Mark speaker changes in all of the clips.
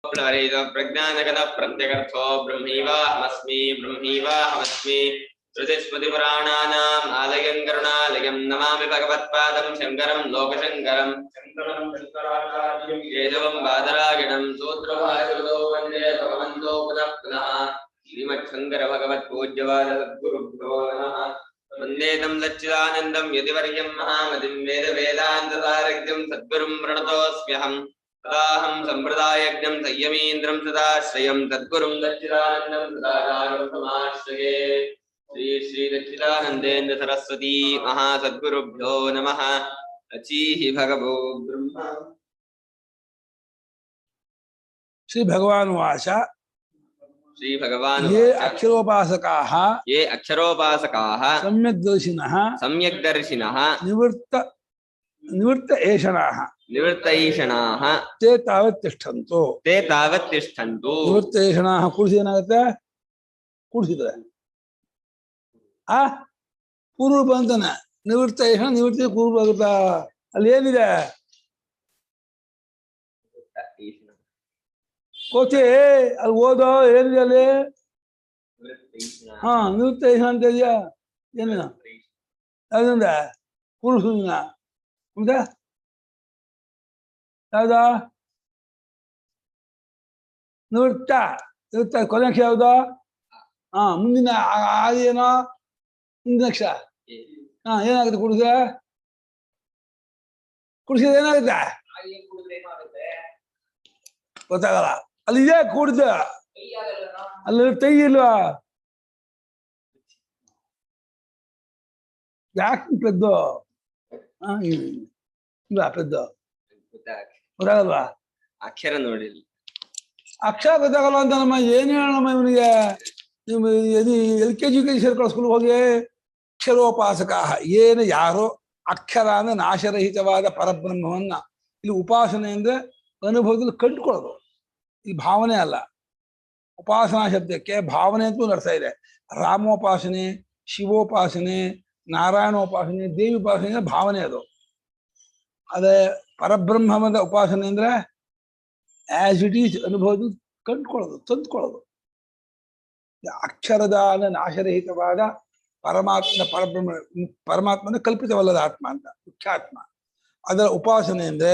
Speaker 1: प्रज्ञानगत प्रत्यगर्थो ब्रह्मीवाहमस्मि श्रुतिस्मृतिपुराणानाम् आलयं करुणालयं नमामि भगवत्पादं शङ्करं लोकशङ्करं केशवं बादरायणं सूत्रभाषितो वन्दे भगवन्तो पुनः पुनः श्रीमच्छङ्कर भगवत्पूज्यवाद सद्गुरुभ्यो नमः वन्दे तं लच्चिदानन्दं यतिवर्यं महामतिं वेदवेदान्तसारज्ञं सद्गुरुं प्रणतोऽस्म्यहम् तदाहं सम्प्रदायज्ञं संयमीन्द्रं सदाश्रयं तद्गुरुं दच्चिदानन्दं सदाचार्यं समाश्रये श्री श्री दच्चिदानन्देन्द्र सरस्वती महासद्गुरुभ्यो नमः अचीहि भगवो ब्रह्म
Speaker 2: श्री भगवान वाच
Speaker 1: श्री भगवान
Speaker 2: ये अक्षरोपासकाः सम्यग्दर्शिनः निवृत्त ऐषणाः ते तावत् तिष्ठन्तु निवृत्त ऐषणाः ಕೂಡಿಸಿ ಏನಾಗುತ್ತೆ ಕೂಡಿಸಿದ್ರೆ ಪೂರ್ವ ಬಂತನ ನಿವೃತ್ತ ಐಷಣ ನಿವೃತ್ತಿ ಪೂರ್ವ ಆಗುತ್ತಾ ಅಲ್ಲಿ ಏನಿದೆ ಕೋಚೆ ಅಲ್ಲಿ ಓದೋ ಏನಿದೆ ಅಲ್ಲಿ ನಿವೃತ್ತ ಐಷಣ ಅಂತ ಇದೆಯಾ ಏನಿದ ಅದರಿಂದ ಪುರುಷನ ಹೌದಾ ಯಾವ್ದಾ ನಿವೃತ್ತ ಕೊನೆಕ್ಷ ಯಾವ್ದು ಮುಂದಿನ ಅದೇನೋ ಮುಂದಿನ ಅಕ್ಷರ ಏನಾಗುತ್ತೆ ಕುಡಿಸಿದ್ರೆ ಏನಾಗುತ್ತೆ ಗೊತ್ತಾಗಲ್ಲ ಅಲ್ಲಿ ಇದೆ ಕೂಡಿದ ಅಲ್ಲಿ ತೈ ಇಲ್ವಾ ಯಾಕೆ ಪೆದ್ದು ಇಲ್ಲ ಪೆದ್ದು ಗೊತ್ತಾಗಲ್ವಾ
Speaker 1: ಅಕ್ಷರ ನೋಡಿಲ್ಲ
Speaker 2: ಅಕ್ಷರ ಗೊತ್ತಾಗಲ್ಲ ಅಂತ ನಮ್ಮ ಏನ್ ಹೇಳಮ್ಮ ಇವನಿಗೆ LKG UKG ಸೇರ್ಕೊಳ್ಳೋ ಸ್ಕೂಲ್ ಹೋಗಿ ಅಕ್ಷರೋಪಾಸಕ ಏನು ಯಾರೋ ಅಕ್ಷರ ಅಂದ್ರೆ ನಾಶರಹಿತವಾದ ಪರಬ್ರಹ್ಮವನ್ನ ಇಲ್ಲಿ ಉಪಾಸನೆ ಅಂದ್ರೆ ಅನುಭವದಲ್ಲಿ ಕಂಡುಕೊಳ್ಳೋದು ಈ ಭಾವನೆ ಅಲ್ಲ ಉಪಾಸನಾ ಶಬ್ದಕ್ಕೆ ಭಾವನೆ ಅಂತೂ ನಡೆಸ್ತಾ ಇದೆ ರಾಮೋಪಾಸನೆ ಶಿವೋಪಾಸನೆ ನಾರಾಯಣೋಪಾಸನೆ ದೇವಿ ಉಪಾಸನೆ ಭಾವನೆ ಅದು ಅದೇ ಪರಬ್ರಹ್ಮದ ಉಪಾಸನೆ ಅಂದ್ರೆ ಆಸ್ ಇಟ್ ಈಸ್ ಅನುಭವದಲ್ಲಿ ಕಂಡುಕೊಳ್ಳೋದು ತಂದುಕೊಳ್ಳೋದು ಅಕ್ಷರದ ನಾಶರಹಿತವಾದ ಪರಮಾತ್ಮನ ಕಲ್ಪಿತವಲ್ಲದ ಆತ್ಮ ಅಂತ ಮುಖ್ಯಾತ್ಮ ಅದರ ಉಪಾಸನೆ ಅಂದ್ರೆ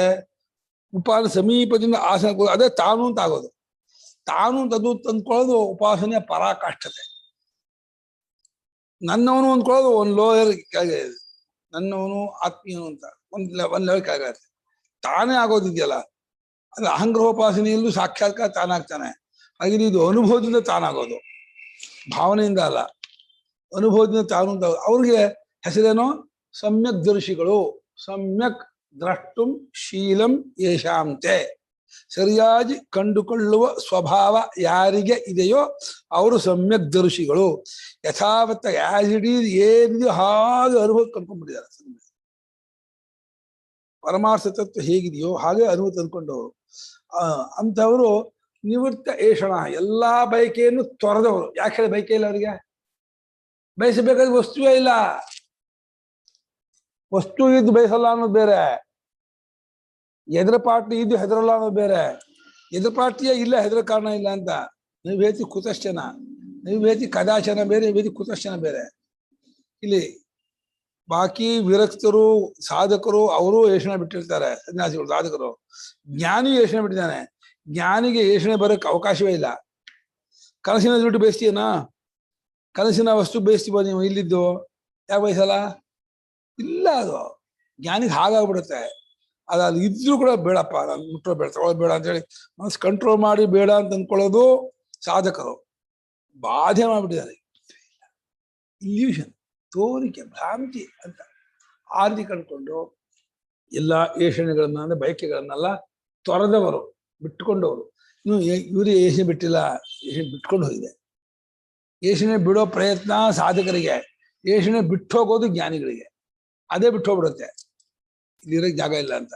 Speaker 2: ಉಪಾಸನೆ ಸಮೀಪದಿಂದ ಆಸನ ಅದೇ ತಾನು ಅಂತ ಆಗೋದು ತಾನು ತದು ತಂದ್ಕೊಳ್ಳೋದು ಉಪಾಸನೆಯ ಪರಾಕಾಷ್ಠತೆ ನನ್ನವನು ಅಂದ್ಕೊಳ್ಳೋದು ಒಂದು ಲೋಯರ್ ಕೆಳಗೆ ನನ್ನವನು ಆತ್ಮೀಯನು ಅಂತ ಒಂದ್ ಲೆವೆಲ್ ಕೆಳಗತ್ತೆ ತಾನೇ ಆಗೋದಿದೆಯಲ್ಲ ಅದು ಅಹಂಗ್ರಹೋಪಾಸನೆಯಲ್ಲೂ ಸಾಕ್ಷಾತ್ಕಾರ ತಾನಾಗ್ತಾನೆ ಹಾಗೆ ಇದು ಅನುಭವದಿಂದ ತಾನಾಗೋದು ಭಾವನೆಯಿಂದ ಅಲ್ಲ ಅನುಭವದಿಂದ ತಾನು ಅಂತ ಅವ್ರಿಗೆ ಹೆಸರೇನೋ ಸಮ್ಯಕ್ ದರ್ಶಿಗಳು ಸಮ್ಯಕ್ ದ್ರಷ್ಟುಂ ಶೀಲಂ ಯೇಷಾಂತೆ ಸರಿಯಾಗಿ ಕಂಡುಕೊಳ್ಳುವ ಸ್ವಭಾವ ಯಾರಿಗೆ ಇದೆಯೋ ಅವರು ಸಮ್ಯಕ್ ದರ್ಶಿಗಳು ಯಥಾವತ್ತ ಆಸ್ ಇಟ್ ಈಸ್ ಏನಿದೆಯೋ ಹಾಗೆ ಅನುಭವ ಕಂಡ್ಕೊಂಡ್ಬಿಟ್ಟಿದ್ದಾರೆ ಪರಮಾರ್ಥ ತತ್ವ ಹೇಗಿದೆಯೋ ಹಾಗೆ ಅನುಭವ ತಂದ್ಕೊಂಡವರು ಅಂಥವರು ನಿವೃತ್ತ ಏಷಣ ಎಲ್ಲಾ ಬಯಕೆಯನ್ನು ತೊರೆದವರು ಯಾಕೆ ಹೇಳಿ ಬಯಕೆ ಇಲ್ಲ ಅವರಿಗೆ ಬಯಸಬೇಕಾದ ವಸ್ತುವೇ ಇಲ್ಲ ವಸ್ತು ಇದ್ದು ಬಯಸಲ್ಲ ಅನ್ನೋದು ಬೇರೆ ಎದುರ ಪಾರ್ಟಿ ಇದ್ದು ಹೆದರಲ್ಲ ಅನ್ನೋದು ಬೇರೆ ಎದುರ ಪಾರ್ಟಿಯೇ ಇಲ್ಲ ಹೆದರ ಕಾರಣ ಇಲ್ಲ ಅಂತ ನೀವು ವೇತಿ ಕುತಶ್ಚನ ನೀವು ವೇತಿ ಕದಾಚನ ಬೇರೆ ವೇತಿ ಕುತಶ್ಚನ ಬೇರೆ ಇಲ್ಲಿ ಬಾಕಿ ವಿರಕ್ತರು ಸಾಧಕರು ಅವರು ಏಷಣೆ ಬಿಟ್ಟಿರ್ತಾರೆ ಸನ್ಯಾಸಿಗಳು ಸಾಧಕರು ಜ್ಞಾನಿ ಏಷಣೆ ಬಿಟ್ಟಿದ್ದಾನೆ ಜ್ಞಾನಿಗೆ ಏಷಣೆ ಬರೋಕ್ಕೆ ಅವಕಾಶವೇ ಇಲ್ಲ ಕನಸಿನ ದುಡ್ಡು ಬೇಯಿಸ್ತೀಯನಾ ಕನಸಿನ ವಸ್ತು ಬೇಯಿಸ್ತೀವ ನೀವು ಇಲ್ಲಿದ್ದು ಯಾಕೆ ಬಯಸಲ್ಲ ಇಲ್ಲ ಅದು ಜ್ಞಾನಿಗೆ ಹಾಗಾಗ್ಬಿಡುತ್ತೆ ಅದಲ್ಲಿ ಇದ್ರೂ ಕೂಡ ಬೇಡಪ್ಪ ನಾನು ಮುಟ್ಟೋ ಬೇಡ ತಗೊಳ್ಳೋದು ಬೇಡ ಅಂತೇಳಿ ಮನಸ್ಸು ಕಂಟ್ರೋಲ್ ಮಾಡಿ ಬೇಡ ಅಂತ ಅಂದ್ಕೊಳ್ಳೋದು ಸಾಧಕರು ಬಾಧೆ ಮಾಡ್ಬಿಟ್ಟಿದ್ದಾರೆ ಇಲ್ಯೂಷನ್ ತೋರಿಕೆ ಭ್ರಾಂತಿ ಅಂತ ಆ ರೀತಿ ಕಂಡುಕೊಂಡು ಎಲ್ಲ ಏಷಣೆಗಳನ್ನ ಅಂದ್ರೆ ಬಯಕೆಗಳನ್ನೆಲ್ಲ ತೊರೆದವರು ಬಿಟ್ಟುಕೊಂಡವರು ಇನ್ನು ಇವರು ಏಷಣೆ ಬಿಟ್ಟಿಲ್ಲ ಏಷಣೆ ಬಿಟ್ಕೊಂಡು ಹೋಗಿದೆ ಏಷಣೆ ಬಿಡೋ ಪ್ರಯತ್ನ ಸಾಧಕರಿಗೆ ಏಷಣೆ ಬಿಟ್ಟು ಹೋಗೋದು ಜ್ಞಾನಿಗಳಿಗೆ ಅದೇ ಬಿಟ್ಟು ಹೋಗ್ಬಿಡುತ್ತೆ ಇಲ್ಲಿರೋಕ್ಕೆ ಜಾಗ ಇಲ್ಲ ಅಂತ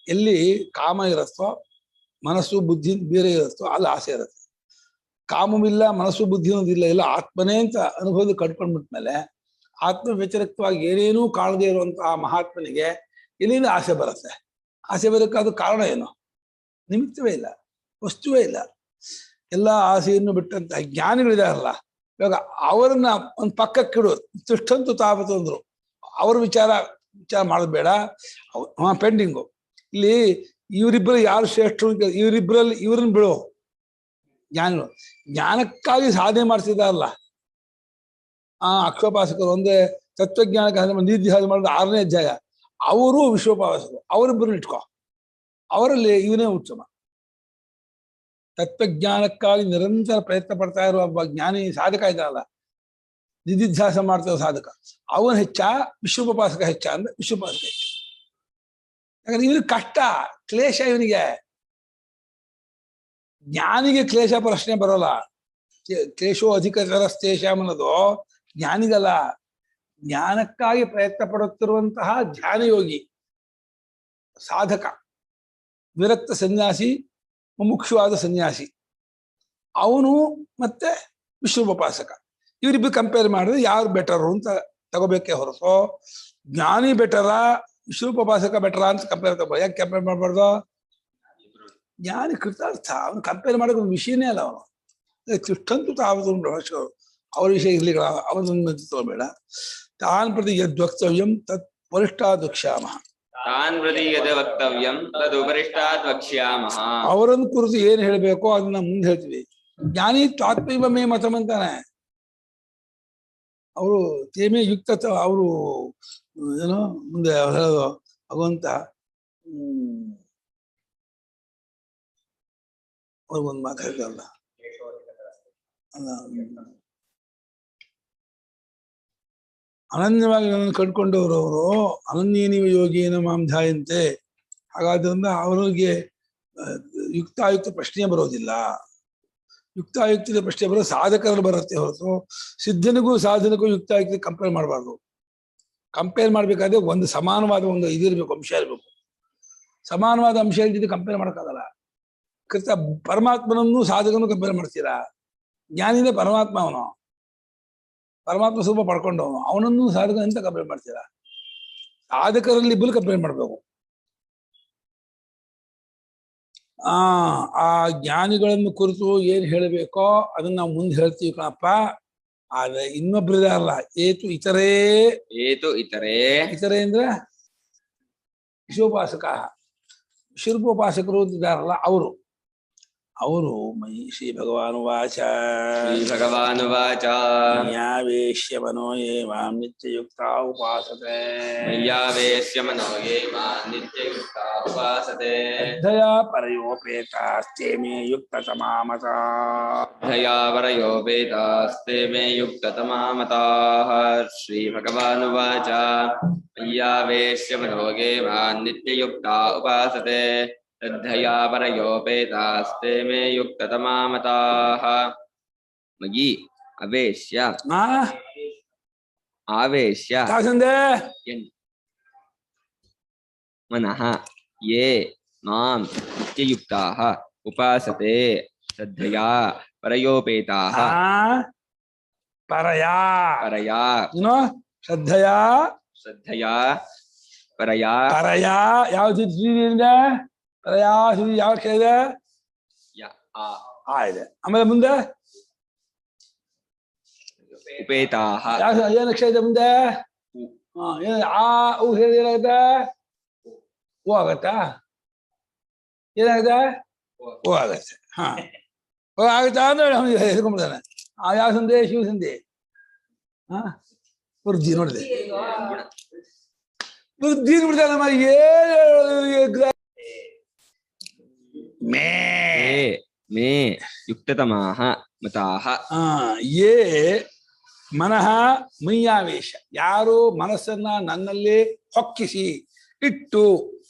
Speaker 2: ಎಲ್ಲಿ ಕಾಮ ಇರುತ್ತೋ ಮನಸ್ಸು ಬುದ್ಧಿ ಬೇರೆ ಇರುತ್ತೋ ಅಲ್ಲಿ ಆಸೆ ಇರುತ್ತೆ ಕಾಮವಿಲ್ಲ ಮನಸ್ಸು ಬುದ್ಧಿ ಅನ್ನೋದಿಲ್ಲ ಇಲ್ಲ ಆತ್ಮನೇ ಅಂತ ಅನುಭವ ಕಟ್ಕೊಂಡ್ಬಿಟ್ಮೇಲೆ ಆತ್ಮ ವ್ಯತಿರಿಕ್ತವಾಗಿ ಏನೇನೂ ಕಾಣದೇ ಇರುವಂತಹ ಮಹಾತ್ಮನಿಗೆ ಎಲ್ಲಿಂದ ಆಸೆ ಬರುತ್ತೆ ಆಸೆ ಬರೋಕ್ಕೆ ಅದು ಕಾರಣ ಏನು? ನಿಮಿತ್ತವೇ ಇಲ್ಲ, ವಸ್ತುವೇ ಇಲ್ಲ. ಎಲ್ಲ ಆಸೆಯನ್ನು ಬಿಟ್ಟಂತ ಜ್ಞಾನಿಗಳಿದಾರಲ್ಲ, ಇವಾಗ ಅವರನ್ನ ಒಂದು ಪಕ್ಕಕ್ಕಿಡು. ತಿಷ್ಟಂತೂ ತಾವತ್ತು ಅಂದ್ರು. ಅವ್ರ ವಿಚಾರ ಮಾಡೋದು ಬೇಡ, ಪೆಂಡಿಂಗು. ಇಲ್ಲಿ ಇವರಿಬ್ಬರು ಯಾರು ಶ್ರೇಷ್ಠರು? ಇವರಿಬ್ಬರಲ್ಲಿ ಇವ್ರನ್ನ ಬಿಡೋ. ಜ್ಞಾನಿಗಳು ಜ್ಞಾನಕ್ಕಾಗಿ ಸಾಧನೆ ಮಾಡ್ತಿದ್ದಾರಲ್ಲ, ಅಕ್ಷೋಪಾಸಕರು ಒಂದೇ ತತ್ವಜ್ಞಾನಕ್ಕೆ ನಿಧಿಧ್ಯಾಸ ಮಾಡಿದ 6ನೇ ಅಧ್ಯಾಯ, ಅವರು ವಿಶ್ವೋಪಾಸಕರು. ಅವರಿಬ್ಬರನ್ನ ಇಟ್ಕೋ, ಅವರಲ್ಲಿ ಇವನೇ ಉತ್ತಮ. ತತ್ವಜ್ಞಾನಕ್ಕಾಗಿ ನಿರಂತರ ಪ್ರಯತ್ನ ಪಡ್ತಾ ಇರುವ ಒಬ್ಬ ಜ್ಞಾನಿ ಸಾಧಕ ಇದ್ದಾರಲ್ಲ, ನಿಧಿಧ್ಯಾಸ ಮಾಡ್ತಿರೋ ಸಾಧಕ, ಅವನ ಹೆಚ್ಚ ವಿಶ್ವೋಪಾಸಕ ಹೆಚ್ಚ ಅಂದ್ರೆ ವಿಶ್ವೋಪಾಸಕ ಹೆಚ್ಚು. ಯಾಕಂದ್ರೆ ಇವನಿಗೆ ಕಷ್ಟ, ಕ್ಲೇಶ. ಇವನಿಗೆ ಜ್ಞಾನಿಗೆ ಕ್ಲೇಶ ಪ್ರಶ್ನೆ ಬರೋಲ್ಲ. ಕ್ಲೇಶೋ ಅಧಿಕತರಸ್ತೇಷ ಅನ್ನೋದು ಜ್ಞಾನಿಗಲ್ಲ. ಜ್ಞಾನಕ್ಕಾಗಿ ಪ್ರಯತ್ನ ಪಡುತ್ತಿರುವಂತಹ ಧ್ಯಾನಯೋಗಿ ಸಾಧಕ, ವಿರಕ್ತ ಸನ್ಯಾಸಿ, ಮುಮುಕ್ಷುವಾದ ಸನ್ಯಾಸಿ, ಅವನು ಮತ್ತೆ ವಿಶ್ವೋಪಾಸಕ, ಇವರಿಬ್ಬರು ಕಂಪೇರ್ ಮಾಡಿದ್ರೆ ಯಾರು ಬೆಟರು ಅಂತ ತಗೋಬೇಕೇ ಹೊರತು ಜ್ಞಾನಿ ಬೆಟರ ವಿಶ್ವೋಪಾಸಕ ಬೆಟರ ಅಂತ ಕಂಪೇರ್ ತಗೋ. ಯಾಕೆ ಕಂಪೇರ್ ಮಾಡಬಾರ್ದು? ಜ್ಞಾನಿ ಕೃತಾರ್ಥ, ಅವನು ಕಂಪೇರ್ ಮಾಡೋಕೆ ಒಂದು ವಿಷಯನೇ ಅಲ್ಲ. ಅವನು ತಿಷ್ಟಂತೂ ತಾವದು ಅವ್ರ ವಿಷಯ ಇರ್ಲಿಲ್ಲ, ಅವನನ್ನು ತಗೋಬೇಡ. ತಾನ್ ಪ್ರತಿ ಯದ್ ವಕ್ತವ್ಯಂ ತತ್ ವರಿಷ್ಠಾದ್ ವಕ್ಷ್ಯಾಮಃ.
Speaker 1: ತಾನ್ ಪ್ರತಿ ಯದ್ ವಕ್ತವ್ಯಂ ತದ್ ಉಪರಿಷ್ಟಾದ್ ವಕ್ಷ್ಯಾಮಃ.
Speaker 2: ಅವರನ್ನು ಕುರಿತು ಏನ್ ಹೇಳ್ಬೇಕೋ ಅದನ್ನ ಮುಂದೆ ಹೇಳ್ತೀವಿ. ಜ್ಞಾನಿ ತ್ವಾತ್ಮೈವ ಮೇ ಮತಂ ಅಂತಾನೆ. ಅವರು ತೇಮೇ ಯುಕ್ತ, ಅವರು ಏನೋ ಮುಂದೆ ಹೇಳೋದು ಭಗವಂತ ಅವ್ರಿಗೊಂದು ಮಾತು ಹೇಳ್ತಾರಲ್ಲ, ಅನನ್ಯವಾಗಿ ನನ್ನನ್ನು ಕಂಡುಕೊಂಡವರು ಅವರು ಅನನ್ಯೇನಿವ ಯೋಗೇನ ಮಾಂ ಧ್ಯಾಯಂತೆ. ಹಾಗಾದ್ರಿಂದ ಅವರಿಗೆ ಯುಕ್ತಾಯುಕ್ತ ಪ್ರಶ್ನೆ ಬರೋದಿಲ್ಲ. ಯುಕ್ತಾಯುಕ್ತ ಪ್ರಶ್ನೆ ಬರೋ ಸಾಧಕರಲ್ಲಿ ಬರುತ್ತೆ ಹೊರತು ಸಿದ್ಧನಿಗೂ ಸಾಧನಿಗೂ ಯುಕ್ತಾಯುಕ್ತ ಕಂಪೇರ್ ಮಾಡಬಾರ್ದು. ಕಂಪೇರ್ ಮಾಡ್ಬೇಕಾದ್ರೆ ಒಂದು ಸಮಾನವಾದ ಒಂದು ಇದಿರ್ಬೇಕು, ಅಂಶ ಇರಬೇಕು. ಸಮಾನವಾದ ಅಂಶ ಇಲ್ದಿದ್ದು ಕಂಪೇರ್ ಮಾಡೋಕ್ಕಾಗಲ್ಲ. ಕೃತ ಪರಮಾತ್ಮನನ್ನು ಸಾಧಕನೂ ಕಂಪೇರ್ ಮಾಡ್ತೀರಾ? ಜ್ಞಾನಿನೇ ಪರಮಾತ್ಮ, ಅವನು ಪರಮಾತ್ಮ ಸ್ವರೂಪ ಪಡ್ಕೊಂಡವನು, ಅವನನ್ನು ಸಾಧಕ ಅಂತ ಕಂಪೇರ್ ಮಾಡ್ತೀರಾ? ಸಾಧಕರಲ್ಲಿ ಇಬ್ಬರು ಕಂಪೇರ್ ಮಾಡ್ಬೇಕು. ಆ ಜ್ಞಾನಿಗಳನ್ನು ಕುರಿತು ಏನ್ ಹೇಳಬೇಕೋ ಅದನ್ನ ನಾವು ಮುಂದೆ ಹೇಳ್ತೀವಿ ಕಣಪ್ಪ. ಆದ್ರೆ ಇನ್ನೊಬ್ರು ಇದಾರಲ್ಲ, ಇತರೇ ಅಂದ್ರೆ ವಿಶ್ವೋಪಾಸಕ, ವಿಶ್ವೋಪಾಸಕರು ಇದ್ದಾರಲ್ಲ, ಅವರು ಮಯಿ ಶ್ರೀ ಭಗವಾನ್ ವಾಚ ಮಯ್ಯಾವೇಶ್ಯ ಮನೋ ಯೇ ಮಾಂ ನಿತ್ಯಯುಕ್ತ ಉಪಾಸತೆ. ಶ್ರದ್ಧಯಾ ಪರಯೋಪೇತಾಸ್ತೆ ಮೇ ಯುಕ್ತತಮಾ ಮತಾಃ.
Speaker 1: ಶ್ರೀ ಭಗವಾನುವಾಚ ಮಯ್ಯಾವೇಶ್ಯ ಮನೋ ಯೇ ಮಾಂ ನಿತ್ಯಯುಕ್ತ ಉಪಾಸತೆ ಶ್ರದ್ಧಯಾ ಪರಯೋಪೇತಾಸ್ತೆ ಮೇ ಯುಕ್ತತಮಾ ಮತಾಃ. ಮಯಿ ಆವೇಶ್ಯ ಮನಃ ಯೇ ಮಾಂ ನಿತ್ಯಯುಕ್ತಾಃ ಉಪಾಸತೆ ಶ್ರದ್ಧಯಾ ಪರಯೋಪೇತಾಃ.
Speaker 2: ಪರಯಾ ಶ್ರದ್ಧಯಾ ಪರಯಾ ಯಾವ್ದು ಪರಯಾ ಯಾವ ಅಕ್ಷರ ಇದೆ? ಇದೆ. ಆಮೇಲೆ ಮುಂದೆ
Speaker 1: ಉಪೇತಾಃ
Speaker 2: ಏನ್ ಅಕ್ಷರ ಇದೆ ಮುಂದೆ? ಏನಾಗುತ್ತೆ? ಓ ಆಗತ್ತಾ? ಏನಾಗುತ್ತೆ? ಓ ಆಗತ್ತೆ. ಓ ಆಗುತ್ತಾ ಅಂದ್ರೆ ಹೇಳ್ಕೊಂಡ್ಬಿಡ್ತಾನೆ. ಯಾವ ಸಂಧಿ? ಶಿವ ಸಂಧಿ. ವೃದ್ಧಿ ನೋಡಿದೆ, ವೃದ್ಧಿ ಬಿಡ್ತಾನೆ.
Speaker 1: ಮೇ ಯುಕ್ತತಮಾಃ ಮತಾಃ.
Speaker 2: ಯೇ ಮನಃ ಮಯ್ಯಾವೇಶ, ಯಾರು ಮನಸ್ಸನ್ನ ನನ್ನಲ್ಲಿ ಹೊಕ್ಕಿಸಿ ಇಟ್ಟು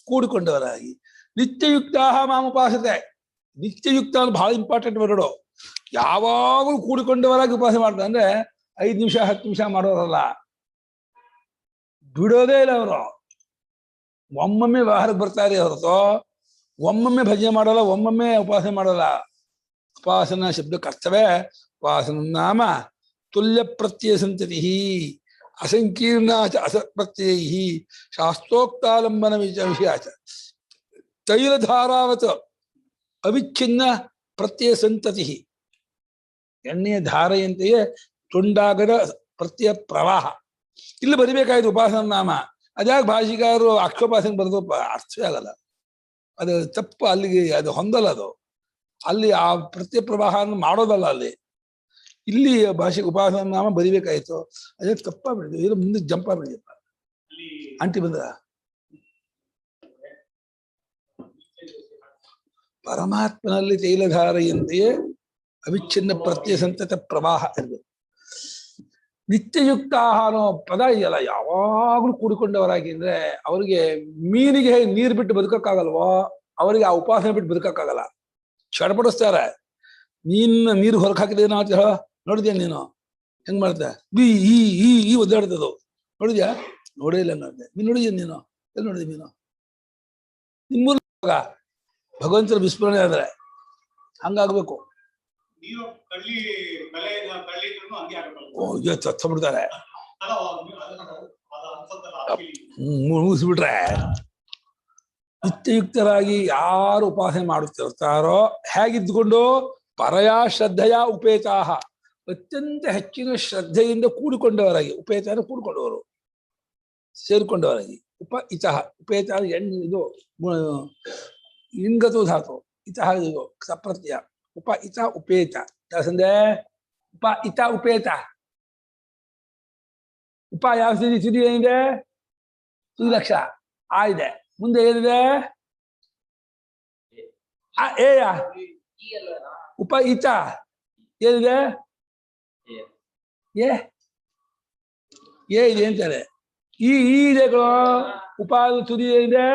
Speaker 2: ಕೂಡಿಕೊಂಡವರಾಗಿ ನಿತ್ಯಯುಕ್ತ ಮಾಮುಪಾಸತೆ. ನಿತ್ಯಯುಕ್ತ ಅಂದ್ರೆ ಬಹಳ ಇಂಪಾರ್ಟೆಂಟ್ ವರ್ಡು. ಯಾವಾಗಲೂ ಕೂಡಿಕೊಂಡವರಾಗಿ ಉಪಾಸನೆ ಮಾಡ್ತಾರೆ. ಅಂದ್ರೆ 5 ನಿಮಿಷ 10 ನಿಮಿಷ ಮಾಡೋರಲ್ಲ, ಬಿಡೋದೇ ಇಲ್ಲ ಅವರು. ಒಮ್ಮೊಮ್ಮೆ ವ್ಯವಹಾರಕ್ಕೆ ಬರ್ತಾರೆ ಹೊರತು ಒಮ್ಮೊಮ್ಮೆ ಭಜನೆ ಮಾಡೋಲ್ಲ, ಒಮ್ಮೊಮ್ಮೆ ಉಪಾಸನೆ ಮಾಡೋಲ್ಲ. ಉಪಾಸನಾ ಶಬ್ದಕ್ಕೆ ಅರ್ಥವೇ ಉಪಾಸನ ನಾಮ ತುಲ್ಯ ಪ್ರತ್ಯಯ ಸಂತತಿ ಅಸಂಕೀರ್ಣ ಅಸ ಪ್ರತ್ಯಯ ಶಾಸ್ತ್ರೋಕ್ತಾಲಂಬನ ವಿಷಯಾಚ. ತೈಲಧಾರಾವತ ಅವಿಚ್ಛಿನ್ನ ಪ್ರತ್ಯಯ ಸಂತತಿ. ಎಣ್ಣೆಯ ಧಾರೆಯಂತೆಯೇ ತುಂಡಾಗದ ಪ್ರತ್ಯಯ ಪ್ರವಾಹ. ಇಲ್ಲಿ ಬರಿಬೇಕಾಯ್ತು ಉಪಾಸನ ನಾಮ. ಅದ್ಯಾಕೆ ಭಾಷಿಕಾರರು ಅಕ್ಷೋಪಾಸನೆ ಬರೆದು ಅರ್ಥವೇ ಆಗಲ್ಲ. ಅದು ತಪ್ಪು, ಅಲ್ಲಿಗೆ ಅದು ಹೊಂದಲ್ಲ. ಅದು ಅಲ್ಲಿ ಆ ಪ್ರತ್ಯಯ ಪ್ರವಾಹವನ್ನು ಮಾಡೋದಲ್ಲ. ಅಲ್ಲಿ ಇಲ್ಲಿ ಭಾಷೆ ಉಪಾಸನ ನಾಮ ಬರಿಬೇಕಾಯ್ತು. ಅದೇ ತಪ್ಪಾಗ್ಬಿಡಿದೆ. ಇದು ಮುಂದೆ ಜಂಪ್ ಆಗ್ಬಿಡಿದೆಪ್ಪ. ಅಂಟಿ ಬಂದ ಪರಮಾತ್ಮನಲ್ಲಿ ತೈಲಧಾರೆಯಂತೆಯೇ ಅವಿಚ್ಛಿನ್ನ ಪ್ರತ್ಯಯ ಸಂತತ ಪ್ರವಾಹ ಇರಬೇಕು. ನಿತ್ಯಯುಕ್ತ ಅನ್ನೋ ಪದ ಇದೆಯಲ್ಲ, ಯಾವಾಗ್ಲೂ ಕೂಡಿಕೊಂಡವರಾಗಿ ಅಂದ್ರೆ ಅವ್ರಿಗೆ ಮೀನಿಗೆ ನೀರು ಬಿಟ್ಟು ಬದುಕಕ್ಕಾಗಲ್ವೋ, ಅವರಿಗೆ ಆ ಉಪಾಸನೆ ಬಿಟ್ಟು ಬದುಕಕ್ಕಾಗಲ್ಲ. ಚಡಪಡಿಸ್ತಾರೆ. ನೀರು ಹೊರಗೆ ಹಾಕಿದೇನೋ ಅಂತ ಹೇಳ ನೋಡಿದ್ಯಾ ನೀನು ಹೆಂಗ್ ಮಾಡ್ತಾ ಈ ಒದ್ದಾಡ್ತದು ನೋಡಿದ್ಯಾ? ನೋಡೇ ಇಲ್ಲ ನೋಡಿದೆ. ನೀನ್ ನೋಡಿದ್ಯಾ ನೀನು? ಎಲ್ಲಿ ನೋಡಿದ್ಯ ನೀನು? ನಿಮ್ಮೂರ ಭಗವಂತನ ವಿಸ್ಮರಣೆ ಆದ್ರೆ ಹಂಗಾಗ್ಬೇಕು. ಬಿಡ್ತಾರೆ ಮುಗಿಸ್ಬಿಟ್ರೆ. ನಿತ್ಯಯುಕ್ತರಾಗಿ ಯಾರು ಉಪಾಸನೆ ಮಾಡುತ್ತಿರ್ತಾರೋ ಹೇಗಿದ್ದುಕೊಂಡು ಪರಯಾ ಶ್ರದ್ಧೆಯ ಉಪೇತಾಹ, ಅತ್ಯಂತ ಹೆಚ್ಚಿನ ಶ್ರದ್ಧೆಯಿಂದ ಕೂಡಿಕೊಂಡವರಾಗಿ, ಉಪೇತ ಕೂಡಿಕೊಂಡವರು, ಸೇರಿಕೊಂಡವರಾಗಿ. ಉಪ ಇತಃ ಉಪೇತ ಇದು ಲಿಂಗತು ಧಾತು, ಇತಃ ಇದು ಸಪ್ರತ್ಯಯ. ಉಪ ಇತ ಉಪೇತ ಸಂದೆ. ಉಪ ಇತ ಉಪೇತ. ಉಪ ಯಾವ ಸ್ಥಿತಿ? ಸ್ಥಿತಿ ಏನಿದೆ? ಸುಲಕ್ಷ ಆ ಇದೆ. ಮುಂದೆ ಏನಿದೆ? ಏಯ ಉಪ ಇತ ಏನಿದೆ? ಏ ಇದೆ ಅಂತಾರೆ. ಈ ಇದೆ ಉಪ ತುದಿ ಏನಿದೆ?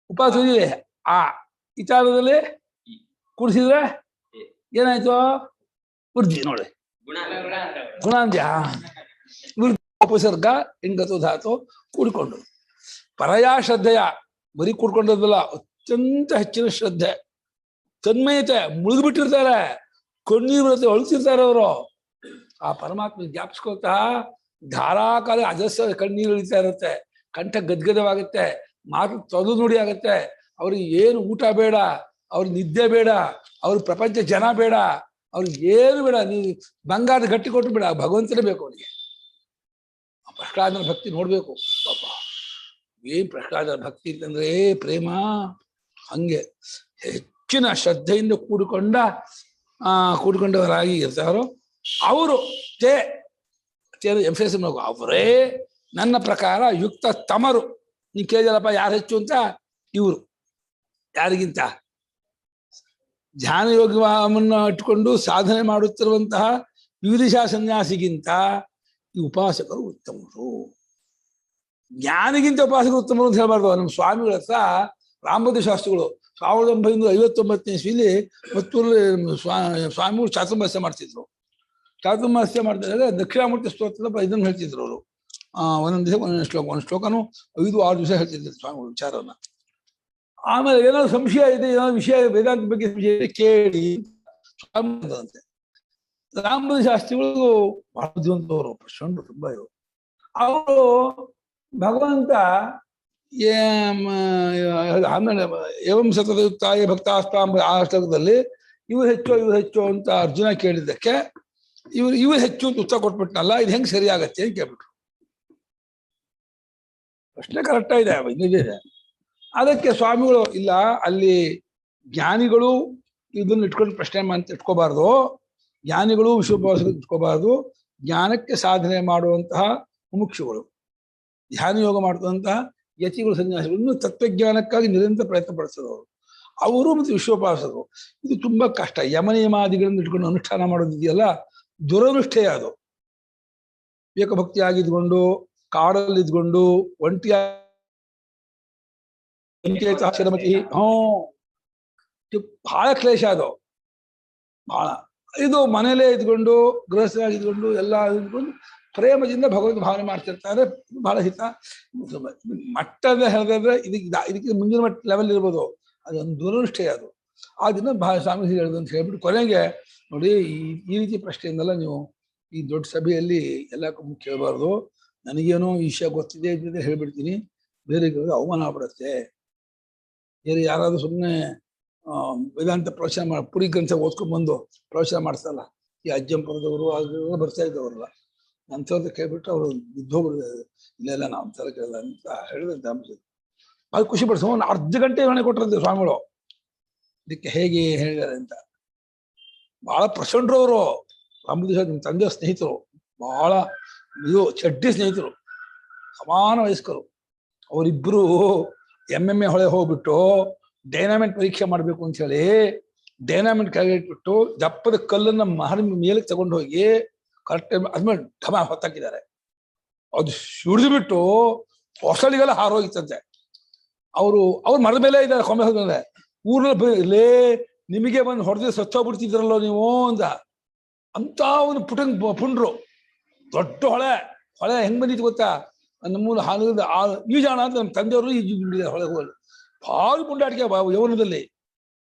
Speaker 2: ಉಪ ತುದಿ ಆ ಇಚಾರದಲ್ಲಿ ಕೂಡಿಸಿದ್ರೆ ಏನಾಯ್ತು? ವೃದ್ಧಿ ನೋಡಿ. ಗುಣಾಂತ್ಯ ಉಪಸರ್ಗ ಇಂಗತು ಧಾತು ಕೂಡಿಕೊಂಡು. ಪರಯಾ ಶ್ರದ್ಧೆಯ ಬರೀ ಕೂಡ್ಕೊಂಡದಲ್ಲ, ಅತ್ಯಂತ ಹೆಚ್ಚಿನ ಶ್ರದ್ಧೆ, ತನ್ಮಯತೆ, ಮುಳುಗ್ಬಿಟ್ಟಿರ್ತಾರೆ, ಕಣ್ಣೀರು ಬರುತ್ತೆ, ಅಳ್ತಿರ್ತಾರೆ ಅವರು. ಆ ಪರಮಾತ್ಮ ಜ್ಞಾಪಿಸ್ಕೊಳ್ತಾ ಧಾರಾಕಾಲ ಅಜಸ್ರ ಕಣ್ಣೀರು ಇಳಿತಾ ಇರುತ್ತೆ, ಕಂಠ ಗದ್ಗದವಾಗುತ್ತೆ, ಮಾತು ತೊದು ನುಡಿ ಆಗುತ್ತೆ. ಅವ್ರಿಗೆ ಏನು ಊಟ ಬೇಡ, ಅವ್ರಿಗೆ ನಿದ್ದೆ ಬೇಡ, ಅವ್ರ ಪ್ರಪಂಚ ಜನ ಬೇಡ, ಅವ್ರಿಗೆ ಏನು ಬೇಡ. ನೀವು ಬಂಗಾರದ ಗಟ್ಟಿ ಕೊಟ್ಟು ಬೇಡ, ಭಗವಂತನೇ ಬೇಕು ಅವನಿಗೆ. ಪ್ರಹ್ಲಾದನ ಭಕ್ತಿ ನೋಡ್ಬೇಕು ಪಾಪ. ಏನ್ ಪ್ರಹ್ಲಾದನ ಭಕ್ತಿ ಅಂತಂದ್ರೆ ಪ್ರೇಮ. ಹಂಗೆ ಹೆಚ್ಚಿನ ಶ್ರದ್ಧೆಯಿಂದ ಕೂಡಿಕೊಂಡವರಾಗಿ ಇರ್ತಾರೋ ಅವರು ಎಂಫೇಸ್ ಅವರೇ ನನ್ನ ಪ್ರಕಾರ ಯುಕ್ತ ತಮರು. ನೀ ಕೇಳಿದಲ್ಲಪ್ಪ ಯಾರು ಹೆಚ್ಚು ಅಂತ? ಇವರು. ಯಾರಿಗಿಂತ? ಧ್ಯಾನ ಯೋಗವನ್ನು ಇಟ್ಕೊಂಡು ಸಾಧನೆ ಮಾಡುತ್ತಿರುವಂತಹ ವಿವಿಧಿಶಾ ಸನ್ಯಾಸಿಗಿಂತ ಈ ಉಪಾಸಕರು ಉತ್ತಮರು. ಜ್ಞಾನಿಗಿಂತ ಉಪಾಸಕರು ಉತ್ತಮರು ಅಂತ ಹೇಳ್ಬಾರ್ದು. ನಮ್ಮ ಸ್ವಾಮಿಗಳ ಹತ್ರ ರಾಮಭದ್ರ ಶಾಸ್ತ್ರಿಗಳು 1959 ಇಸ್ವಿಲಿ ಮತ್ತೂರಲ್ಲಿ ಸ್ವಾಮಿಗಳು ಚಾತುರ್ಮಾಸ್ಯ ಮಾಡ್ತಿದ್ರು. ಚಾತುರ್ಮಾಸ್ಯ ಮಾಡ್ತಿದ್ರೆ ದಕ್ಷಿಣಾಮೂರ್ತಿ ಸ್ತೋತ್ರದ ಇದನ್ನು ಹೇಳ್ತಿದ್ರು ಅವರು. ಒಂದೊಂದು ದಿವಸ ಒಂದೊಂದು ಶ್ಲೋಕನು 5-6 ದಿವಸ ಹೇಳ್ತಿದ್ರು ಸ್ವಾಮಿಗಳು ವಿಚಾರವನ್ನ. ಆಮೇಲೆ ಏನಾದ್ರು ಸಂಶಯ ಇದೆ, ಏನಾದ್ರು ವಿಷಯ ವೇದಾಂತ ಬಗ್ಗೆ ಸಂಶಯ ಇದೆ ಕೇಳಿ ಸ್ವಾಮಿ. ರಾಮಭದ್ರ ಶಾಸ್ತ್ರಿಗಳು ಬಹಳ ಬುದ್ಧಿವಂತವರು, ಪ್ರಶ್ನೆ ತುಂಬಾ ಇವರು. ಅವರು ಭಗವಂತ ಆಮೇಲೆ ಏವಂ ಸತತಯುಕ್ತಾಯ ಭಕ್ತಾಸ್ತಾಂ ಆ ಶ್ಲೋಕದಲ್ಲಿ ಇವ್ರು ಹೆಚ್ಚು ಅಂತ ಅರ್ಜುನ ಕೇಳಿದ್ದಕ್ಕೆ ಇವ್ರು ಹೆಚ್ಚು ಅಂತ ಉತ್ತರ ಕೊಟ್ಬಿಟ್ನಲ್ಲ, ಇದು ಹೆಂಗ್ ಸರಿ ಆಗತ್ತೆ ಅಂತ ಕೇಳ್ಬಿಟ್ರು. ಪ್ರಶ್ನೆ ಕರೆಕ್ಟ್ ಇದೆ, ಇದೆ. ಅದಕ್ಕೆ ಸ್ವಾಮಿಗಳು ಇಲ್ಲ, ಅಲ್ಲಿ ಜ್ಞಾನಿಗಳು ಇದನ್ನ ಇಟ್ಕೊಂಡು ಪ್ರಶ್ನೆ ಇಟ್ಕೋಬಾರ್ದು, ಜ್ಞಾನಿಗಳು ವಿಶ್ವೋಪಾಸಕ ಇಟ್ಕೋಬಾರ್ದು. ಜ್ಞಾನಕ್ಕೆ ಸಾಧನೆ ಮಾಡುವಂತಹ ಮುಮುಕ್ಷುಗಳು, ಧ್ಯಾನ ಯೋಗ ಮಾಡುವಂತಹ ಯತಿಗಳು, ಸನ್ಯಾಸಿಗಳು, ಇನ್ನು ತತ್ವಜ್ಞಾನಕ್ಕಾಗಿ ನಿರಂತರ ಪ್ರಯತ್ನ ಪಡಿಸೋರು ಅವರು ಮತ್ತು ವಿಶ್ವೋಪಾಸಕರು. ಇದು ತುಂಬಾ ಕಷ್ಟ. ಯಮನಿಯಮಾದಿಗಳನ್ನು ಇಟ್ಕೊಂಡು ಅನುಷ್ಠಾನ ಮಾಡೋದಿದೆಯಲ್ಲ, ದುರನುಷ್ಠೆಯ ಅದು. ಏಕಭಕ್ತಿ ಆಗಿದ್ಕೊಂಡು ಕಾಡಲ್ಲಿ ಇದ್ಕೊಂಡು ಒಂಟಿಯಾಗಿ ಬಹಳ ಕ್ಲೇಶ ಅದು, ಬಹಳ. ಇದು ಮನೇಲೇ ಇದ್ಕೊಂಡು ಗೃಹಸ್ಥರಾಗಿದ್ಕೊಂಡು ಎಲ್ಲ ಇದ್ಕೊಂಡು ಪ್ರೇಮದಿಂದ ಭಗವಂತ ಭಾವನೆ ಮಾಡ್ತಿರ್ತಾರೆ. ಬಹಳ ಹಿತ. ಮಟ್ಟದ ಹೇಳಿದ್ರೆ ಇದಕ್ಕೆ ಮುಂದಿನ ಮಟ್ಟ ಲೆವೆಲ್ ಇರ್ಬೋದು, ಅದೊಂದು ದುರನುಷ್ಠೆ ಅದು. ಆ ದಿನ ಬಹಳ ಸ್ವಾಮೀಜಿ ಹೇಳಿದ್ರು ಅಂತ ಹೇಳ್ಬಿಟ್ಟು ಕೊನೆಗೆ ನೋಡಿ, ಈ ರೀತಿ ಪ್ರಶ್ನೆಯಿಂದಲ್ಲ ನೀವು ಈ ದೊಡ್ಡ ಸಭೆಯಲ್ಲಿ ಎಲ್ಲ ಕೇಳಬಾರ್ದು. ನನಗೇನೋ ಈ ವಿಷಯ ಗೊತ್ತಿದೆ ಅಂತ ಹೇಳ್ಬಿಡ್ತೀನಿ. ಬೇರೆಗೆ ಅವಮಾನ ಆಗ್ಬಿಡುತ್ತೆ. ಬೇರೆ ಯಾರಾದ್ರೂ ಸುಮ್ಮನೆ ವೇದಾಂತ ಪ್ರವಚನ ಪುರಿ ಗ್ರಂಥ ಓದ್ಕೊಂಡ್ಬಂದು ಪ್ರವಚನ ಮಾಡಿಸ್ತಲ್ಲ, ಈ ಅಜ್ಜಂಪುರದವರು ಆಗ ಬರ್ತಾ ಇದ್ದವ್ರಲ್ಲ, ಅಂಥವ್ರದ್ದು ಕೇಳ್ಬಿಟ್ಟು ಅವರು ಬಿದ್ದೋಗ್ಬಿಡಿದೆ. ಇಲ್ಲೆಲ್ಲ ನಾವು ಅಂತರ ಕೇಳಲ್ಲ ಅಂತ ಹೇಳಿದಂತೆ ಅಂಶ. ಅದು ಖುಷಿ ಪಡಿಸೋ ಒಂದು ಅರ್ಧ ಗಂಟೆ ವಿವರಣೆ ಕೊಟ್ಟಿರಂತೆ ಸ್ವಾಮಿಗಳು ಇದಕ್ಕೆ ಹೇಗೆ ಹೇಳಿದ್ದಾರೆ ಅಂತ. ಬಹಳ ಪ್ರಸನ್ನರು ಅವರು. ಅಂಬರೀಷ್ ನಿಮ್ಮ ತಂದೆಯ ಸ್ನೇಹಿತರು, ಬಹಳ ಇದು ಚಡ್ಡಿ ಸ್ನೇಹಿತರು, ಸಮಾನ ವಯಸ್ಕರು. ಅವರಿಬ್ಬರು MMA ಹೊಳೆ ಹೋಗ್ಬಿಟ್ಟು ಡೈನಾಮಿಟ್ ಪರೀಕ್ಷೆ ಮಾಡಬೇಕು ಅಂತ ಹೇಳಿ ಡೈನಾಮಿಟ್ ಕೆಳಗೆ ಇಟ್ಬಿಟ್ಟು ದಪ್ಪದ ಕಲ್ಲನ್ನ ಮಹಡಿ ಮೇಲಕ್ಕೆ ತಗೊಂಡು ಹೋಗಿ ಕರೆಕ್ಟ್ ಅದ್ಮೇಲೆ ಢಮ ಹೊತ್ತಾಕಿದ್ದಾರೆ. ಅದು ಸುಡಿದು ಬಿಟ್ಟು ಹೊಸಳಿಗೆಲ್ಲ ಹಾರೋಗಿತ್ತಂತೆ. ಅವ್ರು ಮರದ ಮೇಲೆ ಇದ್ದಾರೆ, ಕೊಂಬೆ ಮೇಲೆ. ಊರಲ್ಲಿ ನಿಮಗೆ ಬಂದು ಹೊಡೆದ್ರೆ ಸತ್ತೋಗ್ಬಿಡ್ತಿದ್ರಲ್ಲೋ ನೀವು ಅಂತ ಒಂದು ಪುಂಡ್ರು. ದೊಡ್ಡ ಹೊಳೆ ಹೆಂಗ್ ಬಂದಿತ್ತು ಗೊತ್ತಾ? ನಮ್ಮೂಲ ಹಾಲಿಂದ ಈಜಾಣ ಅಂತ ನಮ್ಮ ತಂದೆಯವರು ಈಜು ಬಿಟ್ಟಿದ್ದಾರೆ ಹೊಳೆಗೆ ಹೋಗಿ. ಭಾಳ ಪುಂಡಾಟಿಕೆ ಯೌವನದಲ್ಲಿ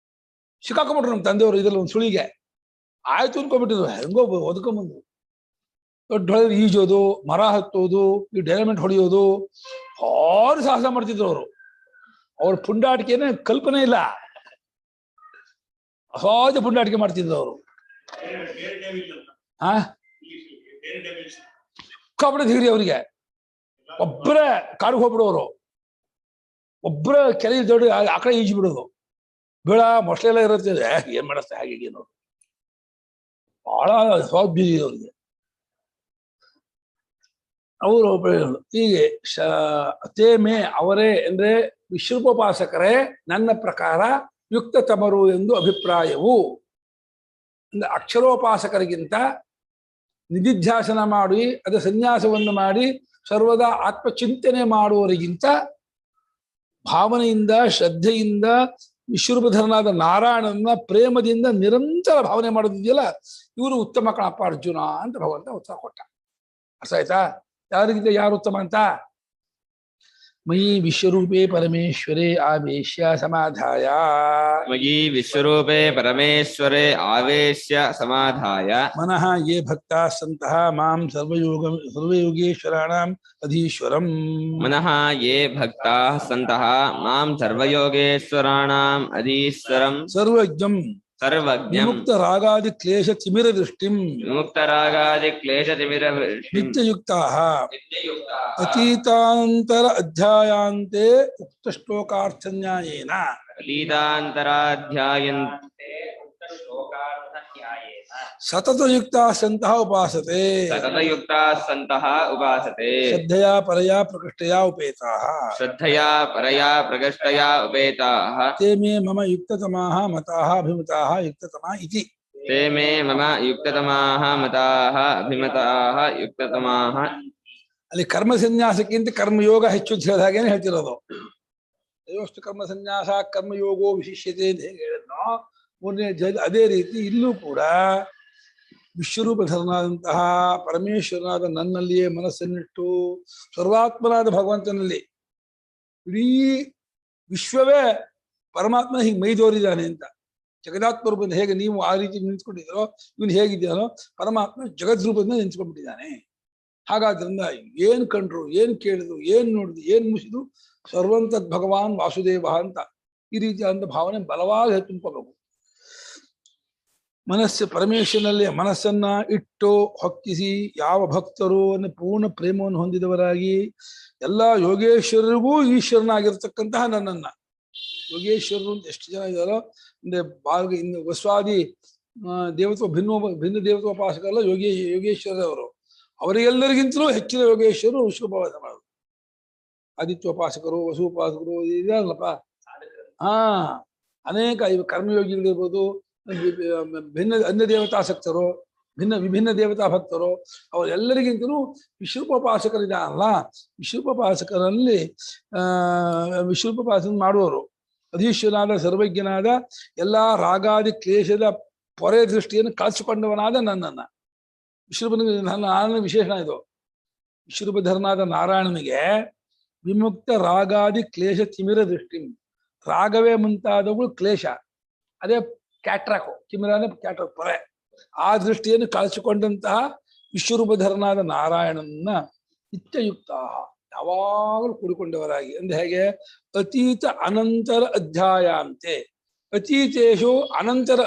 Speaker 2: ಸಿಕ್ಕಾಕೊಂಡ್ಬಿಟ್ರು ನಮ್ಮ ತಂದೆಯವರು ಇದ್ರಲ್ಲಿ ಒಂದು ಸುಳಿಗೆ. ಆಯ್ತು ಅನ್ಕೊಂಡ್ಬಿಟ್ಟಿದ್ರು, ಹೆಂಗೋ ಒದ್ಕೊಂಬಂದು ದೊಡ್ಡ ಹೊಳೆ ಈಜೋದು, ಮರ ಹತ್ತೋದು, ಈ ಡೈನಮೆಂಟ್ ಹೊಡೆಯೋದು, ಭಾರಿ ಸಾಹಸ ಮಾಡ್ತಿದ್ರು ಅವರು. ಅವ್ರ ಪುಂಡಾಟಿಕೆನೇ ಕಲ್ಪನೆ ಇಲ್ಲ, ಅಸಹಜ ಪುಂಡಾಟಿಕೆ ಮಾಡ್ತಿದ್ರು ಅವರು. ಕಬಡ್ಡಿ ಧಿಗ್ರಿ ಅವರಿಗೆ. ಒಬ್ಬರೇ ಕಾಡಿಗೆ ಹೋಗ್ಬಿಡೋರು, ಒಬ್ಬರೇ ಕೆರೆ ದೊಡ್ಡ ಆ ಕಡೆ ಈಜಿ ಬಿಡೋದು. ಬೇಡ ಮೊಸಳೆಲ್ಲ ಇರುತ್ತೆ, ಏನ್ ಮಾಡಿಸ್ತೆ ಹಾಗೆ ನೋಡು. ಬಹಳ ಸೌಭ್ಯ ಅವರಿಗೆ. ಅವರು ಹೀಗೆ ತೇಮೆ ಅವರೇ ಅಂದ್ರೆ ವಿಶ್ವೋಪಾಸಕರೇ ನನ್ನ ಪ್ರಕಾರ ಯುಕ್ತತಮರು ಎಂದು ಅಭಿಪ್ರಾಯವು. ಅಂದ್ರೆ ಅಕ್ಷರೋಪಾಸಕರಿಗಿಂತ ನಿಧಿಧ್ಯಾಸನ ಮಾಡಿ ಅದರ ಸನ್ಯಾಸವನ್ನು ಮಾಡಿ ಸರ್ವದಾ ಆತ್ಮಚಿಂತನೆ ಮಾಡುವವರಿಗಿಂತ ಭಾವನೆಯಿಂದ ಶ್ರದ್ಧೆಯಿಂದ ವಿಶ್ವರೂಪಧರನಾದ ನಾರಾಯಣನ ಪ್ರೇಮದಿಂದ ನಿರಂತರ ಭಾವನೆ ಮಾಡೋದಿದೆಯಲ್ಲ, ಇವರು ಉತ್ತಮ ಕಣಪ್ಪ ಅರ್ಜುನ ಅಂತ ಭಗವಂತ ಉತ್ತರ ಕೊಟ್ಟ. ಅರ್ಥ ಆಯ್ತಾ? ಯಾರಿಗಿಂತ ಯಾರು ಉತ್ತಮ ಅಂತ? ಮಯಿ ವಿಶ್ವರೂಪೇ ಪರಮೇಶ್ವರೇ ಆವೇಶ್ಯ ಸಮಾಧಾಯ.
Speaker 1: ಮಯಿ ವಿಶ್ವರೂಪೇ ಪರಮೇಶ್ವರೇ ಆವೇಶ್ಯ ಸಮಾಧಾಯ.
Speaker 2: ಮನಃ ಯೇ ಭಕ್ತಾ ಸಂತಹ ಮಾಂ ಸರ್ವಯೋಗೇಶ್ವರಾಣಾಂ ಅಧೀಶ್ವರಂ.
Speaker 1: ಮನಃ ಯೇ ಭಕ್ತಾ ಸಂತಹ ಮಾಂ ಸರ್ವಯೋಗೇಶ್ವರಾಣಾಂ ಅಧೀಶ್ವರಂ.
Speaker 2: ಸರ್ವಜ್ಞಂ
Speaker 1: ಸರ್ವಜ್ಞಂ
Speaker 2: ವಿಮುಕ್ತ ರಾಗಾದಿ ಕ್ಲೇಶ ತಿಮಿರ ದೃಷ್ಟಿಂ.
Speaker 1: ವಿಮುಕ್ತ ರಾಗಾದಿ ಕ್ಲೇಶ ತಿಮಿರ
Speaker 2: ನಿತ್ಯಯುಕ್ತಾಃ ಅತೀತಾಂತರ ಅಧ್ಯಾಯಾಂತೆ ಉಕ್ತ ಶ್ಲೋಕಾರ್ಥನ್ಯಾಯೇನ.
Speaker 1: ಲೀಲಾಂತರಾಧ್ಯಾಯಂತೆ
Speaker 2: ಸತತಯುಕ್ತಾಃ ಸಂತಃ ಉಪಾಸತೆ.
Speaker 1: ಸತತಯುಕ್ತಾಃ ಸಂತಃ ಉಪಾಸತೆ.
Speaker 2: ಶ್ರದ್ಧಯಾ ಪರಯಾ ಪ್ರಕೃಷ್ಟಯಾ ಉಪೇತಾಃ.
Speaker 1: ಶ್ರದ್ಧಯಾ ಪರಯಾ ಪ್ರಕೃಷ್ಟಯಾ ಉಪೇತಾಃ.
Speaker 2: ತೇ ಮೇ ಮಮ ಯುಕ್ತತಮಾಃ ಮತಾಃ ಅಭಿಮತಾಃ ಯುಕ್ತತಮಾ ಇತಿ.
Speaker 1: ತೇ ಮೇ ಮಮ ಯುಕ್ತತಮಾಃ ಮತಾಃ ಅಭಿಮತಾಃ ಯುಕ್ತತಮಾಃ.
Speaker 2: ಅಲ್ಲಿ ಕರ್ಮ ಸನ್ಯಾಸಕ್ಕಿಂತ ಕರ್ಮಯೋಗ ಹೆಚ್ಚು ಅಂತ ಹೇಳಿದ ಹಾಗೇನೆ ಹೇಳ್ತಿರೋದು. ಅಯೋಷ್ಟು ಕರ್ಮ ಸನ್ಯಾಸ ಕರ್ಮಯೋಗೋ ವಿಶಿಷ್ಯತೆ ಅಂತ ಹೇಗೆ ಹೇಳಿದ್ನೋ ಮೂರನೇ ಅದೇ ರೀತಿ ಇಲ್ಲೂ ಕೂಡ ವಿಶ್ವರೂಪಧರನಾದಂತಹ ಪರಮೇಶ್ವರನಾದ ನನ್ನಲ್ಲಿಯೇ ಮನಸ್ಸನ್ನಿಟ್ಟು ಸರ್ವಾತ್ಮನಾದ ಭಗವಂತನಲ್ಲಿ ಇಡೀ ವಿಶ್ವವೇ ಪರಮಾತ್ಮ ಹೀಗೆ ಮೈದೋರಿದ್ದಾನೆ ಅಂತ. ಜಗದಾತ್ಮ ರೂಪದಿಂದ ಹೇಗೆ ನೀವು ಆ ರೀತಿ ನಿಂತ್ಕೊಂಡಿದ್ದೀರೋ ಇವನು ಹೇಗಿದ್ದಾನೋ ಪರಮಾತ್ಮ ಜಗದ್ರೂಪದಿಂದ ನಿಂತ್ಕೊಂಡ್ಬಿಟ್ಟಿದ್ದಾನೆ. ಹಾಗಾದ್ರಿಂದ ಏನ್ ಕಂಡ್ರು, ಏನ್ ಕೇಳಿದ್ರು, ಏನ್ ನೋಡಿದ್ರು, ಏನ್ ಮುಗಿಸಿದ್ರು ಸರ್ವಂತದ್ ಭಗವಾನ್ ವಾಸುದೇವ ಅಂತ ಈ ರೀತಿಯಾದ ಭಾವನೆ ಬಲವಾಗಿ ತುಂಬಿಕೋಬೇಕು. ಮನಸ್ಸು ಪರಮೇಶ್ವರನಲ್ಲಿ ಮನಸ್ಸನ್ನ ಇಟ್ಟು ಹೊಕ್ಕಿಸಿ ಯಾವ ಭಕ್ತರು ಪೂರ್ಣ ಪ್ರೇಮವನ್ನು ಹೊಂದಿದವರಾಗಿ ಎಲ್ಲ ಯೋಗೇಶ್ವರರಿಗೂ ಈಶ್ವರನಾಗಿರ್ತಕ್ಕಂತಹ ನನ್ನನ್ನ, ಯೋಗೇಶ್ವರರು ಎಷ್ಟು ಜನ ಇದ್ದಾರೋ ಅಂದ್ರೆ ಇನ್ನು ವಸ್ವಾದಿ ಭಿನ್ನ ದೇವತೋಪಾಸಕರಲ್ಲ ಯೋಗೇಶ್ವರರವರು. ಅವರಿಗೆಲ್ಲರಿಗಿಂತಲೂ ಹೆಚ್ಚಿನ ಯೋಗೇಶ್ವರರು ವಿಶ್ವೋಪಾಸ ಮಾಡೋದು. ಆದಿತ್ಯೋಪಾಸಕರು, ವಸೂಪಾಸಕರು ಇದಾರಲ್ಲಪ್ಪ. ಅನೇಕ ಕರ್ಮಯೋಗಿಗಳಿರ್ಬೋದು, ಭಿನ್ನ ಅನ್ಯ ದೇವತಾಸಕ್ತರು, ವಿಭಿನ್ನ ದೇವತಾ ಭಕ್ತರು, ಅವರೆಲ್ಲರಿಗಿಂತಲೂ ವಿಶ್ವೋಪಾಸಕರಿದಾನಲ್ಲ, ವಿಶ್ವೋಪಾಸಕರಲ್ಲಿ ವಿಶ್ವೋಪಾಸನ ಮಾಡುವವರು ಅಧೀಶ್ವರನಾದ ಸರ್ವಜ್ಞನಾದ ಎಲ್ಲಾ ರಾಗಾದಿ ಕ್ಲೇಶದ ಪೊರೆ ದೃಷ್ಟಿಯನ್ನು ಕಳಿಸಿಕೊಂಡವನಾದ ನನ್ನನ್ನ ನಾರಾಯಣ ವಿಶೇಷಣ ಇದು. ವಿಶ್ವರೂಪಧರನಾದ ನಾರಾಯಣನಿಗೆ ವಿಮುಕ್ತ ರಾಗಾದಿ ಕ್ಲೇಶ ತಿಮಿರ ದೃಷ್ಟಿ. ರಾಗವೇ ಮುಂತಾದವುಗಳು ಕ್ಲೇಶ, ಅದೇ ಕ್ಯಾಟ್ರಾಕು, ತಿಮಿರ ಅಂದ್ರೆ ಕ್ಯಾಟ್ರಾಕ್ ಪೊರೆ. ಆ ದೃಷ್ಟಿಯನ್ನು ಕಳಿಸಿಕೊಂಡಂತಹ ವಿಶ್ವರೂಪಧರನಾದ ನಾರಾಯಣನ ನಿತ್ಯಯುಕ್ತ ಯಾವಾಗಲೂ ಕೂಡಿಕೊಂಡವರಾಗಿ ಅಂದ್ರೆ ಹೇಗೆ ಅತೀತ ಅನಂತರ ಅಧ್ಯಾಯಾಂತೆ ಅತೀತೇಶು ಅನಂತರ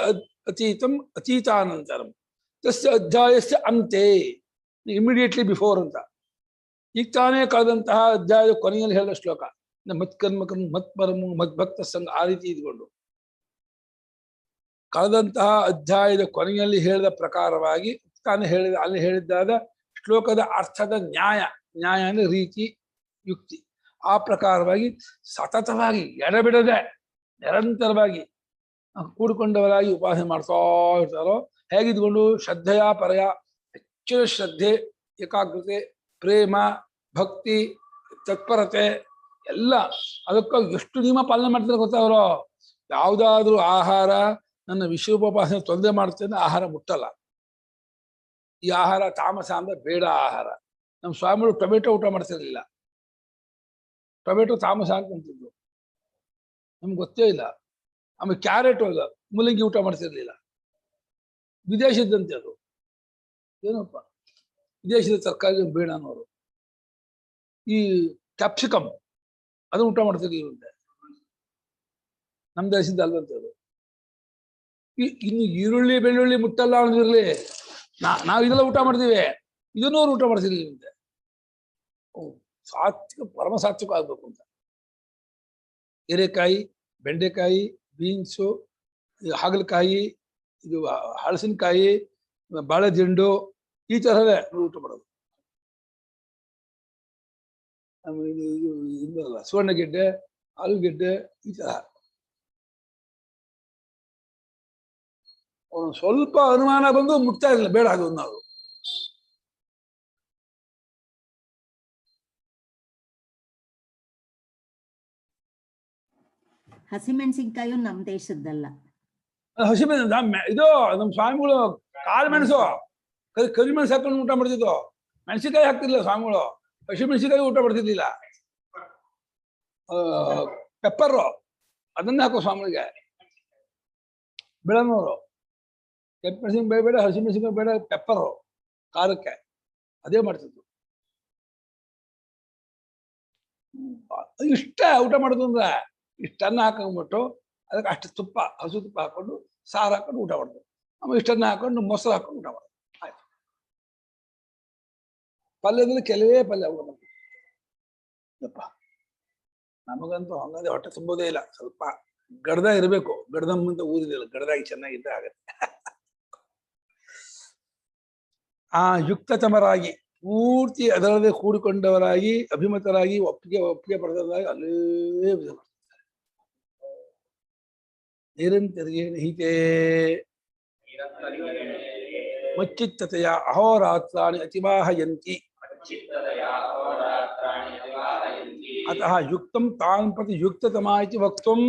Speaker 2: ಅತೀತಂ ಅತೀತಾನಂತರಂ ತಸ್ಯ ಅಧ್ಯಾಯಸ್ಯ ಅಂತೆ ಇಮಿಡಿಯೇಟ್ಲಿ ಬಿಫೋರ್ ಅಂತ ಈಗ ತಾನೇ ಕಳೆದಂತಹ ಅಧ್ಯಾಯದ ಕೊನೆಯಲ್ಲಿ ಹೇಳಿದ ಶ್ಲೋಕ ಮತ್ಕರ್ಮಕಂ ಮತ್ಪರಮು ಮದ್ಭಕ್ತ ಸಂಘ ಆ ರೀತಿ ಇದ್ಕೊಂಡು ಕಳೆದಂತಹ ಅಧ್ಯಾಯದ ಕೊನೆಯಲ್ಲಿ ಹೇಳಿದ ಪ್ರಕಾರವಾಗಿ ತಾನೇ ಹೇಳಿದ ಅಲ್ಲಿ ಹೇಳಿದ್ದಾದ ಶ್ಲೋಕದ ಅರ್ಥದ ನ್ಯಾಯ ಅಂದ್ರೆ ರೀತಿ ಯುಕ್ತಿ ಆ ಪ್ರಕಾರವಾಗಿ ಸತತವಾಗಿ ಎಡಬಿಡದೆ ನಿರಂತರವಾಗಿ ಕೂಡಿಕೊಂಡವರಾಗಿ ಉಪಾಸನೆ ಮಾಡ್ತಾ ಇರ್ತಾರೋ ಹೇಗಿದ್ಕೊಂಡು ಶ್ರದ್ಧೆಯ ಪರಯ ಹೆಚ್ಚಿನ ಶ್ರದ್ಧೆ ಏಕಾಗ್ರತೆ ಪ್ರೇಮ ಭಕ್ತಿ ತತ್ಪರತೆ ಎಲ್ಲ ಅದಕ್ಕಾಗಿ ಎಷ್ಟು ನಿಯಮ ಪಾಲನೆ ಮಾಡ್ತಾರೆ ಗೊತ್ತಾ ಅವರು ಯಾವುದಾದ್ರೂ ಆಹಾರ ನನ್ನ ವಿಶ್ವೋಪಾಸನೆ ತೊಂದರೆ ಮಾಡುತ್ತೆ ಆಹಾರ ಮುಟ್ಟಲ್ಲ ಈ ಆಹಾರ ತಾಮಸ ಅಂದ್ರೆ ಬೇಡ ಆಹಾರ ನಮ್ಮ ಸ್ವಾಮಿಗಳು ಟೊಮೆಟೊ ಊಟ ಮಾಡ್ತಿರ್ಲಿಲ್ಲ ಟೊಮೆಟೊ ತಾಮಸ ಅಂತಿದ್ರು ನಮ್ಗೆ ಗೊತ್ತೇ ಇಲ್ಲ ಆಮೇಲೆ ಕ್ಯಾರೆಟ್ ಮೂಲಂಗಿ ಊಟ ಮಾಡ್ತಿರ್ಲಿಲ್ಲ ವಿದೇಶದಂತೆ ಅದು ಏನಪ್ಪ ವಿದೇಶದ ತರಕಾರಿ ಬೇಡ ಅನ್ನೋರು ಈ ಕ್ಯಾಪ್ಸಿಕಮ್ ಅದು ಊಟ ಮಾಡ್ತಿರ್ಲಿಲ್ಲಂತೆ ನಮ್ಮ ದೇಶದ ಅಲ್ವಂತೆ ಅದು ಇನ್ನು ಈರುಳ್ಳಿ ಬೆಳ್ಳುಳ್ಳಿ ಮುಟ್ಟಲ್ಲ ಅನ್ನೋದಿರ್ಲಿ ನಾವು ಇದೆಲ್ಲ ಊಟ ಮಾಡ್ತೀವಿ ಇದನ್ನೂ ಅವ್ರು ಊಟ ಮಾಡ್ತಿರ್ಲಿಲ್ಲಂತೆ ಸಾತ್ವಿಕ ಪರಮ ಸಾತ್ವಿಕ ಆಗ್ಬೇಕು ಅಂತ ಹೀರೆಕಾಯಿ ಬೆಂಡೆಕಾಯಿ ಬೀನ್ಸು ಹಾಗಲಕಾಯಿ ಇದು ಹಳಸಿನಕಾಯಿ ಬಾಳೆದಿಂಡು ಈ ತರವೇ ಊಟ ಮಾಡೋದು ಇನ್ನಲ್ಲ ಸುವರ್ಣಗೆಡ್ಡೆ ಆಲೂಗೆಡ್ಡೆ ಈ ತರ ಅವನು ಸ್ವಲ್ಪ ಅನುಮಾನ ಬಂದು ಮುಟ್ತಾ ಇರಲಿಲ್ಲ ಬೇಡ ಅದು ನಾವು
Speaker 3: ಹಸಿಮೆಣಸಿನ್ಕಾಯಿ ನಮ್ಮ ದೇಶದ್ದಲ್ಲ
Speaker 2: ಹಸಿಮೆಣಸು ಇದು ನಮ್ಮ ಸ್ವಾಮಿಗಳು ಕಾಳು ಮೆಣಸು ಕರಿ ಮೆಣಸು ಹಾಕೊಂಡು ಊಟ ಮಾಡ್ತಿದ್ದು ಮೆಣಸಿನಕಾಯಿ ಹಾಕ್ತಿರ್ಲಿಲ್ಲ ಸ್ವಾಮಿಗಳು ಹಸಿಮೆಣಸಿನಕಾಯಿ ಊಟ ಮಾಡ್ತಿರ್ಲಿಲ್ಲ ಪೆಪ್ಪರು ಅದನ್ನ ಹಾಕೋ ಸ್ವಾಮಿಗಳಿಗೆ ಬೆಳನೂರು ಕೆಂಪು ಮೆಣಸಿನಕಾಯಿ ಬೇಡ ಹಸಿಮೆಣಸಿನಕಾಯಿ ಬೇಡ ಪೆಪ್ಪರು ಖಾರಕ್ಕೆ ಅದೇ ಮಾಡ್ತಿದ್ರು ಇಷ್ಟ ಊಟ ಮಾಡೋದು ಅಂದ್ರೆ ಇಷ್ಟನ್ನ ಹಾಕೊಂಡ್ಬಿಟ್ಟು ಅದಕ್ಕೆ ಅಷ್ಟು ತುಪ್ಪ ಹಸು ತುಪ್ಪ ಹಾಕೊಂಡು ಸಾರು ಹಾಕೊಂಡು ಊಟ ಮಾಡೋದು ಆಮೇಲೆ ಇಷ್ಟನ್ನ ಹಾಕೊಂಡು ಮೊಸರು ಹಾಕೊಂಡು ಊಟ ಮಾಡೋದು ಆಯ್ತು ಪಲ್ಯದಲ್ಲಿ ಕೆಲವೇ ಪಲ್ಯ ಊಟ ಮಾಡ್ತೀವಿ ನಮಗಂತೂ ಹಂಗಂದ್ರೆ ಹೊಟ್ಟೆ ತುಂಬೋದೇ ಇಲ್ಲ ಸ್ವಲ್ಪ ಗಡ್ದ ಇರಬೇಕು ಗಡ್ದಮ್ಮಂತ ಊರಿದಿಲ್ಲ ಗಡ್ದಾಗಿ ಚೆನ್ನಾಗಿದ್ದ ಆಗತ್ತೆ ಆ ಯುಕ್ತತಮರಾಗಿ ಪೂರ್ತಿ ಅದರಲ್ಲದೆ ಕೂಡಿಕೊಂಡವರಾಗಿ ಅಭಿಮತರಾಗಿ ಒಪ್ಪಿಗೆ ಪಡೆದವರಾಗಿ ಅಲ್ಲೇ ನಿರಂತರಿಗೆ ನಹಿತೇ ಮಚ್ಚಿತ್ತತೆಯ ಅಹೋರಾತ್ರಾಣಿ ಅತಿವಾಹಯಂತಿ ಅತಃ ಯುಕ್ತಂ ತಾನ್ ಪ್ರತಿ ಯುಕ್ತತಮಾ ಇತಿ ವಕ್ತುಂ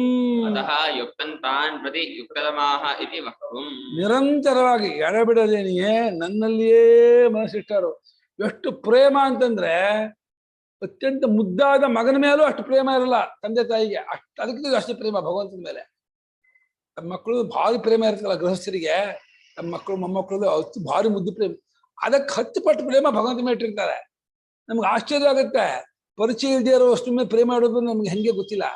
Speaker 2: ನಿರಂತರವಾಗಿ ಎಡಬಿಡದೇನೆಯೇ ನನ್ನಲ್ಲಿಯೇ ಮನಸ್ಸಿಟ್ಟರು ಎಷ್ಟು ಪ್ರೇಮ ಅಂತಂದ್ರೆ ಅತ್ಯಂತ ಮುದ್ದಾದ ಮಗನ ಮೇಲೂ ಅಷ್ಟು ಪ್ರೇಮ ಇರಲ್ಲ ತಂದೆ ತಾಯಿಗೆ ಅದಕ್ಕಿಂತ ಅಷ್ಟು ಪ್ರೇಮ ಭಗವಂತನ ಮೇಲೆ ತಮ್ಮ ಮಕ್ಕಳು ಭಾರಿ ಪ್ರೇಮ ಇರ್ತಲ್ಲ ಗೃಹಸ್ಥರಿಗೆ ತಮ್ಮ ಮಕ್ಕಳು ಮೊಮ್ಮಕ್ಕಳು ಅಷ್ಟು ಭಾರಿ ಮುದ್ದು ಪ್ರೇಮ ಅದಕ್ಕೆ 10 ಪಟ್ಟು ಪ್ರೇಮ ಭಗವಂತ ಮೇಲೆ ಇಟ್ಟಿರ್ತಾರೆ ನಮ್ಗೆ ಆಶ್ಚರ್ಯ ಆಗುತ್ತೆ ಪರಿಚಯ ಇಲ್ಲದೆ ಇರೋ ವಸ್ತು ಮೇಲೆ ಪ್ರೇಮ ಇಡೋದು ನಮ್ಗೆ ಹೆಂಗೆ ಗೊತ್ತಿಲ್ಲ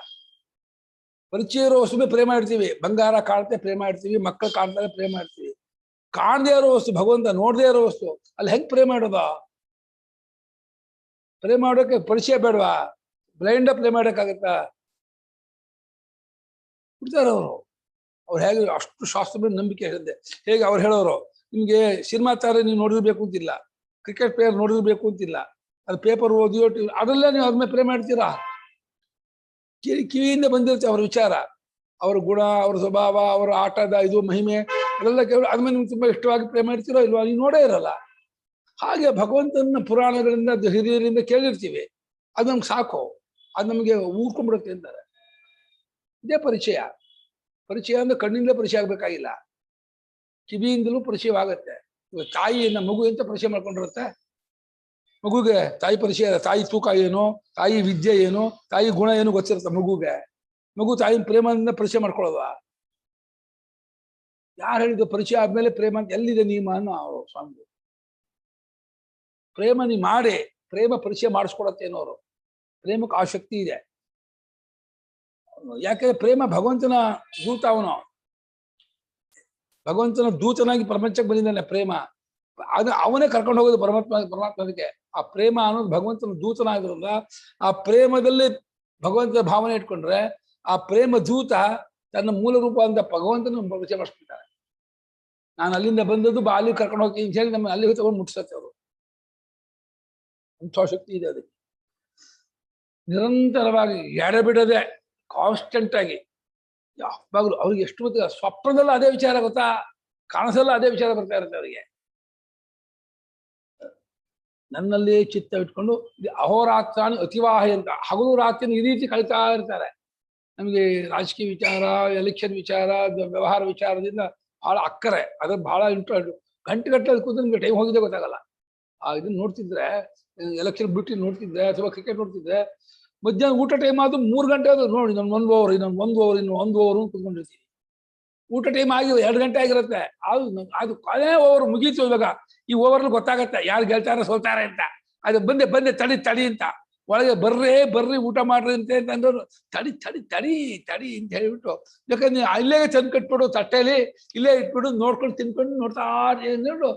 Speaker 2: ಪರಿಚಯ ಇರೋ ವಸ್ತು ಮೇಲೆ ಪ್ರೇಮ ಇಡ್ತೀವಿ ಬಂಗಾರ ಕಾಣುತ್ತೆ ಪ್ರೇಮ ಇಡ್ತೀವಿ ಮಕ್ಕಳು ಕಾಣ್ತಾರೆ ಪ್ರೇಮ ಇಡ್ತೀವಿ ಕಾಣದೇ ಇರೋ ವಸ್ತು ಭಗವಂತ ನೋಡದೇ ಇರೋ ವಸ್ತು ಅಲ್ಲಿ ಹೆಂಗ್ ಪ್ರೇಮ ಇಡೋದ ಪ್ರೇಮ ಮಾಡೋಕೆ ಪರಿಚಯ ಬೇಡವಾ ಬ್ಲೈಂಡ್ ಪ್ರೇಮ ಮಾಡೋಕ್ಕಾಗತ್ತಾ ಬಿಡ್ತಾರೆ ಅವರು ಅವ್ರು ಹೇಗೆ ಅಷ್ಟು ಶಾಸ್ತ್ರ ಮೇಲೆ ನಂಬಿಕೆ ಹೇಳಿದ್ದೆ ಹೇಗೆ ಅವ್ರು ಹೇಳೋರು ನಿಮ್ಗೆ ಸಿನಿಮಾ ತಾರೆ ನೀವು ನೋಡಿರ್ಬೇಕು ಅಂತಿಲ್ಲ ಕ್ರಿಕೆಟ್ ಪ್ಲೇಯರ್ ನೋಡಿರ್ಬೇಕು ಅಂತಿಲ್ಲ ಅದು ಪೇಪರ್ ಓದಿಯೋ ಅದರಲ್ಲೇ ನೀವು ಅದ್ಮೇಲೆ ಪ್ರೇಮ ಮಾಡ್ತೀರಾ ಕಿವಿಯಿಂದ ಬಂದಿರುತ್ತೆ ಅವ್ರ ವಿಚಾರ ಅವ್ರ ಗುಣ ಅವ್ರ ಸ್ವಭಾವ ಅವರ ಆಟದ ಇದು ಮಹಿಮೆ ಅದೆಲ್ಲ ಕೇಳಿ ಅದ್ಮೇಲೆ ನಿಮ್ಗೆ ತುಂಬಾ ಇಷ್ಟವಾಗಿ ಪ್ರೇಮ ಇಡ್ತೀರೋ ಇಲ್ವಾ ನೀವು ನೋಡೇ ಇರಲ್ಲ ಹಾಗೆ ಭಗವಂತನ ಪುರಾಣಗಳಿಂದ ಹಿರಿಯರಿಂದ ಕೇಳಿರ್ತೀವಿ ಅದು ನಮ್ಗೆ ಸಾಕು ಅದು ನಮಗೆ ಊರ್ಕೊಂಡ್ಬಿಡುತ್ತೆ ಅಂತಾರೆ ಇದೇ ಪರಿಚಯ ಅಂದ್ರೆ ಕಣ್ಣಿಂದ ಪರಿಚಯ ಆಗ್ಬೇಕಾಗಿಲ್ಲ ಕಿವಿಯಿಂದಲೂ ಪರಿಚಯವಾಗತ್ತೆ ಇವಾಗ ತಾಯಿಯನ್ನ ಮಗು ಅಂತ ಪರಿಚಯ ಮಾಡ್ಕೊಂಡಿರುತ್ತೆ ಮಗುಗೆ ತಾಯಿ ಪರಿಚಯ ತಾಯಿ ತೂಕ ಏನು ತಾಯಿ ವಿದ್ಯೆ ಏನು ತಾಯಿ ಗುಣ ಏನು ಗೊತ್ತಿರುತ್ತೆ ಮಗುಗೆ ಮಗು ತಾಯಿ ಪ್ರೇಮದಿಂದ ಪರಿಚಯ ಮಾಡ್ಕೊಳ್ಳೋದ ಯಾರು ಹೇಳಿದ್ರು ಪರಿಚಯ ಆದ್ಮೇಲೆ ಪ್ರೇಮ ಅಂತ ಎಲ್ಲಿದೆ ನಿಯಮ ಅನ್ನೋ ಅವರು ಸ್ವಾಮಿ ಪ್ರೇಮ ನೀ ಮಾಡಿ ಪ್ರೇಮ ಪರಿಚಯ ಮಾಡಿಸ್ಕೊಡತ್ತೇನೋ ಅವರು ಪ್ರೇಮಕ್ಕೆ ಆ ಶಕ್ತಿ ಇದೆ. ಯಾಕೆಂದ್ರೆ ಪ್ರೇಮ ಭಗವಂತನ ದೂತ, ಅವನು ಭಗವಂತನ ದೂತನಾಗಿ ಪ್ರಪಂಚಕ್ಕೆ ಬಂದಿದ್ದಾನೆ. ಪ್ರೇಮ ಅದು ಅವನೇ ಕರ್ಕೊಂಡು ಹೋಗೋದು ಪರಮಾತ್ಮನಿಗೆ. ಆ ಪ್ರೇಮ ಅನ್ನೋದು ಭಗವಂತನ ದೂತನಾಗಿರೋದ್ರಿಂದ ಆ ಪ್ರೇಮದಲ್ಲಿ ಭಗವಂತನ ಭಾವನೆ ಇಟ್ಕೊಂಡ್ರೆ ಆ ಪ್ರೇಮ ದೂತ ತನ್ನ ಮೂಲ ರೂಪ ಅಂತ ಭಗವಂತನ ಪರಿಚಯ ಮಾಡಿಸ್ಬಿಡ್ತಾರೆ. ನಾನು ಅಲ್ಲಿಂದ ಬಂದದ್ದು ಅಲ್ಲಿ ಕರ್ಕೊಂಡು ಹೋಗ್ತೀನಿ ಅಂತ ಹೇಳಿ ನಮ್ಮ ಅಲ್ಲಿ ತಗೊಂಡು ಮುಟ್ಸತ್ತೆ ಅವರು. ಅಂಥ ಶಕ್ತಿ ಇದೆ ಅದಕ್ಕೆ. ನಿರಂತರವಾಗಿ ಎಡಬಿಡದೆ ಕಾನ್ಸ್ಟೆಂಟ್ ಆಗಿ ಯಾವಾಗಲೂ ಅವ್ರಿಗೆ ಎಷ್ಟು ಗೊತ್ತಿಲ್ಲ. ಸ್ವಪ್ನದಲ್ಲೂ ಅದೇ ವಿಚಾರ ಗೊತ್ತಾ, ಕನಸಲ್ಲ ಅದೇ ವಿಚಾರ ಬರ್ತಾ ಇರುತ್ತೆ ಅವರಿಗೆ. ನನ್ನಲ್ಲಿ ಚಿತ್ತ ಇಟ್ಕೊಂಡು ಅಹೋರಾತ್ರಾಣಿ ಅತಿವಾಹಿ ಅಂತ ಹಗಲು ರಾತ್ರಿ ಈ ರೀತಿ ಕಳೀತಾ ಇರ್ತಾರೆ. ನಮಗೆ ರಾಜಕೀಯ ವಿಚಾರ, ಎಲೆಕ್ಷನ್ ವಿಚಾರ, ವ್ಯವಹಾರ ವಿಚಾರದಿಂದ ಬಹಳ ಅಕ್ಕರೆ, ಅದ್ರ ಬಹಳ ಇಂಟ್ರೆಸ್ಟ್. ಗಂಟೆ ಕೂತು ನಿಮ್ಗೆ ಟೈಮ್ ಹೋಗಿದ್ದೆ ಗೊತ್ತಾಗಲ್ಲ. ಇದನ್ನ ನೋಡ್ತಿದ್ರೆ, ಎಲೆಕ್ಷನ್ ಬಿಟ್ಟು ನೋಡ್ತಿದ್ರೆ ಅಥವಾ ಕ್ರಿಕೆಟ್ ನೋಡ್ತಿದ್ರೆ ಮಧ್ಯಾಹ್ನ ಊಟ ಟೈಮ್ ಆದ್ರೂ 3 ಗಂಟೆ ಆದ್ರೂ ನೋಡಿ ಇನ್ನೊಂದು ಓವರ್ ಇನ್ನೊಂದು ಓವರ್ ಕುತ್ಕೊಂಡಿರ್ತೀವಿ. ಊಟ ಟೈಮ್ ಆಗಿ 2 ಗಂಟೆ ಆಗಿರುತ್ತೆ. ಅದು ಕೊನೆ ಓವರ್ ಮುಗೀತು. ಇವಾಗ ಈ ಓವರ್ಲಿ ಗೊತ್ತಾಗತ್ತೆ ಯಾರು ಗೆಲ್ತಾರೆ ಸೋಲ್ತಾರೆ ಅಂತ. ಅದು ಬಂದೆ ತಡಿ ಅಂತ ಒಳಗೆ ಬರ್ರಿ ಊಟ ಮಾಡ್ರಿ ಅಂತಂದ್ರು ತಡಿ ಅಂತ ಹೇಳ್ಬಿಟ್ಟು, ಯಾಕಂದ್ರೆ ಇಲ್ಲೇ ತಂದು ಕಟ್ಬಿಡು ತಟ್ಟೆಲಿ, ಇಲ್ಲೇ ಇಟ್ಬಿಡು ನೋಡ್ಕೊಂಡು ತಿನ್ಕೊಂಡು ನೋಡ್ತಾ ನೋಡು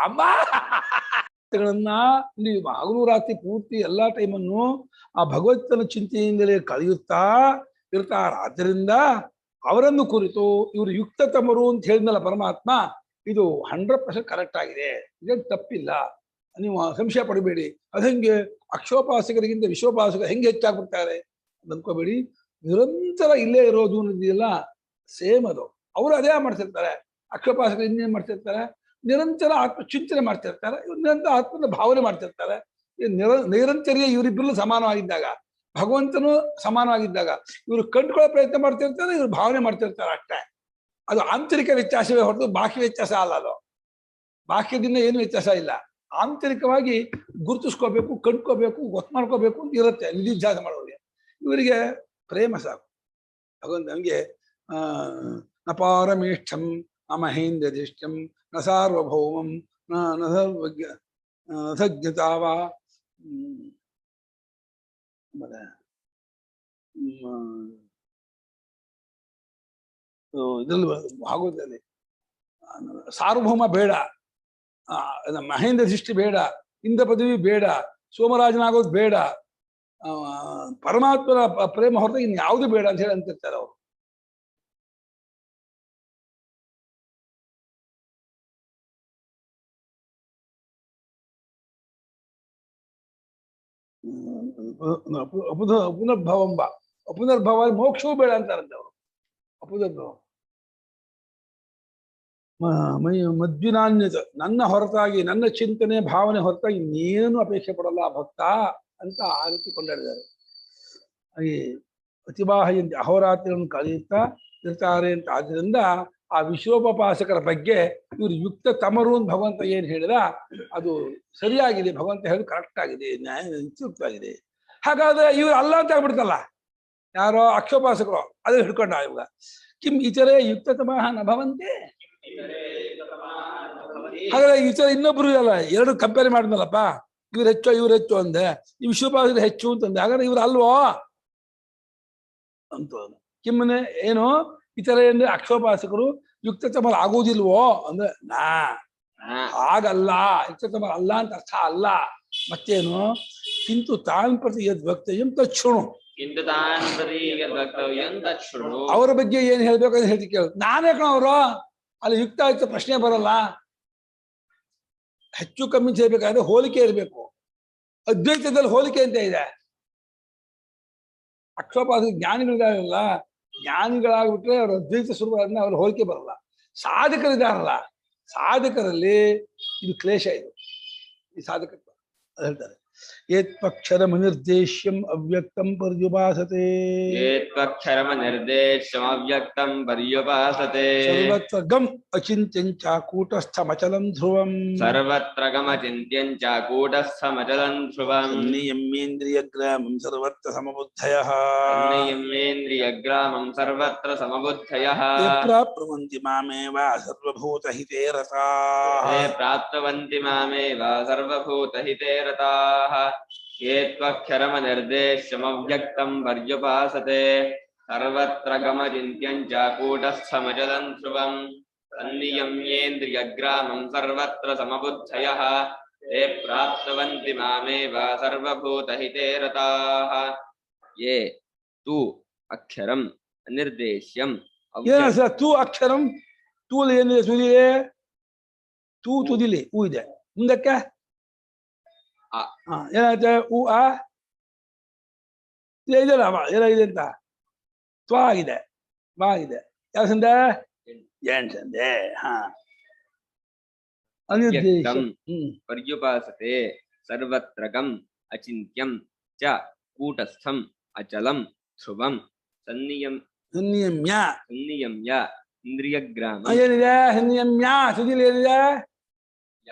Speaker 2: ಅಮ್ಮಗಳನ್ನ ಇಲ್ಲಿ ಹಗಲು ರಾತ್ರಿ ಪೂರ್ತಿ ಎಲ್ಲಾ ಟೈಮನ್ನು ಆ ಭಗವಂತನ ಚಿಂತೆಯಿಂದಲೇ ಕಳೆಯುತ್ತಾ ಇರ್ತಾರ. ಆದ್ದರಿಂದ ಅವರನ್ನು ಕುರಿತು ಇವರು ಯುಕ್ತತಮರು ಅಂತ ಹೇಳಿದ್ನಲ್ಲ ಪರಮಾತ್ಮ, ಇದು 100% ಕರೆಕ್ಟ್ ಆಗಿದೆ, ಇದೇನು ತಪ್ಪಿಲ್ಲ, ನೀವು ಸಂಶಯ ಪಡಬೇಡಿ. ಅದಂಗೆ ಅಕ್ಷೋಪಾಸಕರಿಗಿಂತ ವಿಶ್ವೋಪಾಸಕರು ಹೆಂಗೆ ಹೆಚ್ಚಾಗ್ಬಿಡ್ತಾರೆ ಅಂದ್ಕೋಬೇಡಿ. ನಿರಂತರ ಇಲ್ಲೇ ಇರೋದು ಅನ್ನೋದಿಲ್ಲ, ಸೇಮ್ ಅದು. ಅವರು ಅದೇ ಮಾಡ್ತಿರ್ತಾರೆ. ಅಕ್ಷೋಪಾಸಕರು ಇನ್ನೇನ್ ಮಾಡ್ತಿರ್ತಾರೆ, ನಿರಂತರ ಆತ್ಮ ಚಿಂತನೆ ಮಾಡ್ತಿರ್ತಾರೆ. ಇವ್ರು ನಿರಂತರ ಆತ್ಮದ ಭಾವನೆ ಮಾಡ್ತಿರ್ತಾರೆ. ನಿರಂತರಿಯ ಇವರಿಬ್ಬರಲ್ಲೂ ಸಮಾನವಾಗಿದ್ದಾಗ, ಭಗವಂತನು ಸಮಾನವಾಗಿದ್ದಾಗ ಇವರು ಕಂಡುಕೊಳ್ಳೋ ಪ್ರಯತ್ನ ಮಾಡ್ತಿರ್ತಾರೆ, ಇವ್ರು ಭಾವನೆ ಮಾಡ್ತಿರ್ತಾರೆ ಅಷ್ಟೇ. ಅದು ಆಂತರಿಕ ವ್ಯತ್ಯಾಸವೇ ಹೊರತು ಬಾಹ್ಯ ವ್ಯತ್ಯಾಸ ಅಲ್ಲ. ಅದು ಬಾಹ್ಯದಿಂದ ಏನು ವ್ಯತ್ಯಾಸ ಇಲ್ಲ. ಆಂತರಿಕವಾಗಿ ಗುರುತಿಸ್ಕೋಬೇಕು, ಕಂಡ್ಕೋಬೇಕು, ಗೊತ್ತು ಮಾಡ್ಕೋಬೇಕು ಅಂತ ಇರುತ್ತೆ ನಿಧಿಧ್ಯಾಸ ಮಾಡೋರಿಗೆ. ಇವರಿಗೆ ಪ್ರೇಮ ಸಾಕು. ಭಗವಂತ ನಮಗೆ ನ ಪಾರಮೇಷ್ಠಂ ನ ಮಹೇಂದ್ರದಿಷ್ಟಂ ನ ಸಾರ್ವಭೌಮಂ ನ ಸರ್ವಜ್ಞ ಸಜ್ಞತಾವ ಇದ್ರಲ್ಲಿ ಭಾಗವತದಲ್ಲಿ ಸಾರ್ವಭೌಮ ಬೇಡ, ಮಹೇಂದ್ರ ಸೃಷ್ಟಿ ಬೇಡ, ಇಂದ್ರ ಪದವಿ ಬೇಡ, ಸೋಮರಾಜನಾಗೋದು ಬೇಡ, ಪರಮಾತ್ಮನ ಪ್ರೇಮ ಹೊರತಾಗಿ ಇನ್ನು ಯಾವುದು ಬೇಡ ಅಂತ ಹೇಳಿ ಅಂತಿರ್ತಾರೆ ಅವರು. ಪುನರ್ಭವಂಬ ಅಪುನರ್ಭವ ಮೋಕ್ಷವೂ ಬೇಡ ಅಂತಾರಂತೆ ಅವರು. ಅಪುನರ್ಭವ ಮದ್ವಿನಾನ್ಯತ, ನನ್ನ ಹೊರತಾಗಿ, ನನ್ನ ಚಿಂತನೆ ಭಾವನೆ ಹೊರತಾಗಿ ಇನ್ನೇನು ಅಪೇಕ್ಷೆ ಪಡಲ್ಲ ಭಕ್ತ ಅಂತ ಆ ರೀತಿ ಕೊಂಡಾಡಿದ್ದಾರೆ. ಹಾಗೆ ಅತಿವಾಹೆಯಿಂದ ಅಹೋರಾತ್ರಿಗಳನ್ನು ಕಳೆಯುತ್ತಾ ಇರ್ತಾರೆ ಅಂತ. ಆದ್ದರಿಂದ ಆ ವಿಶ್ವೋಪಪಾಸಕರ ಬಗ್ಗೆ ಇವರು ಯುಕ್ತ ತಮರು ಅಂತ ಭಗವಂತ ಏನ್ ಹೇಳಿದ ಅದು ಸರಿಯಾಗಿದೆ. ಭಗವಂತ ಹೇಳಿ ಕರೆಕ್ಟ್ ಆಗಿದೆ, ನ್ಯಾಯಯುಕ್ತವಾಗಿದೆ. ಹಾಗಾದ್ರೆ ಇವ್ರು ಅಲ್ಲ ಅಂತ ಆಗ್ಬಿಡ್ತಲ್ಲ, ಯಾರೋ ಅಕ್ಷೋಪಾಸಕರು ಅದೇ ಹಿಡ್ಕೊಂಡ ಇವಾಗ. ಕಿಂ ಇತರೆ ಯುಕ್ತತಮಃ ನ ಭವಂತೆ. ಹಾಗಾದ್ರೆ ಈತರ ಇನ್ನೊಬ್ರು ಅಲ್ಲ, ಎರಡು ಕಂಪೇರ್ ಮಾಡಿದ್ನಲ್ಲಪ್ಪ, ಇವ್ರು ಹೆಚ್ಚು ಅಂದೆ, ಈ ವಿಶ್ವೋಪಾಸಕರು ಹೆಚ್ಚು ಅಂತಂದೆ. ಹಾಗಾದ್ರೆ ಇವ್ರು ಅಲ್ವೋ ಅಂತ. ಕಿಮ್ಮನೆ ಏನು ಇತರ ಅಂದ್ರೆ ಅಕ್ಷೋಪಾಸಕರು ಯುಕ್ತತಮರ್ ಆಗುವುದಿಲ್ವೋ ಅಂದ್ರೆ ಆಗಲ್ಲ, ಯುಕ್ತತಮರ್ ಅಲ್ಲ ಅಂತ ಅರ್ಥ ಅಲ್ಲ. ಮತ್ತೇನು ಕಿಂತು ತಾನ್ ಪ್ರತಿ ಯದ್ ವಕ್ತವ್ಯಂ ತಚ್ಛೃಣು, ಅವರ ಬಗ್ಗೆ ಏನ್ ಹೇಳ್ಬೇಕಂತ ಹೇಳ್ತಿ ಕೇಳು. ನಾನೇ ಕಣ ಅವರು ಅಲ್ಲಿ ಯುಕ್ತ ಆಯ್ತು ಪ್ರಶ್ನೆ ಬರಲ್ಲ. ಹೆಚ್ಚು ಕಮ್ಮಿ ಸೇರ್ಬೇಕಾದ್ರೆ ಹೋಲಿಕೆ ಇರಬೇಕು. ಅದ್ವೈತದಲ್ಲಿ ಹೋಲಿಕೆ ಅಂತ ಇದೆ. ಅಕ್ಷೋಪಾಸ ಜ್ಞಾನಿಗಳಿದಾರಲ್ಲ, ಜ್ಞಾನಿಗಳಾಗ್ಬಿಟ್ರೆ ಅವ್ರ ಅದ್ವೈತ ಸ್ವರೂಪಗಳನ್ನ ಅವ್ರ ಹೋಲಿಕೆ ಬರಲ್ಲ. ಸಾಧಕರಿದಾರಲ್ಲ, ಸಾಧಕರಲ್ಲಿ ಇದು ಕ್ಲೇಶ, ಇದು ಈ ಸಾಧಕತ್ವ ಅದು ಹೇಳ್ತಾರೆ. ಏತ್ಪಕ್ಷರಮನಿರ್ದೇಶ್ಯಂ ಅವ್ಯಕ್ತಂ ಪರ್ಯುಪಾಸತೆ,
Speaker 1: ಏತ್ಪಕ್ಷರಮನಿರ್ದೇಶ್ಯಂ ಅವ್ಯಕ್ತಂ ಪರ್ಯುಪಾಸತೆ,
Speaker 2: ಸರ್ವತ್ರ ಗಂ ಅಚಿಂತ್ಯಂ ಚ ಕೂಟಸ್ಥಮಚಲಂ ಧ್ರುವಂ,
Speaker 1: ಸರ್ವತ್ರ ಗಂ ಅಚಿಂತ್ಯಂ ಚ ಕೂಟಸ್ಥಮಚಲಂ ಧ್ರುವಂ,
Speaker 2: ಸಂಯಮ್ಯೇಂದ್ರಿಯಗ್ರಾಮಂ ಸರ್ವತ್ರ ಸಮಬುದ್ಧಯಃ,
Speaker 1: ಸಂಯಮ್ಯೇಂದ್ರಿಯಗ್ರಾಮಂ ಸರ್ವತ್ರ ಸಮಬುದ್ಧಯಃ,
Speaker 2: ಪ್ರಾಪ್ನುವಂತಿ ಮಾಮೇವ ಸರ್ವಭೂತಹಿತೇ ರತಾಃ,
Speaker 1: ಪ್ರಾಪ್ನುವಂತಿ ಮಾಮೇವ ಸರ್ವಭೂತಹಿತೇ ರತಾಃ. ये त्वक्षरमनिर्देश्यमव्यक्तं पर्युपासते सर्वत्र गमचिन्त्यं च कूटस्थमचलं ध्रुवं तन्नियम्येन्द्रियग्रामं सर्वत्र समबुद्धयः ते प्राप्नुवन्ति मामेव सर्वभूतहिते रताः ये तु अक्षरम् अनिर्देश्यम्
Speaker 2: ಏನ ಸರ್ ತೂ ಅಕ್ಷರಂ ತೂಲ್ ಏನಿದೆ ತುದಿಲೆ ತೂ ತುದಿಲಿ ಹೂ ಇದೆ ಮುಂದಕ್ಕೆ ಏನಾಯ್ತು ಹೂ ಆ ಇದೆಯಲ್ಲ ಏನಾಗಿದೆ ಅಂತ ತ್ವ ಆಗಿದೆ ಬಾ ಆಗಿದೆ ಯಾವ ಸಂದೆ ಏನ್ ಸಂದೆ ಹಾ
Speaker 1: अव्यक्तं पर्युपासते सर्वत्रगम् अचिन्त्यं च कूटस्थम् अचलं ध्रुवं सन्नियम्य इन्द्रियग्रामम्
Speaker 2: ಏನಿದೆ ಸಂನಿಯಮ್ಯ ತುದಿಲಿ ಏನಿದೆ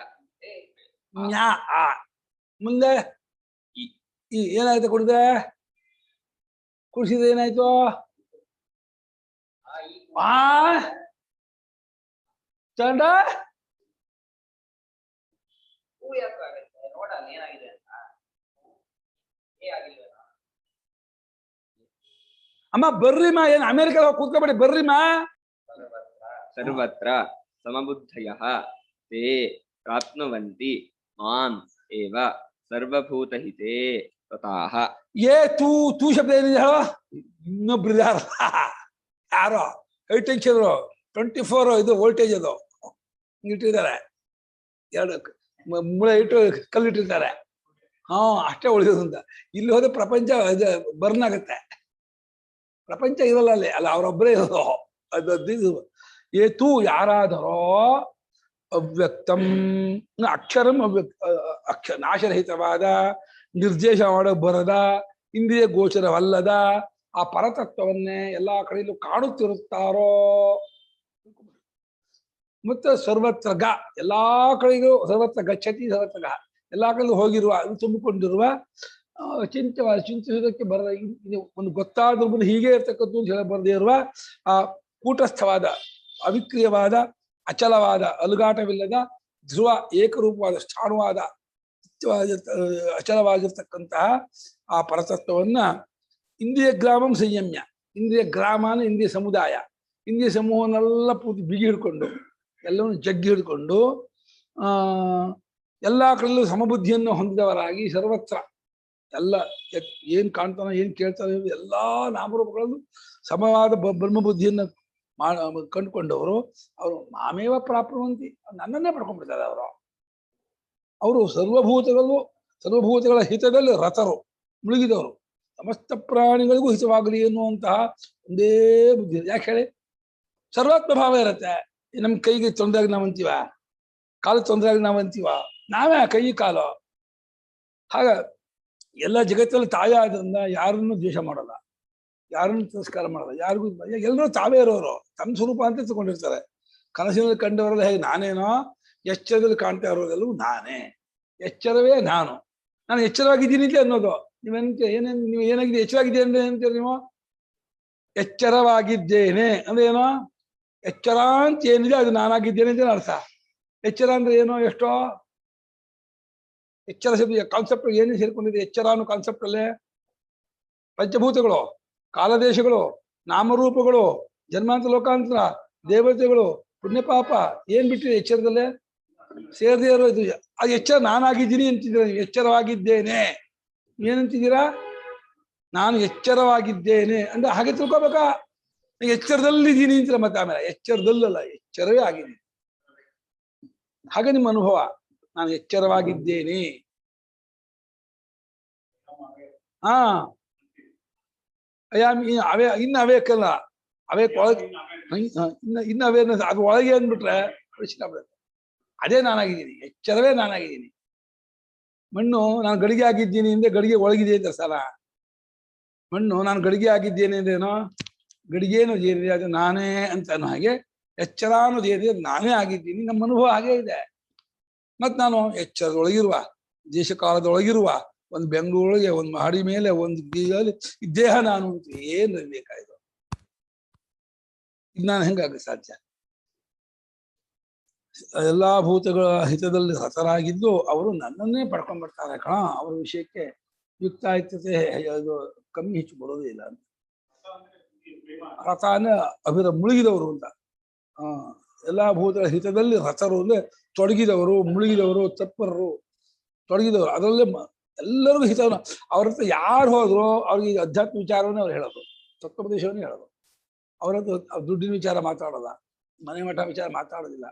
Speaker 2: ನ್ಯಾ ಆ ಮುಂದೆ ಈ ಏನಾಯ್ತು ಕುಡಿದೆ ಕುಡಿಸಿದ ಏನಾಯ್ತು ಆ ಚಂಡ ಅಮ್ಮ ಬರ್ರಿಮ್ಮ ಏನ್ ಅಮೆರಿಕದ ಕೂತ್ಕೊಬೇಡಿ ಬರ್ರಿಮ್ಮ
Speaker 1: सर्वत्र समबुद्धयः ते प्राप्नुवन्ति माम् एव सर्वभूतहिते तताः
Speaker 2: ಏ ತೂ ತೂ ಶಬ್ದ ಏನಿದೆ ಹೇಳೋ ಇನ್ನೊಬ್ರು ಯಾರೋ ಹೈಟ್ ಟೆನ್ಷನ್ 24 ಇದು ವೋಲ್ಟೇಜ್ ಅದು ಇಟ್ಟಿದ್ದಾರೆ ಎರಡು ಮುಳೆ ಇಟ್ಟು ಕಲ್ಲಿಟ್ಟಿರ್ತಾರೆ ಹಾ ಅಷ್ಟೇ ಉಳಿಯೋದು ಅಂತ ಇಲ್ಲಿ ಹೋದ್ರೆ ಪ್ರಪಂಚ ಬರ್ನ್ ಆಗುತ್ತೆ ಪ್ರಪಂಚ ಇರಲ್ಲ ಅಲ್ಲಿ ಅಲ್ಲ ಅವರೊಬ್ಬರೇ ಇರೋದು ಅದು ಏ ತೂ ಯಾರಾದರೋ ಅವ್ಯಕ್ತಂ ಅಕ್ಷರಂ ಅವ್ಯಕ್ತ ನಾಶರಹಿತವಾದ ನಿರ್ದೇಶ ಮಾಡೋ ಬರದ ಇಂದ್ರಿಯ ಗೋಚರವಲ್ಲದ ಆ ಪರತತ್ವವನ್ನೇ ಎಲ್ಲಾ ಕಡೆಯಲ್ಲೂ ಕಾಣುತ್ತಿರುತ್ತಾರೋ ಮತ್ತೆ ಸರ್ವತ್ರ ಗ ಎಲ್ಲಾ ಕಡೆಗೂ ಸರ್ವತ್ರ ಗಚ್ಚತಿ ಸರ್ವತ್ರ ಗ ಎಲ್ಲಾ ಕಡೆಗೂ ಹೋಗಿರುವ ಅದು ತುಂಬಿಕೊಂಡಿರುವ ಚಿಂತಿಸುವುದಕ್ಕೆ ಬರದ ಒಂದು ಗೊತ್ತಾದ್ರೂ ಮುಂದೆ ಹೀಗೆ ಇರ್ತಕ್ಕಂಥ ಅಂತ ಹೇಳ ಬರದೇ ಇರುವ ಆ ಕೂಟಸ್ಥವಾದ ಅವಿಕ್ರಿಯವಾದ ಅಚಲವಾದ ಅಲುಗಾಟವಿಲ್ಲದ ಧ್ರುವ ಏಕರೂಪವಾದ ಸ್ಥಾಣುವಾದ ಅಚಲವಾಗಿರ್ತಕ್ಕಂತಹ ಆ ಪರತತ್ವವನ್ನ ಇಂದ್ರಿಯ ಗ್ರಾಮಂ ಸಂಯಮ್ಯ ಇಂದ್ರಿಯ ಗ್ರಾಮನ ಇಂದ್ರಿಯ ಸಮುದಾಯ ಇಂದ್ರಿಯ ಸಮೂಹನೆಲ್ಲ ಪೂರ್ತಿ ಬಿಗಿ ಹಿಡ್ಕೊಂಡು ಎಲ್ಲವನ್ನು ಜಗ್ಗಿ ಹಿಡ್ಕೊಂಡು ಎಲ್ಲಾ ಕಡೆಯಲ್ಲೂ ಸಮಬುದ್ಧಿಯನ್ನು ಹೊಂದಿದವರಾಗಿ ಸರ್ವತ್ರ ಎಲ್ಲ ಏನ್ ಕಾಣ್ತಾನೋ ಏನ್ ಕೇಳ್ತಾನೋ ಎಲ್ಲಾ ನಾಮರೂಪಗಳಲ್ಲೂ ಸಮವಾದ ಬ್ರಹ್ಮಬುದ್ಧಿಯನ್ನು ಕಂಡುಕೊಂಡವರು ಅವರು ಮಾಮೇವ ಪ್ರಾಪ್ನುವಂತಿ ನನ್ನನ್ನೇ ಪಡ್ಕೊಂಡ್ಬಿಡ್ತಾರೆ ಅವರು ಸರ್ವಭೂತಗಳ ಹಿತದಲ್ಲಿ ರತರು ಮುಳುಗಿದವರು ಸಮಸ್ತ ಪ್ರಾಣಿಗಳಿಗೂ ಹಿತವಾಗಲಿ ಎನ್ನುವಂತಹ ಒಂದೇ ಬುದ್ಧಿ ಯಾಕೆ ಹೇಳಿ ಸರ್ವಾತ್ಮ ಭಾವ ಇರತ್ತೆ ನಮ್ ಕೈಗೆ ತೊಂದರೆ ನಾವು ಅಂತೀವ ಕಾಲು ತೊಂದರೆ ನಾವು ಅಂತೀವ ನಾವೇ ಕೈ ಕಾಲು ಹಾಗ ಎಲ್ಲ ಜಗತ್ತಲ್ಲಿ ತಾವೇ ಆದ್ರಿಂದ ಯಾರನ್ನು ದ್ವೇಷ ಮಾಡಲ್ಲ ಯಾರನ್ನು ತಿರಸ್ಕಾರ ಮಾಡಲ್ಲ ಯಾರಿಗೂ ಎಲ್ಲರೂ ತಾವೇ ಇರೋರು ತಮ್ಮ ಸ್ವರೂಪ ಅಂತ ತಗೊಂಡಿರ್ತಾರೆ ಕನಸಿನಲ್ಲಿ ಕಂಡವರೆಲ್ಲ ಹೇಗೆ ನಾನೇನೋ ಎಚ್ಚರದಲ್ಲಿ ಕಾಣ್ತಾ ಇರೋದೆಲ್ಲವೂ ನಾನೇ ಎಚ್ಚರವೇ ನಾನು ಎಚ್ಚರವಾಗಿದ್ದೀನಿ ಅಂತ ಅನ್ನೋದು ನೀವೇನಂತ ನೀವು ಏನಾಗಿದೆ ಎಚ್ಚರವಾಗಿದ್ದೀರಿ ಅಂದ್ರೆ ಏನಂತೀರಿ ನೀವು ಎಚ್ಚರವಾಗಿದ್ದೇನೆ ಅಂದ್ರೆ ಏನೋ ಎಚ್ಚರ ಅಂತ ಏನಿದೆ ಅದು ನಾನಾಗಿದ್ದೇನೆ ಅಂತ ಅರ್ಥ ಎಚ್ಚರ ಅಂದ್ರೆ ಏನೋ ಎಷ್ಟೋ ಎಚ್ಚರ ಶಬ್ದ ಕಾನ್ಸೆಪ್ಟ್ ಏನೇ ಸೇರ್ಕೊಂಡಿದೆ ಎಚ್ಚರ ಅನ್ನೋ ಕಾನ್ಸೆಪ್ಟ್ ಅಲ್ಲೇ ಪಂಚಭೂತಗಳು ಕಾಲದೇಶಗಳು ನಾಮರೂಪಗಳು ಜನ್ಮಾಂತರ ಲೋಕಾಂತರ ದೇವತೆಗಳು ಪುಣ್ಯ ಪಾಪ ಏನ್ ಬಿಟ್ಟಿದೆ ಎಚ್ಚರದಲ್ಲೇ ಸೇರದೇ ಇರೋದು ಅದು ಎಚ್ಚರ ನಾನಾಗಿದ್ದೀನಿ ಅಂತಿದ್ದೀರ ನೀವು ಎಚ್ಚರವಾಗಿದ್ದೇನೆ ಏನಂತಿದ್ದೀರಾ ನಾನು ಎಚ್ಚರವಾಗಿದ್ದೇನೆ ಅಂದ್ರೆ ಹಾಗೆ ತಿಳ್ಕೊಬೇಕಾ ಎಚ್ಚರದಲ್ಲಿದ್ದೀನಿ ಅಂತೀರ ಮತ್ತೆ ಆಮೇಲೆ ಎಚ್ಚರದಲ್ಲಲ್ಲ ಎಚ್ಚರವೇ ಆಗಿದ್ದೀನಿ ಹಾಗೆ ನಿಮ್ಮ ಅನುಭವ ನಾನು ಎಚ್ಚರವಾಗಿದ್ದೇನೆ ಹಾ ಅವೇ ಇನ್ನು ಅವೇಕಲ್ಲ ಅವೇ ಒಳಗೆ ಇನ್ನು ಅವೇರ್ನೆಸ್ ಅದು ಒಳಗೆ ಅಂದ್ಬಿಟ್ರೆ ಅದೇ ನಾನಾಗಿದ್ದೀನಿ ಎಚ್ಚರವೇ ನಾನಾಗಿದ್ದೀನಿ ಮಣ್ಣು ನಾನು ಗಡಿಗೆ ಆಗಿದ್ದೀನಿ ಅಂದ್ರೆ ಗಡಿಗೆ ಒಳಗಿದೆ ಅಂತ ಸಲ ಮಣ್ಣು ನಾನು ಗಡಿಗೆ ಆಗಿದ್ದೇನೆ ಅಂದ್ರೇನೋ ಗಡಿಗೆ ಅನ್ನೋದು ಏನಿದೆ ಅದು ನಾನೇ ಅಂತ ಅನ್ನೋ ಹಾಗೆ ಎಚ್ಚರ ಅನ್ನೋದು ಏನಿದೆ ನಾನೇ ಆಗಿದ್ದೀನಿ ನಮ್ಮ ಅನುಭವ ಹಾಗೇ ಇದೆ ಮತ್ ನಾನು ಎಚ್ಚರದೊಳಗಿರುವ ದೇಶಕಾಲದೊಳಗಿರುವ ಒಂದು ಬೆಂಗಳೂರೊಳಗೆ ಒಂದು ಮಹಡಿ ಮೇಲೆ ಒಂದು ದೇಹ ನಾನು ಏನ್ ಬೇಕಾಯ್ತು ಇದು ನಾನು ಹೆಂಗಾಗ ಸಾಧ್ಯ ಎಲ್ಲಾ ಭೂತಗಳ ಹಿತದಲ್ಲಿ ಹತರಾಗಿದ್ದು ಅವರು ನನ್ನನ್ನೇ ಪಡ್ಕೊಂಡ್ಬಿಡ್ತಾರೆ ಕಣ ಅವ್ರ ವಿಷಯಕ್ಕೆ ಯುಕ್ತಾಯುಕ್ತತೆ ಅದು ಕಮ್ಮಿ ಹೆಚ್ಚು ಬರೋದೇ ಇಲ್ಲ ಅಂತ. ರಥನ ಅಭಿರ ಮುಳುಗಿದವರು ಅಂತ. ಎಲ್ಲಾ ಭೂತಗಳ ಹಿತದಲ್ಲಿ ರಥರು ಅಂದ್ರೆ ತೊಡಗಿದವರು, ಮುಳುಗಿದವರು, ತತ್ಪರರು, ತೊಡಗಿದವರು. ಅದರಲ್ಲೇ ಎಲ್ಲರಿಗೂ ಹಿತವನ್ನು ಅವ್ರ ಹತ್ರ ಯಾರು ಹೋದ್ರು ಅವ್ರಿಗೆ ಅಧ್ಯಾತ್ಮ ವಿಚಾರವನ್ನೇ ಅವ್ರು ಹೇಳೋದು, ತತ್ವೋಪದೇಶವನ್ನೇ ಹೇಳೋದು. ಅವರದ್ದು ದುಡ್ಡಿನ ವಿಚಾರ ಮಾತಾಡೋಲ್ಲ, ಮನೆ ಮಠ ವಿಚಾರ ಮಾತಾಡೋದಿಲ್ಲ,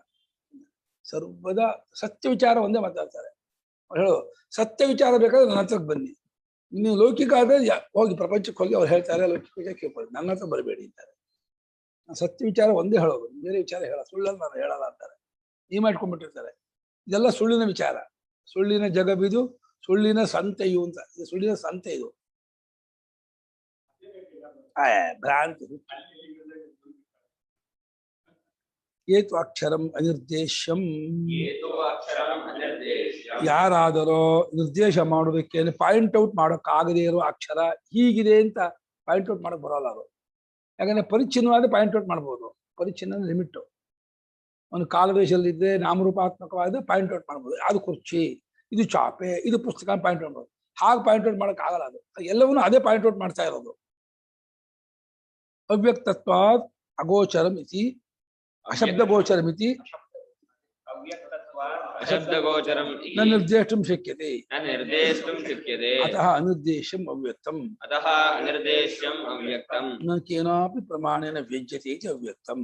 Speaker 2: ಸರ್ವದ ಸತ್ಯ ವಿಚಾರ ಒಂದೇ ಮಾತಾಡ್ತಾರೆ. ಅವ್ರು ಹೇಳೋದು ಸತ್ಯ ವಿಚಾರ ಬೇಕಾದ್ರೆ ನನ್ನ ಹತ್ರಕ್ಕೆ ಬನ್ನಿ, ನೀವು ಲೌಕಿಕ ಆದ್ರೆ ಹೋಗಿ ಪ್ರಪಂಚಕ್ಕೆ ಹೋಗಿ ಅವ್ರು ಹೇಳ್ತಾರೆ, ಲೌಕಿಕ ವಿಚಾರ ಕೇಳ್ಕೊಳ್ಳಿ, ನನ್ನ ಹತ್ರ ಬರಬೇಡಿ ಅಂತಾರೆ. ಸತ್ಯ ವಿಚಾರ ಒಂದೇ ಹೇಳೋದು, ಬೇರೆ ವಿಚಾರ ಹೇಳ ಸುಳ್ಳಲ್ಲಿ ನಾನು ಹೇಳಲ್ಲ ಅಂತಾರೆ. ಈ ಮಾಡ್ಕೊಂಡ್ಬಿಟ್ಟಿರ್ತಾರೆ. ಇದೆಲ್ಲ ಸುಳ್ಳಿನ ವಿಚಾರ, ಸುಳ್ಳಿನ ಜಗಬಿದು, ಸುಳ್ಳಿನ ಸಂತೆಯು ಅಂತ. ಇದು ಸುಳ್ಳಿನ ಸಂತೆ ಇದು. ಭ್ರಾಂತಿ. ಏತು ಅಕ್ಷರಂ ಅನಿರ್ದೇಶ್ಯಂ. ಯಾರಾದರೋ ನಿರ್ದೇಶ ಮಾಡೋದಕ್ಕೆ ಪಾಯಿಂಟ್ ಔಟ್ ಮಾಡೋಕ್ಕಾಗದೇ ಇರೋ ಅಕ್ಷರ ಹೀಗಿದೆ ಅಂತ ಪಾಯಿಂಟ್ ಔಟ್ ಮಾಡಕ್ ಬರೋಲ್ಲ ಅದು. ಯಾಕಂದ್ರೆ ಪರಿಚ್ಛಿನ್ನವಾದ ಪಾಯಿಂಟ್ ಔಟ್ ಮಾಡ್ಬೋದು. ಪರಿಚ್ಛಿನ್ನ ಲಿಮಿಟ್. ಒಂದು ಕಾಲದೇಶದಲ್ಲಿದ್ದರೆ ನಾಮರೂಪಾತ್ಮಕವಾದ ಪಾಯಿಂಟ್ ಔಟ್ ಮಾಡ್ಬೋದು. ಅದು ಕುರ್ಚಿ, ಇದು ಚಾಪೆ, ಇದು ಪುಸ್ತಕ ಪಾಯಿಂಟ್ ಔಟ್ ಮಾಡೋದು. ಹಾಗೆ ಪಾಯಿಂಟ್ ಔಟ್ ಮಾಡಕ್ ಆಗಲ್ಲ. ಅದು ಎಲ್ಲವನ್ನೂ ಅದೇ ಪಾಯಿಂಟ್ ಔಟ್ ಮಾಡ್ತಾ ಇರೋದು. ಅವ್ಯಕ್ತತ್ವಾತ್ ಅಗೋಚರಂ ಇತಿ ಅಶಬ್ದಗೋಚರಮಿತಿ
Speaker 1: ಅಶಬ್ದಗೋಚರಂ
Speaker 2: ನ ನಿರ್ದೇಷ್ಟುಂ ಶಕ್ಯತೆ.
Speaker 1: ಅತಃ
Speaker 2: ಅನಿರ್ದೇಶ್ಯಂ ಅವ್ಯಕ್ತಂ. ನ ಕೇನಾಪಿ ಪ್ರಮಾಣೇನ ವ್ಯಜ್ಯತೆ ಇತಿ ಅವ್ಯಕ್ತಂ.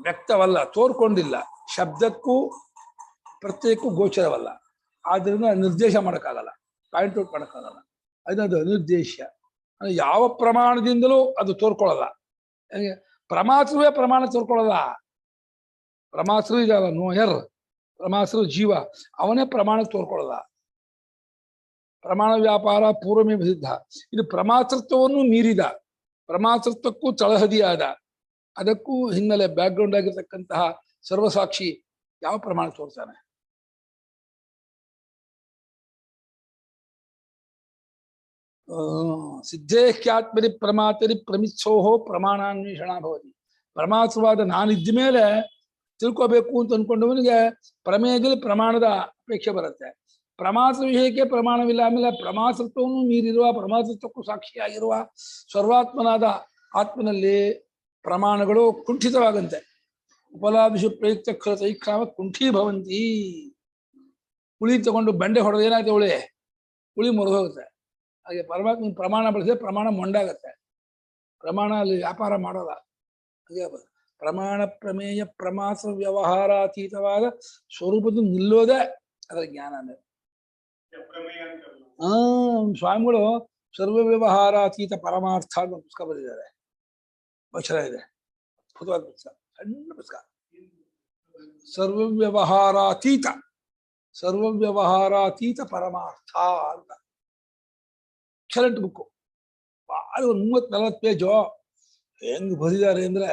Speaker 2: ವ್ಯಕ್ತವಲ್ಲ, ತೋರ್ಕೊಂಡಿಲ್ಲ, ಶಬ್ದಕ್ಕೂ ಪ್ರತ್ಯೇಕಕ್ಕೂ ಗೋಚರವಲ್ಲ. ಆದ್ರಿಂದ ನಿರ್ದೇಶ ಮಾಡೋಕ್ಕಾಗಲ್ಲ, ಪಾಯಿಂಟ್ ಔಟ್ ಮಾಡೋಕ್ಕಾಗಲ್ಲ. ಅದು ಅನಿರ್ದೇಶ. ಅಂದ್ರೆ ಯಾವ ಪ್ರಮಾಣದಿಂದಲೂ ಅದು ತೋರ್ಕೊಳ್ಳಲ್ಲ. ಪ್ರಮಾತೃವೇ ಪ್ರಮಾಣ ತೋರ್ಕೊಳ್ಳಲ್ಲ. ಪ್ರಮಾತೃ ಇದಲ್ಲ, ನೋಯರ್ ಪ್ರಮಾತೃ ಜೀವ, ಅವನೇ ಪ್ರಮಾಣಕ್ಕೆ ತೋರ್ಕೊಳ್ಳಲ್ಲ. ಪ್ರಮಾಣ ವ್ಯಾಪಾರ ಪೂರ್ವಮೇವ ಸಿದ್ಧ. ಇದು ಪ್ರಮಾತೃತ್ವವನ್ನು ಮೀರಿದ, ಪ್ರಮಾತೃತ್ವಕ್ಕೂ ತಳಹದಿಯಾದ, ಅದಕ್ಕೂ ಹಿನ್ನೆಲೆ ಬ್ಯಾಕ್ಗ್ರೌಂಡ್ ಆಗಿರ್ತಕ್ಕಂತಹ ಸರ್ವಸಾಕ್ಷಿ ಯಾವ ಪ್ರಮಾಣ ತೋರ್ತಾನೆ? ಸಿದ್ಧೇಖ್ಯಾತ್ಮರಿ ಪ್ರಮಾತರಿ ಪ್ರಮಿತ್ಸೋಹೋ ಪ್ರಮಾಣಾನ್ವೇಷಣ ಭವತಿ. ಪ್ರಮಾತೃವಾದ ನಾನಿದ್ದ ಮೇಲೆ ತಿಳ್ಕೋಬೇಕು ಅಂತ ಅನ್ಕೊಂಡವನಿಗೆ ಪ್ರಮೇಯದಲ್ಲಿ ಪ್ರಮಾಣದ ಅಪೇಕ್ಷೆ ಬರುತ್ತೆ. ಪ್ರಮಾತೃ ವಿಷಯಕ್ಕೆ ಪ್ರಮಾಣವಿಲ್ಲ. ಆಮೇಲೆ ಪ್ರಮಾತೃತ್ವವನ್ನು ಮೀರಿರುವ, ಪ್ರಮಾತೃತ್ವಕ್ಕೂ ಸಾಕ್ಷಿಯಾಗಿರುವ ಸರ್ವಾತ್ಮನಾದ ಆತ್ಮನಲ್ಲಿ ಪ್ರಮಾಣಗಳು ಕುಂಠಿತವಾಗಂತೆ. ಉಪಲಾಭಿಷು ಪ್ರಯುಕ್ತ ಕೃತೈಕ್ರಾಮ ಕುಂಠೀ ಭವಂತಿ. ಉಳಿ ತಗೊಂಡು ಬಂಡೆ ಹೊಡೆದು ಏನಾಯ್ತು, ಉಳಿ ಮುರಿದೋಗುತ್ತೆ. ಹಾಗೆ ಪರಮಾತ್ಮ ಪ್ರಮಾಣ ಬಳಸಿದ್ರೆ ಪ್ರಮಾಣ ಮೊಂಡಾಗತ್ತೆ. ಪ್ರಮಾಣ ಅಲ್ಲಿ ವ್ಯಾಪಾರ ಮಾಡೋಲ್ಲ. ಹಾಗೆ ಪ್ರಮಾಣ ಪ್ರಮೇಯ ಪ್ರಮಾಸ ವ್ಯವಹಾರಾತೀತವಾದ ಸ್ವರೂಪದ ನಿಲ್ಲೋದೇ ಅದರ ಜ್ಞಾನ ಅಂದ್ರೆ. ಸ್ವಾಮಿಗಳು ಸರ್ವ ವ್ಯವಹಾರಾತೀತ ಪರಮಾರ್ಥ ಅಂತ ಪುಸ್ತಕ ಬರೆದಿದ್ದಾರೆ. ವಚನ ಇದೆ, ಅದ್ಭುತವಾದ ಪುಸ್ತಕ, ಸಣ್ಣ ಪುಸ್ತಕ. ಸರ್ವವ್ಯವಹಾರಾತೀತ ಪರಮಾರ್ಥ ಅಂತ ಎಕ್ಸಲೆಂಟ್ ಬುಕ್ಕು. ಭಾಳ ಒಂದು 30-40 ಪೇಜು. ಹೆಂಗ್ ಬರೆದಿದ್ದಾರೆ ಅಂದ್ರೆ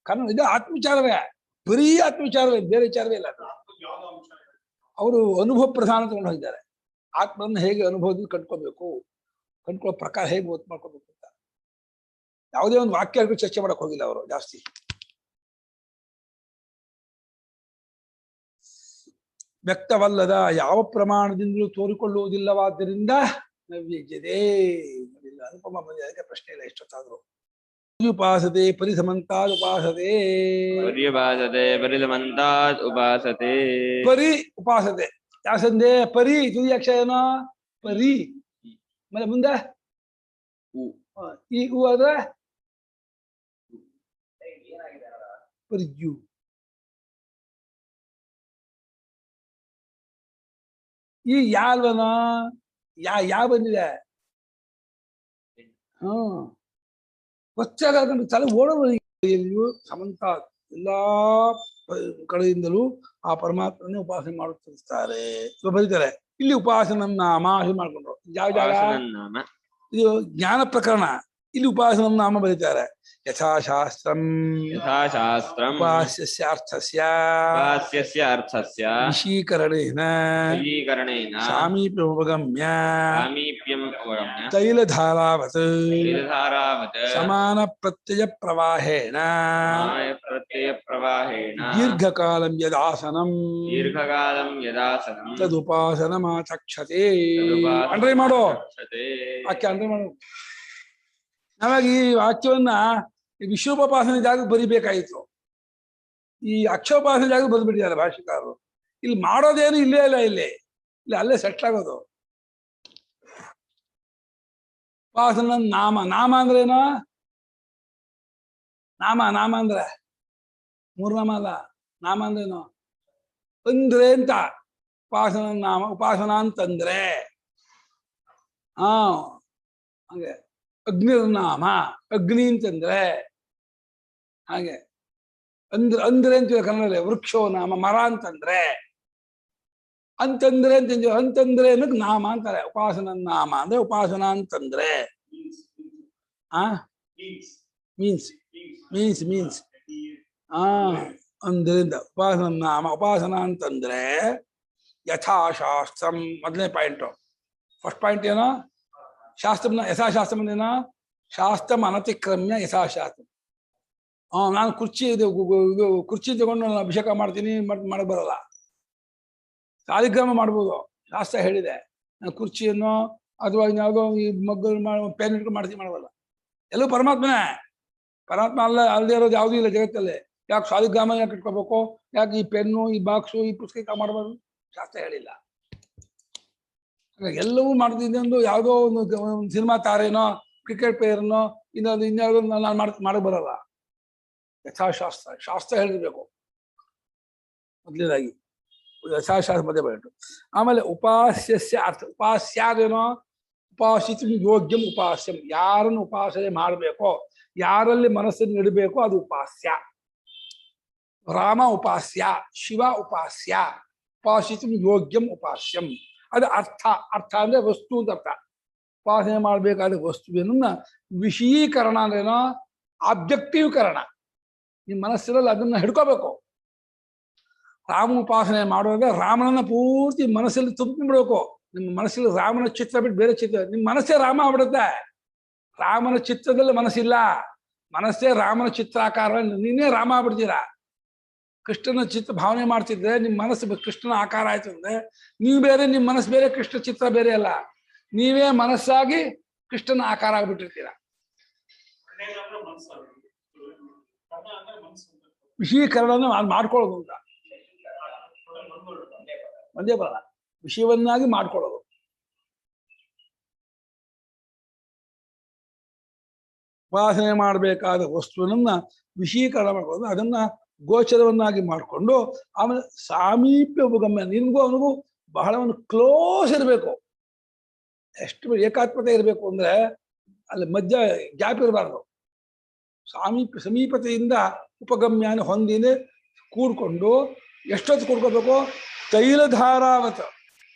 Speaker 2: ಕನ್ನಡ. ಇದು ಆತ್ಮವಿಚಾರವೇ, ಬರೀ ಆತ್ಮವಿಚಾರವೇ, ಬೇರೆ ವಿಚಾರವೇ ಇಲ್ಲ. ಅವರು ಅನುಭವ ಪ್ರಧಾನ ತಗೊಂಡು ಹೋಗಿದ್ದಾರೆ. ಆತ್ಮವನ್ನು ಹೇಗೆ ಅನುಭವದಲ್ಲಿ ಕಂಡ್ಕೋಬೇಕು, ಕಂಡ್ಕೊಳ್ಳೋ ಪ್ರಕಾರ ಹೇಗೆ ಗೊತ್ತು ಮಾಡ್ಕೋಬೇಕು ಅಂತ ಯಾವುದೇ ಒಂದು ವಾಕ್ಯ ಚರ್ಚೆ ಮಾಡಕ್ ಹೋಗಿಲ್ಲ ಅವರು ಜಾಸ್ತಿ. ವ್ಯಕ್ತವಲ್ಲದ ಯಾವ ಪ್ರಮಾಣದಿಂದಲೂ ತೋರಿಕೊಳ್ಳುವುದಿಲ್ಲವಾದ್ದರಿಂದ ನವ್ಯಜ್ಯತೆ. ಅನುಪಮ ಬಂದಿದೆ, ಅದಕ್ಕೆ ಪ್ರಶ್ನೆ ಇಲ್ಲ ಎಷ್ಟೊತ್ತಾದ್ರು. ಉಪಾಸತೆ ಪರಿಸಮಂತಾದ್ ಉಪಾಸತೆ. ಪರಿ ಉಪಾಸತೆ. ಯಾಸಂದೆ ಪರಿ ತುದಿ ಅಕ್ಷರ ಏನೋ ಪರಿ. ಆಮೇಲೆ ಮುಂದೆ ಈ ಹೂ ಆದ್ರೆ ಪರಿಜ್ಯು. ಈ ಯಾಲ್ವನ ಯಾ ಬಂದಿದೆ. ಹೊಚ್ಚಾಗಂಡು ತಲೆ ಓಡೋದು ಸಮಂತ ಎಲ್ಲಾ ಕಡೆಯಿಂದಲೂ ಆ ಪರಮಾತ್ಮನೇ ಉಪಾಸನೆ ಮಾಡುತ್ತಿರ್ತಾರೆ. ಬರೀತಾರೆ ಇಲ್ಲಿ ಉಪಾಸನ ನಾಮ ಮಾಡ್ಕೊಂಡ್ರು. ಯಾವ ಜಾಗ ಇದು ಜ್ಞಾನ ಪ್ರಕರಣ. ಇಲ್ಲಿ ಉಪಾಸನ ನಾಮ ಬರೀತಾರೆ. ಯಥಾಶಾಸ್ತ್ರಂ ಉಪಾಸ್ಯಸ್ಯಾರ್ಥಸ್ಯ ವಶೀಕರಣೇನ ಸಾಮೀಪ್ಯಮುಪಗಮ್ಯ ತೈಲಧಾರಾವತ್ ಸಮಾನ ಪ್ರತ್ಯಯ ಪ್ರವಾಹೇಣ
Speaker 1: ಪ್ರವಾಹೇಣ
Speaker 2: ದೀರ್ಘಕಾಲಂ ಯದಾಸನಂ
Speaker 1: ಯದಾಸನಂ
Speaker 2: ತದುಪಾಸನಮಾಚಕ್ಷತೆ. ಅಂಡ್ರೆ ಮಾಡೋ ವಾಕ್ಯ ಅಂಡ್ರೆ ಮಾಡು. ನಾವಾಗ ಈ ವಾಕ್ಯವನ್ನ ವಿಶ್ವೋಪಾಸನೆ ಜಾಗಕ್ಕೆ ಬರಿಬೇಕಾಯಿತು. ಈ ಅಕ್ಷೋಪಾಸನೆ ಜಾಗಕ್ಕೆ ಬಂದ್ಬಿಟ್ಟಿದ್ದಾರೆ ಭಾಷೆಕಾರರು. ಇಲ್ಲಿ ಮಾಡೋದೇನು ಇಲ್ಲೇ ಇಲ್ಲ, ಇಲ್ಲಿ ಅಲ್ಲೇ ಸೆಟ್ಲ್ ಆಗೋದು. ಉಪಾಸನ ನಾಮ. ನಾಮ ಅಂದ್ರೇನು? ನಾಮ ಅಂದ್ರೆ ಮೂರ್ನಾಮ ಅಲ್ಲ. ನಾಮ ಅಂದ್ರೇನು? ಅಂದ್ರೆ ಅಂತ. ಉಪಾಸನ ನಾಮ. ಉಪಾಸನ ಅಂತಂದ್ರೆ ಹಾಗೆ. ಅಗ್ನಿರ್ನಾಮ. ಅಗ್ನಿ ಅಂತಂದ್ರೆ ಹಾಗೆ. ಅಂದ್ರೆ ಅಂತೀವಿ ಕನ್ನಡದಲ್ಲಿ. ವೃಕ್ಷೋ ನಾಮ. ಮರ ಅಂತಂದ್ರೆ. ಅಂತಂದ್ರೆ ಅಂತಂದ್ರೆ ಅಂತಂದ್ರೆ ಅನ್ನೋದು ನಾಮ ಅಂತಾರೆ. ಉಪಾಸನ ನಾಮ ಅಂದ್ರೆ ಉಪಾಸನ ಅಂತಂದ್ರೆ ಮೀನ್ಸ್ ಅಂದ್ರಿಂದ ಉಪಾಸನ ನಾಮ. ಉಪಾಸನ ಅಂತಂದ್ರೆ ಯಥಾಶಾಸ್ತ್ರಂ. ಮೊದಲನೇ ಪಾಯಿಂಟ್. ಫಸ್ಟ್ ಪಾಯಿಂಟ್ ಏನೋ? ಶಾಸ್ತ್ರನ ಯಥಾಶಾಸ್ತ್ರ ಏನೋ? ಶಾಸ್ತ್ರಂ ಅನತಿಕ್ರಮ್ಯ ಯಥಾಶಾಸ್ತ್ರ. ನಾನು ಕುರ್ಚಿ ತಗೊಂಡು ನಾನು ಅಭಿಷೇಕ ಮಾಡ್ತೀನಿ ಮಾಡಕ್ ಬರಲ್ಲ. ಸಾಲಿಗ್ರಾಮ ಮಾಡ್ಬೋದು, ಶಾಸ್ತ್ರ ಹೇಳಿದೆ. ನಾನು ಕುರ್ಚಿಯನ್ನು ಅಥವಾ ಇನ್ಯಾವುದೋ ಈ ಮಗ್ಗಲು ಪೆನ್ ಇಟ್ಕೊಂಡು ಮಾಡ್ತೀನಿ ಮಾಡಬಲ್ಲ. ಎಲ್ಲೂ ಪರಮಾತ್ಮನೇ. ಪರಮಾತ್ಮ ಅಲ್ಲದೆ ಇರೋದು ಯಾವುದೂ ಇಲ್ಲ ಜಗತ್ತಲ್ಲಿ. ಯಾಕೆ ಸಾಲಿಗ್ರಾಮ ಯಾಕೆ ಇಟ್ಕೋಬೇಕು? ಯಾಕೆ ಈ ಪೆನ್ನು, ಈ ಬಾಕ್ಸು, ಈ ಪುಸ್ತಕ ಮಾಡಬಾರ್ದು? ಶಾಸ್ತ್ರ ಹೇಳಿಲ್ಲ. ಎಲ್ಲವೂ ಮಾಡ್ತಿದ್ದೊಂದು ಯಾವುದೋ ಒಂದು ಸಿನಿಮಾ ತಾರೇನೋ, ಕ್ರಿಕೆಟ್ ಪ್ಲೇಯರ್ನೋ, ಇನ್ಯಾವುದೋ ನಾನು ಮಾಡಕ್ ಬರಲ್ಲ. ಯಥಾಶಾಸ್ತ್ರ. ಶಾಸ್ತ್ರ ಹೇಳಿರ್ಬೇಕು ಮೊದಲನೇದಾಗಿ. ಯಥಾಶಾಸ್ತ್ರ ಮಧ್ಯೆ ಬರಟ್ಟು. ಆಮೇಲೆ ಉಪಾಸ್ಯಸ್ಯ ಅರ್ಥ. ಉಪಾಸ್ಯಾದೇನೋ? ಉಪಾಸಿತ ಯೋಗ್ಯಂ ಉಪಾಸ್ಯಂ. ಯಾರನ್ನು ಉಪಾಸನೆ ಮಾಡಬೇಕೋ, ಯಾರಲ್ಲಿ ಮನಸ್ಸನ್ನು ಇಡಬೇಕೋ ಅದು ಉಪಾಸ್ಯ. ರಾಮ ಉಪಾಸ್ಯ, ಶಿವ ಉಪಾಸ್ಯ. ಉಪಾಸಿತ ಯೋಗ್ಯಂ ಉಪಾಸ್ಯಂ. ಅದು ಅರ್ಥ. ಅರ್ಥ ಅಂದ್ರೆ ವಸ್ತು ಅಂತ ಅರ್ಥ. ಉಪಾಸನೆ ಮಾಡಬೇಕಾದ ವಸ್ತುವಿನ ವಿಷಯೀಕರಣ ಅಂದ್ರೇನೋ? ಆಬ್ಜೆಕ್ಟಿವ್ಕರಣ. ನಿಮ್ಮ ಮನಸ್ಸಿನಲ್ಲಿ ಅದನ್ನ ಹಿಡ್ಕೋಬೇಕು. ರಾಮ ಉಪಾಸನೆ ಮಾಡುವಾಗ ರಾಮನನ್ನ ಪೂರ್ತಿ ಮನಸ್ಸಲ್ಲಿ ತುಂಬಿಬಿಡ್ಬೇಕು. ನಿಮ್ಮ ಮನಸ್ಸಲ್ಲಿ ರಾಮನ ಚಿತ್ರ ಬಿಟ್ಟು ಬೇರೆ ಚಿತ್ರ. ನಿಮ್ಮ ಮನಸ್ಸೇ ರಾಮ ಆಗ್ಬಿಡುತ್ತೆ. ರಾಮನ ಚಿತ್ರದಲ್ಲಿ ಮನಸ್ಸಿಲ್ಲ, ಮನಸ್ಸೇ ರಾಮನ ಚಿತ್ರಾಕಾರ. ನೀನೇ ರಾಮ ಆಗ್ಬಿಡ್ತೀರಾ. ಕೃಷ್ಣನ ಚಿತ್ರ ಭಾವನೆ ಮಾಡ್ತಿದ್ರೆ ನಿಮ್ಮ ಮನಸ್ಸು ಕೃಷ್ಣನ ಆಕಾರ ಆಯ್ತು ಅಂದ್ರೆ ನೀವು ಬೇರೆ, ನಿಮ್ಮ ಮನಸ್ಸು ಬೇರೆ, ಕೃಷ್ಣ ಚಿತ್ರ ಬೇರೆ ಅಲ್ಲ. ನೀವೇ ಮನಸ್ಸಾಗಿ ಕೃಷ್ಣನ ಆಕಾರ ಆಗ್ಬಿಟ್ಟಿರ್ತೀರಾ. ವಿಷಯೀಕರಣ ಮಾಡ್ಕೊಳ್ಳೋದು ಅಂತ ಒಂದೇ ಬರಲ್ಲ. ವಿಷಯವನ್ನಾಗಿ ಮಾಡ್ಕೊಳ್ಳೋದು. ಉಪಾಸನೆ ಮಾಡಬೇಕಾದ ವಸ್ತುವನ್ನ ವಿಷಯೀಕರಣ ಮಾಡ್ಕೊಳ್ಳೋದು. ಅದನ್ನ ಗೋಚರವನ್ನಾಗಿ ಮಾಡಿಕೊಂಡು ಆಮೇಲೆ ಸಾಮೀಪ್ಯ ಉಪಗಮ್ಯ. ನಿನ್ಗೂ ಅವನಿಗೂ ಬಹಳ ಒಂದು ಕ್ಲೋಸ್ ಇರಬೇಕು. ಎಷ್ಟು ಏಕಾತ್ಮತೆ ಇರಬೇಕು ಅಂದ್ರೆ ಅಲ್ಲಿ ಮಧ್ಯ ಗ್ಯಾಪ್ ಇರಬಾರ್ದು. ಸಮೀಪತೆಯಿಂದ ಉಪಗಮ್ಯನ ಹೊಂದಿನೇ ಕೂಡ್ಕೊಂಡು ಎಷ್ಟೊತ್ತು ಕೂಡ್ಕೋಬೇಕು? ತೈಲಧಾರಾವತ.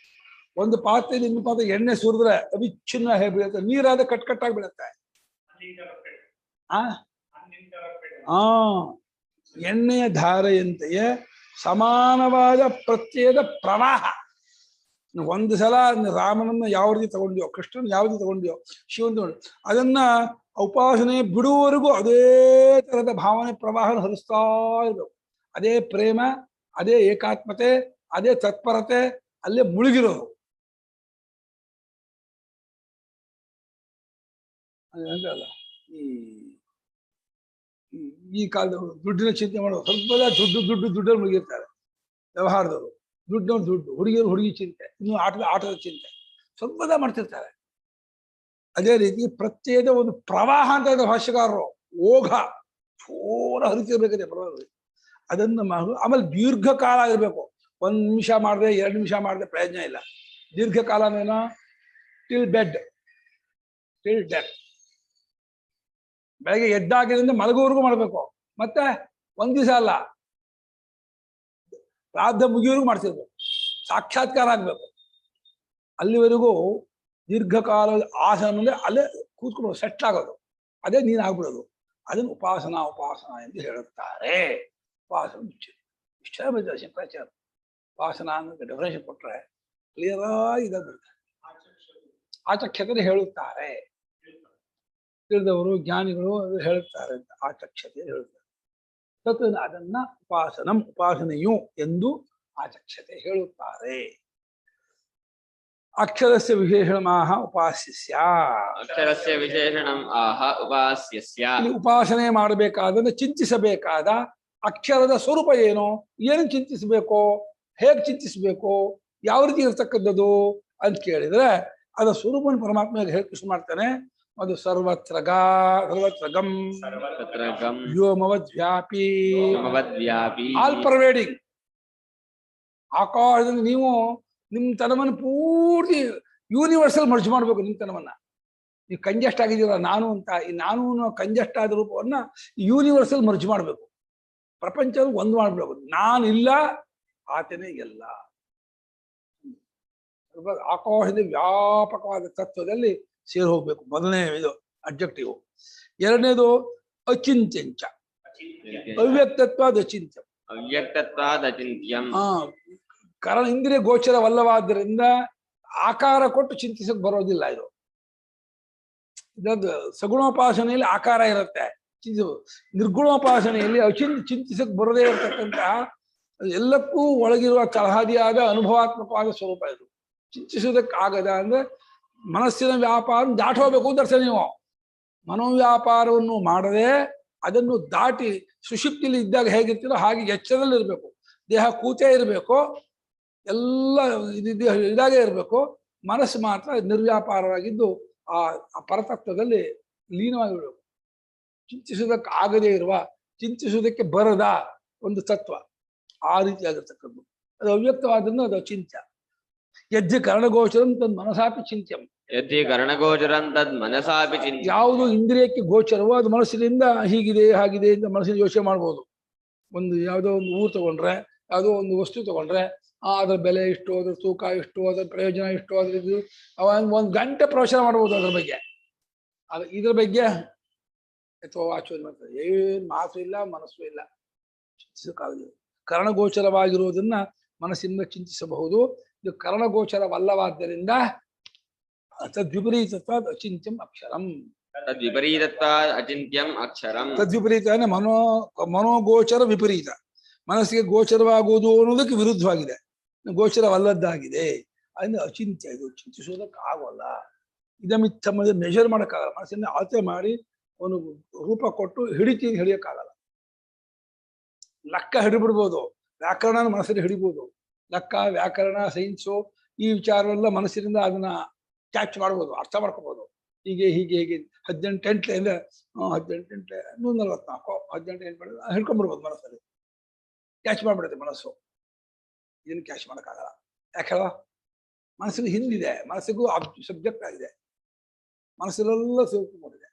Speaker 2: ಒಂದು ಪಾತ್ರೆಯಲ್ಲಿ ಇನ್ನೊಂದು ಪಾತ್ರೆ ಎಣ್ಣೆ ಸುರಿದ್ರೆ ಅವಿಚ್ಛಿನ್ನ ಬೀಳುತ್ತೆ. ನೀರಾದ ಕಟ್ಕಟ್ಟಾಗಿ ಬೀಳುತ್ತೆ. ಎಣ್ಣೆಯ ಧಾರೆಯಂತೆಯೇ ಸಮಾನವಾದ ಪ್ರತ್ಯೇಕ ಪ್ರವಾಹ. ಒಂದು ಸಲ ರಾಮನನ್ನ ಯಾವ ರೀತಿ ತಗೊಂಡ್ಯೋ, ಕೃಷ್ಣನ್ ಯಾವ ರೀತಿ ತಗೊಂಡ್ಯೋ, ಶಿವನ್ ತಗೊಂಡು ಅದನ್ನ ಉಪಾಸನೆ ಬಿಡುವವರೆಗೂ ಅದೇ ತರದ ಭಾವನೆ ಪ್ರವಾಹನ ಹರಿಸ್ತಾ ಇರ್ಬೇಕು. ಅದೇ ಪ್ರೇಮ, ಅದೇ ಏಕಾತ್ಮತೆ, ಅದೇ ತತ್ಪರತೆ, ಅಲ್ಲೇ ಮುಳುಗಿರೋದು. ಅಲ್ಲ ಈ ಕಾಲದವರು ದುಡ್ಡಿನ ಚಿಂತೆ ಮಾಡೋದು. ಸ್ವಲ್ಪ ದುಡ್ಡಲ್ಲಿ ಮುಳುಗಿರ್ತಾರೆ ವ್ಯವಹಾರದವರು. ದುಡ್ಡು, ಹುಡುಗಿಯರು ಹುಡುಗಿ ಚಿಂತೆ, ಇನ್ನು ಆಟದ ಚಿಂತೆ ಸ್ವಲ್ಪದ ಮಾಡ್ತಿರ್ತಾರೆ. ಅದೇ ರೀತಿ ಪ್ರತ್ಯೇಕ ಒಂದು ಪ್ರವಾಹ ಅಂತ ಇದೆ ಭಾಷ್ಯಕಾರರು. ಓಘ ಚೋರ ಹರಿತಿರ್ಬೇಕಿದೆ ಪ್ರವಾಹದಲ್ಲಿ. ಅದನ್ನು ಆಮೇಲೆ ದೀರ್ಘಕಾಲ ಇರಬೇಕು. 1 ನಿಮಿಷ ಮಾಡಿದ್ರೆ 2 ನಿಮಿಷ ಮಾಡಿದ್ರೆ ಪ್ರಯೋಜನ ಇಲ್ಲ. ದೀರ್ಘಕಾಲ ಏನೋ? Till death. ಬೆಳಗ್ಗೆ ಎದ್ದಾಗಿನಿಂದ ಮಲಗುವವರೆಗೂ ಮಾಡಬೇಕು. ಮತ್ತೆ 1 ದಿವಸ ಅಲ್ಲ, ಪ್ರಾರ್ಧ ಮುಗಿಯವರೆಗೂ ಮಾಡ್ತಿರ್ಬೇಕು. ಸಾಕ್ಷಾತ್ಕಾರ ಆಗ್ಬೇಕು. ಅಲ್ಲಿವರೆಗೂ ದೀರ್ಘಕಾಲ ಆಸನ ಅಂದ್ರೆ ಅಲ್ಲೇ ಕೂತ್ಕೊಂಡು ಸೆಟ್ಲ್ ಆಗೋದು. ಅದೇ ನೀನು ಆಗ್ಬಿಡೋದು. ಅದನ್ನು ಉಪಾಸನಾ ಎಂದು ಹೇಳುತ್ತಾರೆ. ಉಪಾಸನ ಇಷ್ಟ ಶಂಕರಾಚಾರ್ಯ ಉಪಾಸನಾ ಅನ್ನೋದು ಡೆಫಿನೇಷನ್ ಕೊಟ್ರೆ ಕ್ಲಿಯರ್ ಆಗಿ ಇದಾಗ್ಬಿಡುತ್ತೆ. ಆಚಕ್ಷತೆ ಹೇಳುತ್ತಾರೆ. ತಿಳಿದವರು ಜ್ಞಾನಿಗಳು ಹೇಳುತ್ತಾರೆ ಅಂತ ಆಚಕ್ಷತೆ ಹೇಳುತ್ತಾರೆ. ತತ್ ಅದನ್ನ ಉಪಾಸನೆಯು ಎಂದು ಆಚಕ್ಷತೆ ಹೇಳುತ್ತಾರೆ. ಅಕ್ಷರಸ್ಯ ವಿಶೇಷಣಮಾಹ ಉಪಾಸ್ಯಸ್ಯ.
Speaker 1: ಅಕ್ಷರಸ್ಯ ವಿಶೇಷಣಂ ಆಹ ಉಪಾಸ್ಯಸ್ಯ.
Speaker 2: ಇಲ್ಲಿ ಉಪಾಸನೆ ಮಾಡಬೇಕಾದ್ರೆ ಚಿಂತಿಸಬೇಕಾದ ಅಕ್ಷರದ ಸ್ವರೂಪ ಏನು, ಏನು ಚಿಂತಿಸಬೇಕು, ಹೇಗೆ ಚಿಂತಿಸಬೇಕು, ಯಾವ ರೀತಿ ಇರ್ತಕ್ಕಂಥದ್ದು ಅಂತ ಕೇಳಿದ್ರೆ ಅದರ ಸ್ವರೂಪವನ್ನು ಪರಮಾತ್ಮ ಹೇಳಿ ಕೃಷ್ಣ ಮಾಡ್ತಾನೆ. ಅದು ಸರ್ವತ್ರಗಂ ವ್ಯೋಮವದ್ವ್ಯಾಪಿ ಆಲ್ ಪರ್ವೇಡಿಂಗ್. ಆಕಾಶದಲ್ಲಿ ನೀವು ನಿಮ್ ತನವನ್ನು ಪೂರ್ತಿ ಯೂನಿವರ್ಸಲ್ ಮರ್ಜ್ ಮಾಡ್ಬೇಕು. ನಿಮ್ ತನವನ್ನ ನೀವು ಕಂಜೆಸ್ಟ್ ಆಗಿದ್ದೀರ ನಾನು ಅಂತ, ಈ ನಾನು ಕಂಜೆಸ್ಟ್ ಆದ ರೂಪವನ್ನ ಯೂನಿವರ್ಸಲ್ ಮರ್ಜ್ ಮಾಡ್ಬೇಕು. ಪ್ರಪಂಚ ಒಂದು ಮಾಡ್ಬೇಕು. ನಾನಿಲ್ಲ, ಆತನೇ ಎಲ್ಲ. ಆಕಾಶದ ವ್ಯಾಪಕವಾದ ತತ್ವದಲ್ಲಿ ಸೇರಿ ಹೋಗ್ಬೇಕು. ಮೊದಲನೇ ಇದು ಅಬ್ಜೆಕ್ಟಿವ್. ಎರಡನೇದು ಅಚಿಂತ್ಯಂಚ, ಅವ್ಯಕ್ತತ್ವಾದ ಅಚಿಂತ್ಯ.
Speaker 1: ಅವ್ಯಕ್ತತ್ವಾದ ಅಚಿಂತ್ಯಂ.
Speaker 2: ಕಾರಣ ಇಂದ್ರಿಯ ಗೋಚರವಲ್ಲವಾದ್ದರಿಂದ ಆಕಾರ ಕೊಟ್ಟು ಚಿಂತಿಸಕ್ ಬರೋದಿಲ್ಲ. ಇದು ಇದೊಂದು ಸಗುಣೋಪಾಸನೆಯಲ್ಲಿ ಆಕಾರ ಇರುತ್ತೆ, ನಿರ್ಗುಣೋಪಾಸನೆಯಲ್ಲಿ ಚಿಂತಿಸಕ್ ಬರದೇ ಇರತಕ್ಕಂತಹ ಎಲ್ಲಕ್ಕೂ ಒಳಗಿರುವ ತಳಹದಿಯಾದ ಅನುಭವಾತ್ಮಕವಾದ ಸ್ವರೂಪ ಇದು. ಚಿಂತಿಸುವುದಕ್ಕಾಗದ ಅಂದ್ರೆ ಮನಸ್ಸಿನ ವ್ಯಾಪಾರ ದಾಟೋಬೇಕು ಅಂತ ಅರ್ಥ. ನೀವು ಮನೋವ್ಯಾಪಾರವನ್ನು ಮಾಡದೆ ಅದನ್ನು ದಾಟಿ ಸುಷುಪ್ತಿಲಿ ಇದ್ದಾಗ ಹೇಗಿರ್ತೀರೋ ಹಾಗೆ ಎಚ್ಚರದಲ್ಲಿ ಇರಬೇಕು. ದೇಹ ಕೂತೇ ಇರಬೇಕು, ಎಲ್ಲ ಇದಾಗೆ ಇರಬೇಕು. ಮನಸ್ಸು ಮಾತ್ರ ನಿರ್ವ್ಯಾಪಾರವಾಗಿದ್ದು ಆ ಪರತತ್ವದಲ್ಲಿ ಲೀನವಾಗಿರಬೇಕು. ಚಿಂತಿಸುವುದಕ್ಕೆ ಆಗದೇ ಇರುವ, ಚಿಂತಿಸುವುದಕ್ಕೆ ಬರದ ಒಂದು ತತ್ವ ಆ ರೀತಿಯಾಗಿರ್ತಕ್ಕದ್ದು. ಅದು ಅವ್ಯಕ್ತವಾದ್ರಿಂದ ಅದು ಅಚಿಂತ್ಯ. ಯದ್ಯ ಕರ್ಣಗೋಚರಂ ತದ್ ಮನಸಾಪಿ ಚಿಂತ್ಯಂ.
Speaker 1: ಯದ್ಯ ಕರ್ಣಗೋಚರಂ ತದ್ ಮನಸಾಪಿ ಚಿಂತ್ಯಂ.
Speaker 2: ಯಾವುದು ಇಂದ್ರಿಯಕ್ಕೆ ಗೋಚರವೋ ಅದು ಮನಸ್ಸಿನಿಂದ ಹೀಗಿದೆ ಹಾಗಿದೆ ಅಂತ ಮನಸ್ಸಿನ ಯೋಚನೆ ಮಾಡ್ಬೋದು. ಒಂದು ಯಾವುದೋ ಒಂದು ಊರು ತಗೊಂಡ್ರೆ, ಯಾವುದೋ ಒಂದು ವಸ್ತು ತಗೊಂಡ್ರೆ ಅದ್ರ ಬೆಲೆ ಇಷ್ಟು, ಅದ್ರ ತೂಕ ಇಷ್ಟು, ಅದ್ರ ಪ್ರಯೋಜನ ಇಷ್ಟು, ಅದ್ರದ್ದು ಒಂದು ಗಂಟೆ ಪ್ರವಚನ ಮಾಡ್ಬೋದು ಅದ್ರ ಬಗ್ಗೆ. ಇದ್ರ ಬಗ್ಗೆ ಅಥವಾ ಆಚರಣೆ ಮಾಡ್ತಾರೆ. ಏನ್ ಮಾತು ಇಲ್ಲ, ಮನಸ್ಸು ಇಲ್ಲ, ಚಿಂತಿಸಕ್ಕಾಗಲಿಲ್ಲ. ಕರ್ಣಗೋಚರವಾಗಿರುವುದನ್ನ ಮನಸ್ಸಿನಿಂದ ಚಿಂತಿಸಬಹುದು. ಇದು ಕರ್ಣಗೋಚರವಲ್ಲವಾದ್ದರಿಂದ ತದ್ವಿಪರೀತತ್ವ ಅಚಿಂತ್ಯಂ ಅಕ್ಷರಂ.
Speaker 1: ತದ್ವಿಪರೀತತ್ವ ಅಚಿಂತ್ಯಂ ಅಕ್ಷರಂ.
Speaker 2: ತದ್ವಿಪರೀತ ಅಂದ್ರೆ ಮನೋಗೋಚರ ವಿಪರೀತ. ಮನಸ್ಸಿಗೆ ಗೋಚರವಾಗುವುದು ಅನ್ನೋದಕ್ಕೆ ವಿರುದ್ಧವಾಗಿದೆ, ಗೋಚರವಲ್ಲದ್ದಾಗಿದೆ. ಅದರಿಂದ ಅಚಿಂತ್ಯ. ಇದು ಚಿಂತಿಸೋದಕ್ಕೆ ಆಗೋಲ್ಲ. ಇದಮಿತ್ತ ಮೆಜರ್ ಮಾಡೋಕ್ಕಾಗಲ್ಲ. ಮನಸ್ಸನ್ನ ಅಳತೆ ಮಾಡಿ ಒಂದು ರೂಪ ಕೊಟ್ಟು ಹಿಡಿತೀನಿ ಹಿಡಿಯೋಕ್ಕಾಗಲ್ಲ. ಲೆಕ್ಕ ಹಿಡಿಬಿಡ್ಬೋದು, ವ್ಯಾಕರಣ ಮನಸ್ಸಲ್ಲಿ ಹಿಡಿಬೋದು. ಲೆಕ್ಕ, ವ್ಯಾಕರಣ, ಸೈನ್ಸು ಈ ವಿಚಾರವೆಲ್ಲ ಮನಸ್ಸಿನಿಂದ ಅದನ್ನ ಕ್ಯಾಚ್ ಮಾಡ್ಬೋದು, ಅರ್ಥ ಮಾಡ್ಕೋಬಹುದು. ಹೀಗೆ ಹೀಗೆ ಹೀಗೆ 18 ಅಂದ್ರೆ 18 144 18 ಹಿಡ್ಕೊಂಡ್ಬಿಡ್ಬೋದು. ಮನಸ್ಸಲ್ಲಿ ಕ್ಯಾಚ್ ಮಾಡ್ಬಿಡುತ್ತೆ ಮನಸ್ಸು. ಇದನ್ನು ಕ್ಯಾಚ್ ಮಾಡೋಕ್ಕಾಗಲ್ಲ. ಯಾಕೆ ಮನಸ್ಸಿಗೆ ಹಿಂದಿದೆ, ಮನಸ್ಸಿಗೂ ಸಬ್ಜೆಕ್ಟ್ ಆಗಿದೆ, ಮನಸ್ಸಲ್ಲೆಲ್ಲ ಸೇರ್ಕೊಂಡಿದೆ.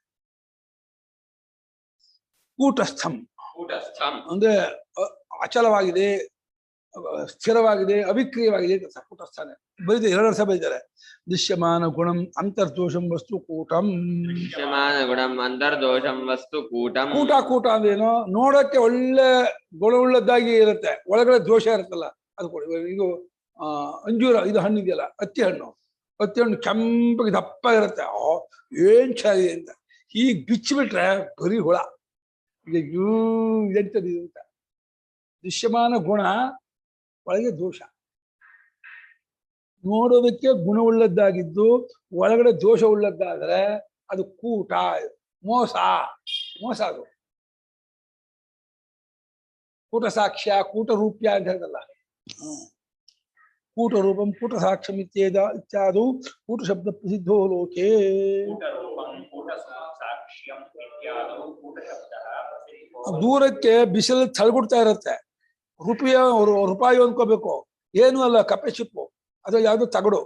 Speaker 2: ಕೂಟಸ್ಥಂ ಅಂದ್ರೆ ಅಚಲವಾಗಿದೆ, ಸ್ಥಿರವಾಗಿದೆ, ಅವಿಕ್ರಿಯವಾಗಿದೆ ಅಂತ ಕೂಟಸ್ಥಾನ ಬರೀತಾರೆ. 2 ವರ್ಷ ಬರೀತಾರೆ. ದೃಶ್ಯಮಾನ ಗುಣಂ ಅಂತರ್ದೋಷಂ ವಸ್ತು ಕೂಟಂ.
Speaker 1: ದೃಶ್ಯಮಾನ ಗುಣಂ ಅಂತರ್ದೋಷಂ ವಸ್ತು ಕೂಟಂ.
Speaker 2: ಕೂಟ ಅಂದ್ರೇನು? ನೋಡಕ್ಕೆ ಒಳ್ಳೆ ಗುಣವುಳ್ಳದ್ದಾಗಿ ಇರುತ್ತೆ, ಒಳಗಡೆ ದೋಷ ಇರುತ್ತಲ್ಲ ಅದು ಕೊಡಿ. ಇದು ಅಂಜೂರ, ಇದು ಹಣ್ಣು ಇದೆಯಲ್ಲ, ಹತ್ತಿ ಹಣ್ಣು ಕೆಂಪಗೆ ದಪ್ಪ ಇರುತ್ತೆ. ಏನ್ ಚೆನ್ನಾಗಿದೆ ಅಂತ ಹೀಗೆ ಬಿಚ್ಚಿಬಿಟ್ರೆ ಬರೀ ಹುಳ. ಈಗ ಎಂತದ್ದು ಅಂತ. ದೃಶ್ಯಮಾನ ಗುಣ, ಒಳಗೆ ದೋಷ. ನೋಡೋದಕ್ಕೆ ಗುಣವುಳ್ಳದ್ದಾಗಿದ್ದು ಒಳಗಡೆ ದೋಷ ಉಳ್ಳದ್ದಾದ್ರೆ ಅದು ಕೂಟ, ಮೋಸ ಅದು. ಕೂಟ ಸಾಕ್ಷ್ಯ, ಕೂಟ ರೂಪ್ಯ ಅಂತ ಹೇಳ್ತಲ್ಲ. ಕೂಟ ರೂಪಂ ಕೂಟ ಸಾಕ್ಷ್ಯಂ ಇತ್ಯಾದು ಕೂಟ ಶಬ್ದ ಪ್ರಸಿದ್ಧೋ ಲೋಕೆ. ದೂರಕ್ಕೆ ಬಿಸಿಲು ತಳ್ಗುಡ್ತಾ ಇರುತ್ತೆ. ರೂಪಾಯಿ ಅಂದ್ಕೋಬೇಕು, ಏನು ಅಲ್ಲ, ಕಪ್ಪೆ ಚಿಪ್ಪು ಅಥವಾ ಯಾವ್ದು ತಗಡು.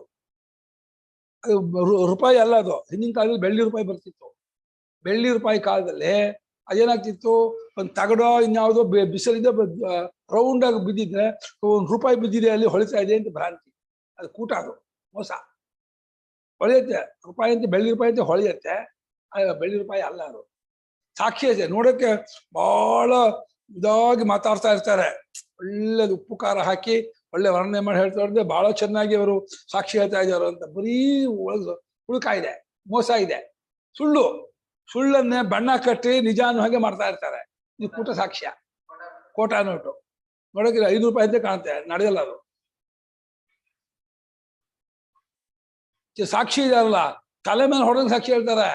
Speaker 2: ಅದು ರೂಪಾಯಿ ಅಲ್ಲ. ಅದು ಹಿಂದಿನ ಕಾಲದಲ್ಲಿ ಬೆಳ್ಳಿ ರೂಪಾಯಿ ಬರ್ತಿತ್ತು. ಬೆಳ್ಳಿ ರೂಪಾಯಿ ಕಾಲದಲ್ಲಿ ಅದೇನಾಗ್ತಿತ್ತು, ಒಂದು ತಗಡೋ ಇನ್ಯಾವುದೋ ಬಿಸಿಲಿಂದ ರೌಂಡ್ ಆಗಿ ಬಿದ್ದಿದ್ರೆ 1 ರೂಪಾಯಿ ಬಿದ್ದಿದೆ, ಅಲ್ಲಿ ಹೊಳಿತಾ ಇದೆ ಅಂತ ಭ್ರಾಂತಿ. ಅದು ಕೂಟ, ಅದು ಮೋಸ. ಹೊಳೆಯುತ್ತೆ ರೂಪಾಯಿ ಅಂತ, ಬೆಳ್ಳಿ ರೂಪಾಯಿ ಅಂತ ಹೊಳೆಯುತ್ತೆ. ಬೆಳ್ಳಿ ರೂಪಾಯಿ ಅಲ್ಲ ಅದು. ಸಾಕ್ಷಿ ಇದೆ. ನೋಡೋಕ್ಕೆ ಬಹಳ ಇದಾಗಿ ಮಾತಾಡ್ತಾ ಇರ್ತಾರೆ, ಒಳ್ಳೆದು ಉಪ್ಪು ಖಾರ ಹಾಕಿ ಒಳ್ಳೆ ವರ್ಣನೆ ಮಾಡಿ ಹೇಳ್ತಾ ಇರ್ತಾರೆ. ಬಹಳ ಚೆನ್ನಾಗಿ ಅವರು ಸಾಕ್ಷಿ ಹೇಳ್ತಾ ಇದ್ದಾರೆ ಅಂತ. ಬರೀ ಹುಡುಕ ಇದೆ, ಮೋಸ ಇದೆ, ಸುಳ್ಳನ್ನೇ ಬಣ್ಣ ಕಟ್ಟಿ ನಿಜ ಅನ್ನೋ ಹಾಗೆ ಮಾಡ್ತಾ ಇರ್ತಾರೆ. ಇದು ಕೂಟ ಸಾಕ್ಷ್ಯ. ಕೋಟಾ ನೋಟು ನೋಡೋಕೆ 5 ರೂಪಾಯಿ ಅಂತ ಕಾಣುತ್ತೆ, ನಡೆಯಲ್ಲ ಅದು. ಸಾಕ್ಷಿ ಇದೆಯಲ್ಲ, ತಲೆ ಮೇಲೆ ಹೊಡೆದ ಸಾಕ್ಷಿ ಹೇಳ್ತಾರೆ,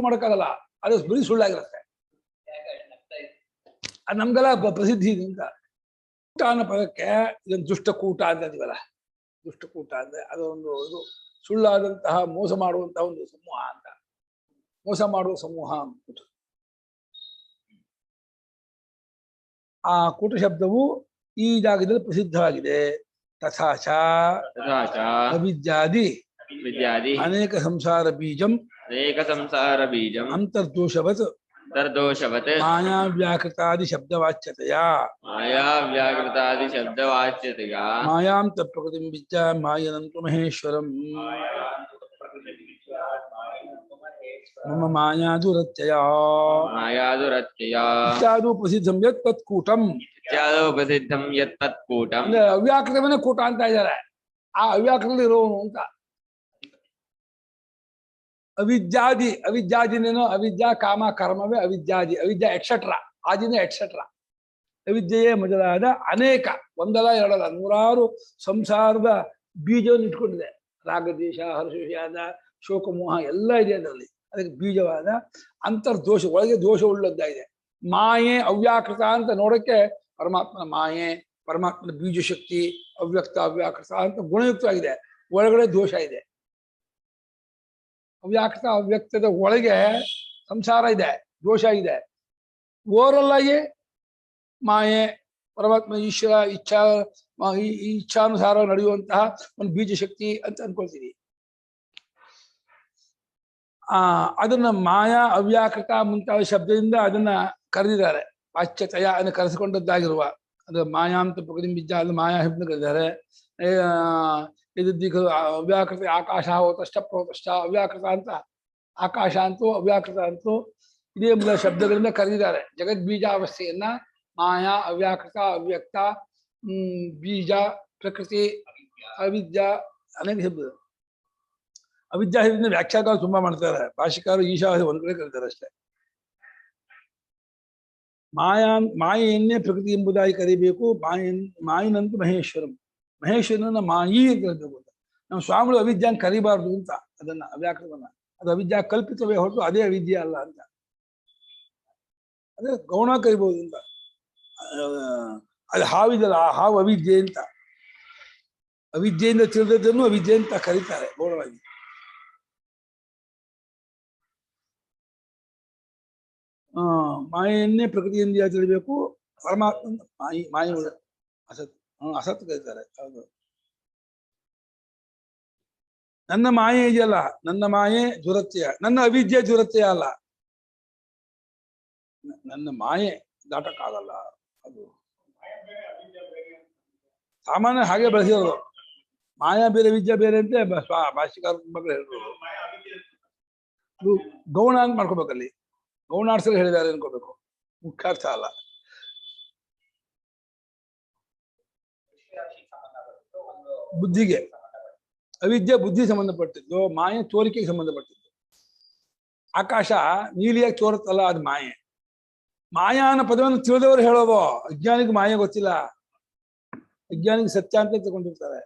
Speaker 2: ಮಾಡಕ್ಕಾಗಲ್ಲ, ಅದು ಬರೀ ಸುಳ್ಳಾಗಿರುತ್ತೆ. ಅದು ನಮ್ಗೆಲ್ಲ ಪ್ರಸಿದ್ಧಿ ಇದೆ ಅಂತ. ಕೂಟ ಅನ್ನೋ ಪದಕ್ಕೆ ಇದೊಂದು ದುಷ್ಟಕೂಟ ಅಂತ ಇದೀವಲ್ಲ, ದುಷ್ಟಕೂಟ ಅಂದ್ರೆ ಅದೊಂದು ಇದು ಸುಳ್ಳಾದಂತಹ ಮೋಸ ಮಾಡುವಂತಹ ಒಂದು ಸಮೂಹ ಅಂತ, ಮೋಸ ಮಾಡುವ ಸಮೂಹ ಅಂತ. ಆ ಕೂಟ ಶಬ್ದವು ಈ ಜಾಗದಲ್ಲಿ ಪ್ರಸಿದ್ಧವಾಗಿದೆ. ತಥಾಚ ಅವಿದ್ಯಾದಿ ಅನೇಕ ಸಂಸಾರ ಬೀಜಂ ಅಂತರ್ದೋಷವತ್ ಮಾಯಾ ವ್ಯಾಕೃತಾದಿ ಶಬ್ದವಾಚ್ಯತೆಯ ಮಾಯಾಂ ತತ್ಪ್ರಕೃತಿಂ ವಿದ್ಯಾ ಮಾಯನಂತು ಮಹೇಶ್ವರಂ ಮಮ ಮಾಯಾದುರತ್ಯಯ ಇತ್ಯಾದು ಪ್ರಸಿದ್ಧಂ ಯತ್ ತತ್ಕೂಟಂ. ಅಂದ್ರೆ ಅವ್ಯಾಕೃತವನ್ನೇ ಕೂಟ ಅಂತ ಇದ್ದಾರೆ, ಆ ಅವ್ಯಾಕೃತದಲ್ಲಿ ಇರೋನು ಅಂತ. ಅವಿದ್ಯಾದಿ, ಅವಿದ್ಯಾದಿನೇನೋ ಅವಿದ್ಯಾ ಕಾಮ ಕರ್ಮವೇ ಅವಿದ್ಯಾದಿ, ಅವಿದ್ಯಾ ಎಕ್ಸೆಟ್ರಾ, ಆದಿನ ಎಕ್ಸೆಟ್ರಾ. ಅವಿದ್ಯೆಯೇ ಮೊದಲಾದ ಅನೇಕ, ಒಂದಲ್ಲ ಎರಡಲ್ಲ, 100 ಸಂಸಾರದ ಬೀಜವನ್ನು ಇಟ್ಕೊಂಡಿದೆ. ರಾಗದ್ವೇಷ, ಹರ್ಷವಿಷಾದ, ಶೋಕಮೋಹ ಎಲ್ಲ ಇದೆ ಅದರಲ್ಲಿ. ಅದಕ್ಕೆ ಬೀಜವಾದ ಅಂತರ್ದೋಷ, ಒಳಗೆ ದೋಷ ಉಳ್ಳದ್ದಾಗಿದೆ. ಮಾಯೆ ಅವ್ಯಾಕೃತ ಅಂತ ನೋಡಕ್ಕೆ ಪರಮಾತ್ಮನ ಮಾಯೆ, ಪರಮಾತ್ಮನ ಬೀಜಶಕ್ತಿ, ಅವ್ಯಕ್ತ ಅವ್ಯಾಕೃತ ಅಂತ ಗುಣಯುಕ್ತವಾಗಿದೆ. ಒಳಗಡೆ ದೋಷ ಇದೆ. ಅವ್ಯಾಕೃತ ಅವ್ಯಕ್ತದ ಒಳಗೆ ಸಂಸಾರ ಇದೆ, ದೋಷ ಇದೆ. ಓವರಲ್ ಆಗಿ ಮಾಯೆ, ಪರಮಾತ್ಮ ಈಶ್ವರ ಇಚ್ಛಾನುಸಾರ ನಡೆಯುವಂತಹ ಒಂದು ಬೀಜಶಕ್ತಿ ಅಂತ ಅನ್ಕೊಳ್ತೀವಿ. ಅದನ್ನ ಮಾಯಾ ಅವ್ಯಾಕೃತ ಮುಂತಾದ ಶಬ್ದದಿಂದ ಅದನ್ನ ಕರೆದಿದ್ದಾರೆ. ಪಾಶ್ಚಾತ್ಯ ಅನ್ನು ಕರೆಸಿಕೊಂಡದ್ದಾಗಿರುವ ಅದು ಮಾಯಾಂತ ಪ್ರಕೃತಿ ಬಿದ್ದ, ಅದು ಮಾಯಾ ಶಬ್ದ ಕರೆದಿದ್ದಾರೆ. ಇದು ಅವ್ಯಾಕೃತ ಆಕಾಶ ಹೋತಶ್ಚ ಪ್ರೋತಶ್ಚ, ಅವ್ಯಾಕೃತ ಅಂತ ಆಕಾಶ ಅಂತೂ ಅವ್ಯಾಕೃತ ಅಂತೂ ಇದೇ ಮೂಲ ಶಬ್ದಗಳಿಂದ ಕರೆದಿದ್ದಾರೆ. ಜಗದ್ಬೀಜಾವಸ್ಥೆಯನ್ನ ಮಾಯಾ, ಅವ್ಯಾಕೃತ, ಅವ್ಯಕ್ತ, ಬೀಜ, ಪ್ರಕೃತಿ, ಅವಿದ್ಯಾ, ಅನೇಕ ಶಬ್ದ. ಅವಿದ್ಯಾ ಶಬ್ದದಿಂದ ವ್ಯಾಖ್ಯಾನಗಳು ತುಂಬಾ ಮಾಡ್ತಾರೆ. ಭಾಷಿಕರು ಈಶಾವಾಸಿ ಒಂದ್ ಕಡೆ ಕರೀತಾರೆ ಅಷ್ಟೇ. ಮಾಯೆಯನ್ನೇ ಪ್ರಕೃತಿ ಎಂಬುದಾಗಿ ಕರಿಬೇಕು. ಮಾಯಿನಂತೂ ಮಹೇಶ್ವರಂ, ಮಹೇಶ್ವರನ ಮಾಯಿ ಅಂತ ಹೇಳ್ಬೇಕು ಅಂತ. ನಮ್ಮ ಸ್ವಾಮಿಗಳು ಅವಿದ್ಯಾನ್ ಕರಿಬಾರ್ದು ಅಂತ, ಅದನ್ನ ಅವ್ಯಾಕೃತವನ್ನ. ಅದು ಅವಿದ್ಯಾ ಕಲ್ಪಿತವೇ ಹೊರತು ಅದೇ ಅವಿದ್ಯೆ ಅಲ್ಲ ಅಂತ. ಅದೇ ಗೌಣ ಕರಿಬಹುದು ಅಂತ. ಅದು ಹಾವಿದಲ್ಲ, ಆ ಹಾವು ಅವಿದ್ಯೆ ಅಂತ. ಅವಿದ್ಯೆಯಿಂದ ತಿಳಿದದ್ದನ್ನು ಅವಿದ್ಯೆ ಅಂತ ಕರೀತಾರೆ ಗೌಣವಾಗಿ. ಮಾಯೆಯನ್ನೇ ಪ್ರಕೃತಿಯಿಂದ ತಿಳಿಬೇಕು. ಪರಮಾತ್ಮ ಮಾಯಿ ಅಸತ್, ಅಸತ್ ಕರೀತಾರೆ. ಹೌದು. ನನ್ನ ಮಾಯೆ ಇದೆಯಲ್ಲ, ನನ್ನ ಮಾಯೆ ದುರತ್ಯಯ, ನನ್ನ ಅವಿದ್ಯೆ ದುರತ್ಯಯ ಅಲ್ಲ. ನನ್ನ ಮಾಯೆ ದಾಟಕ್ಕಾಗಲ್ಲ. ಅದು ಸಾಮಾನ್ಯ ಹಾಗೆ ಬಳಸಿರೋದು. ಮಾಯಾ ಬೇರೆ ವಿದ್ಯೆ ಬೇರೆ ಅಂತ ಭಾಷಿಕಾರ ಹೇಳಿದ್ರು. ಗೌಣ ಅಂತ ಮಾಡ್ಕೋಬೇಕಲ್ಲಿ, ಗೌಣಾರ್ಥದಲ್ಲಿ ಹೇಳಿದ್ದಾರೆ ಅನ್ಕೋಬೇಕು, ಮುಖ್ಯಾರ್ಥ ಅಲ್ಲ. ಬುದ್ಧಿಗೆ, ಅವಿದ್ಯೆ ಬುದ್ಧಿ ಸಂಬಂಧಪಟ್ಟಿದ್ದು, ಮಾಯೆ ತೋರಿಕೆಗೆ ಸಂಬಂಧಪಟ್ಟಿದ್ದು. ಆಕಾಶ ನೀಲಿಯಾಗಿ ತೋರುತ್ತಲ್ಲ, ಅದು ಮಾಯೆ. ಮಾಯಾನ ಪದವನ್ನು ತಿಳಿದವರು ಹೇಳೋದು, ಅಜ್ಞಾನಿಗೆ ಮಾಯೆ ಗೊತ್ತಿಲ್ಲ. ಅಜ್ಞಾನಿಗೆ ಸತ್ಯ ಅಂತ ತಗೊಂಡಿರ್ತಾರೆ.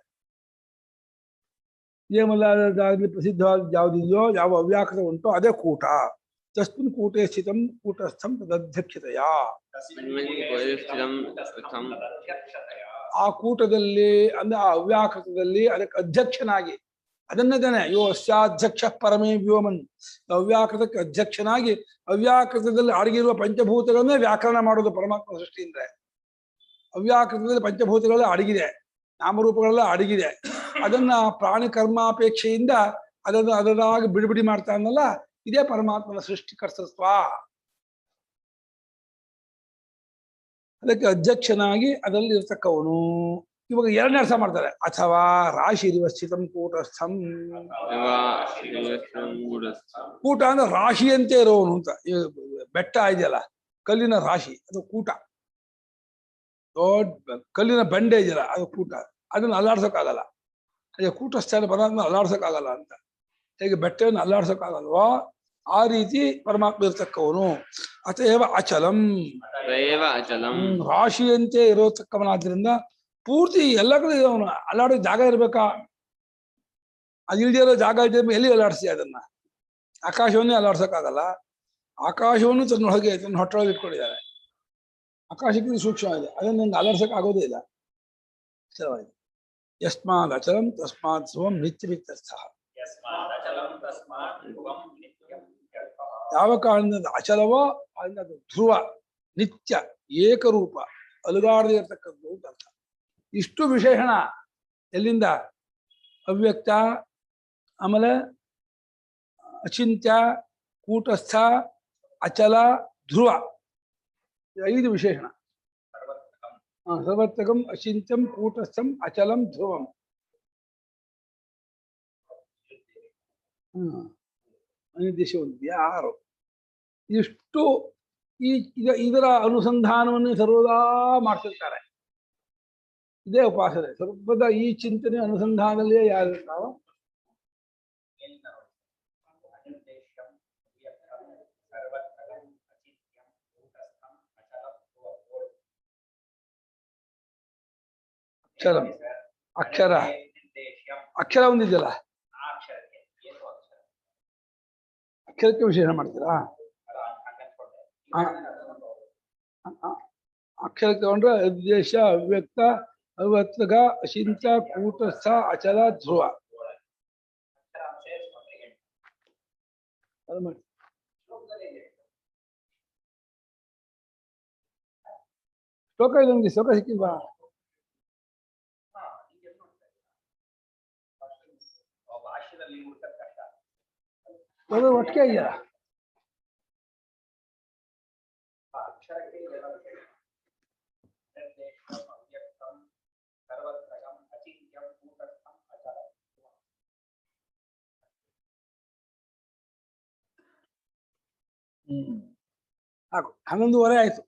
Speaker 2: ಏಮಲ್ಲಾದಾಗಲಿ ಪ್ರಸಿದ್ಧವಾದ ಯಾವುದಿದೆಯೋ, ಯಾವ ಅವ್ಯಾಕೃತ ಉಂಟೋ ಅದೇ ಕೂಟ. ತಸ್ಮಿನ್ ಕೂಟೆ ಸ್ಥಿತಂ ಕೂಟಸ್ಥಂ ತದಧ್ಯಕ್ಷತೆಯ. ಆ ಕೂಟದಲ್ಲಿ ಅಂದ್ರೆ ಆ ಅವ್ಯಾಕೃತದಲ್ಲಿ ಅದಕ್ಕೆ ಅಧ್ಯಕ್ಷನಾಗಿ, ಅದನ್ನದೇನೆ ಯೋ ಅಸ್ಯಾಧ್ಯಕ್ಷ ಪರಮೇ ವ್ಯೋಮನ್, ಅವ್ಯಾಕೃತಕ್ಕೆ ಅಧ್ಯಕ್ಷನಾಗಿ ಅವ್ಯಾಕೃತದಲ್ಲಿ ಅಡಗಿರುವ ಪಂಚಭೂತಗಳನ್ನೇ ವ್ಯಾಕರಣ ಮಾಡೋದು ಪರಮಾತ್ಮ ಸೃಷ್ಟಿಯಿಂದ. ಅವ್ಯಾಕೃತದಲ್ಲಿ ಪಂಚಭೂತಗಳೆಲ್ಲ ಅಡಗಿದೆ, ನಾಮರೂಪಗಳೆಲ್ಲ ಅಡಗಿದೆ. ಅದನ್ನ ಪ್ರಾಣಿ ಕರ್ಮಾಪೇಕ್ಷೆಯಿಂದ ಅದನ್ನು ಅದರಾಗಿ ಬಿಡುಬಿಡಿ ಮಾಡ್ತಾನಲ್ಲ, ಇದೇ ಪರಮಾತ್ಮನ ಸೃಷ್ಟಿಕರ್ತೃತ್ವ. ಅದಕ್ಕೆ ಅಧ್ಯಕ್ಷನಾಗಿ ಅದರಲ್ಲಿ ಇರ್ತಕ್ಕವನು. ಇವಾಗ 2ನೇ ಅರ್ಥ ಮಾಡ್ತಾರೆ. ಅಥವಾ ರಾಶಿ ಸ್ಥಿತಂ ಕೂಟಸ್ಥಂ. ಕೂಟ ಅಂದ್ರೆ ರಾಶಿಯಂತೆ ಇರೋವನು ಅಂತ. ಬೆಟ್ಟ ಇದೆಯಲ್ಲ, ಕಲ್ಲಿನ ರಾಶಿ, ಅದು ಕೂಟ. ದೊಡ್ಡ ಕಲ್ಲಿನ ಬಂಡೆ ಇದೆಯಲ್ಲ, ಅದು ಕೂಟ. ಅದನ್ನ ಅಲ್ಲಾಡ್ಸೋಕ್ಕಾಗಲ್ಲ. ಅದೇ ಕೂಟಸ್ಥಾನ ಪದಾರ್ಥ ಅಲ್ಲಾಡ್ಸೋಕ್ಕಾಗಲ್ಲ ಅಂತ. ಹೇಗೆ ಬೆಟ್ಟವನ್ನು ಅಲ್ಲಾಡ್ಸೋಕ್ಕಾಗಲ್ವೋ ಆ ರೀತಿ ಪರಮಾತ್ಮ ಇರ್ತಕ್ಕವನು. ಅತೇವ ಅಚಲಂ,
Speaker 1: ತಯೇವ ಅಚಲಂ.
Speaker 2: ರಾಶಿಯಂತೆ ಇರತಕ್ಕವನಾದ್ರಿಂದ ಪೂರ್ತಿ ಎಲ್ಲ ಕಡೆ ಅವನು ಅಲ್ಲಾಡೋ ಜಾಗ ಇರ್ಬೇಕಾ? ಅದು ಇಲ್ದೇ ಇರೋ ಜಾಗ ಇದೆ, ಎಲ್ಲಿ ಅಲ್ಲಾಡಿಸಿ ಅದನ್ನ? ಆಕಾಶವನ್ನೇ ಅಲ್ಲಾಡ್ಸಕ್ಕಾಗಲ್ಲ. ಆಕಾಶವನ್ನು ತನ್ನೊಳಗೆ ತನ್ನ ಹೊಟ್ಟೊಳಗೆ ಇಟ್ಕೊಂಡಿದ್ದಾರೆ. ಆಕಾಶಕ್ಕಿಂತ ಸೂಕ್ಷ್ಮ ಇದೆ, ಅದನ್ನು ಅಲ್ಲಾಡ್ಸಕ್ ಆಗೋದೇ ಇಲ್ಲ. ಸ್ಥಿರವಾಗಿದೆ. ಯಸ್ಮಾದ್ ಅಚಲಂ ತಸ್ಮಾತ್ ಧ್ರುವಂ ನಿತ್ಯಮಿತ್ಯರ್ಥಃ. ಯಾವ ಕಾರಣದಿಂದ ಅಚಲವೋ ಅದರಿಂದ ಅದು ಧ್ರುವ, ನಿತ್ಯ, ಏಕರೂಪ, ಅಲುಗಾಡದೇ ಇರತಕ್ಕದ್ದು ಅಂತ ಅರ್ಥ. ಇಷ್ಟು ವಿಶೇಷಣ ಎಲ್ಲಿಂದ? ಅವ್ಯಕ್ತ, ಆಮೇಲೆ ಅಚಿಂತ್ಯ, ಕೂಟಸ್ಥ, ಅಚಲ, ಧ್ರುವ, 5 ವಿಶೇಷಣ. ಸರ್ವತ್ರಕಂ, ಅಚಿಂತ್ಯಂ, ಕೂಟಸ್ಥಂ, ಅಚಲಂ, ಧ್ರುವಂ. ಅನಿರ್ದೇಶ 6. ಇಷ್ಟು ಇದರ ಅನುಸಂಧಾನವನ್ನು ಸರ್ವದಾ ಮಾಡ್ತಿರ್ತಾರೆ. ಇದೇ ಉಪಾಸನೆ. ಸರ್ವದ ಈ ಚಿಂತನೆ ಅನುಸಂಧಾನದಲ್ಲಿಯೇ ಯಾರಿರ್ತಾವ ಅಕ್ಷರ ಅಕ್ಷರ ಅಕ್ಷರ ಒಂದಿದೆಯಲ್ಲ, ಅಕ್ಷರಕ್ಕೆ ವಿಶೇಷ ಮಾಡ್ತೀರಾ? ಅಕ್ಷರ ತಗೊಂಡ್ರೆ ಉದ್ದೇಶ, ಅವ್ಯಕ್ತ, ಅವ್ಯಕ್ತಗ, ಅಚಿಂತ್ಯ, ಕೂಟಸ್ಥ, ಅಚಲ, ಧ್ರುವ. ಅದು ಮಾಡಿ. ಶ್ಲೋಕ ಇದೊಂದು ಶ್ಲೋಕ ಸಿಕ್ಕಿಲ್ವಾ? ಅದು ಒಟ್ಟಿಗೆ ಇದೆಯಲ್ಲ. ಸಾಕು, 11:30 ಆಯ್ತು.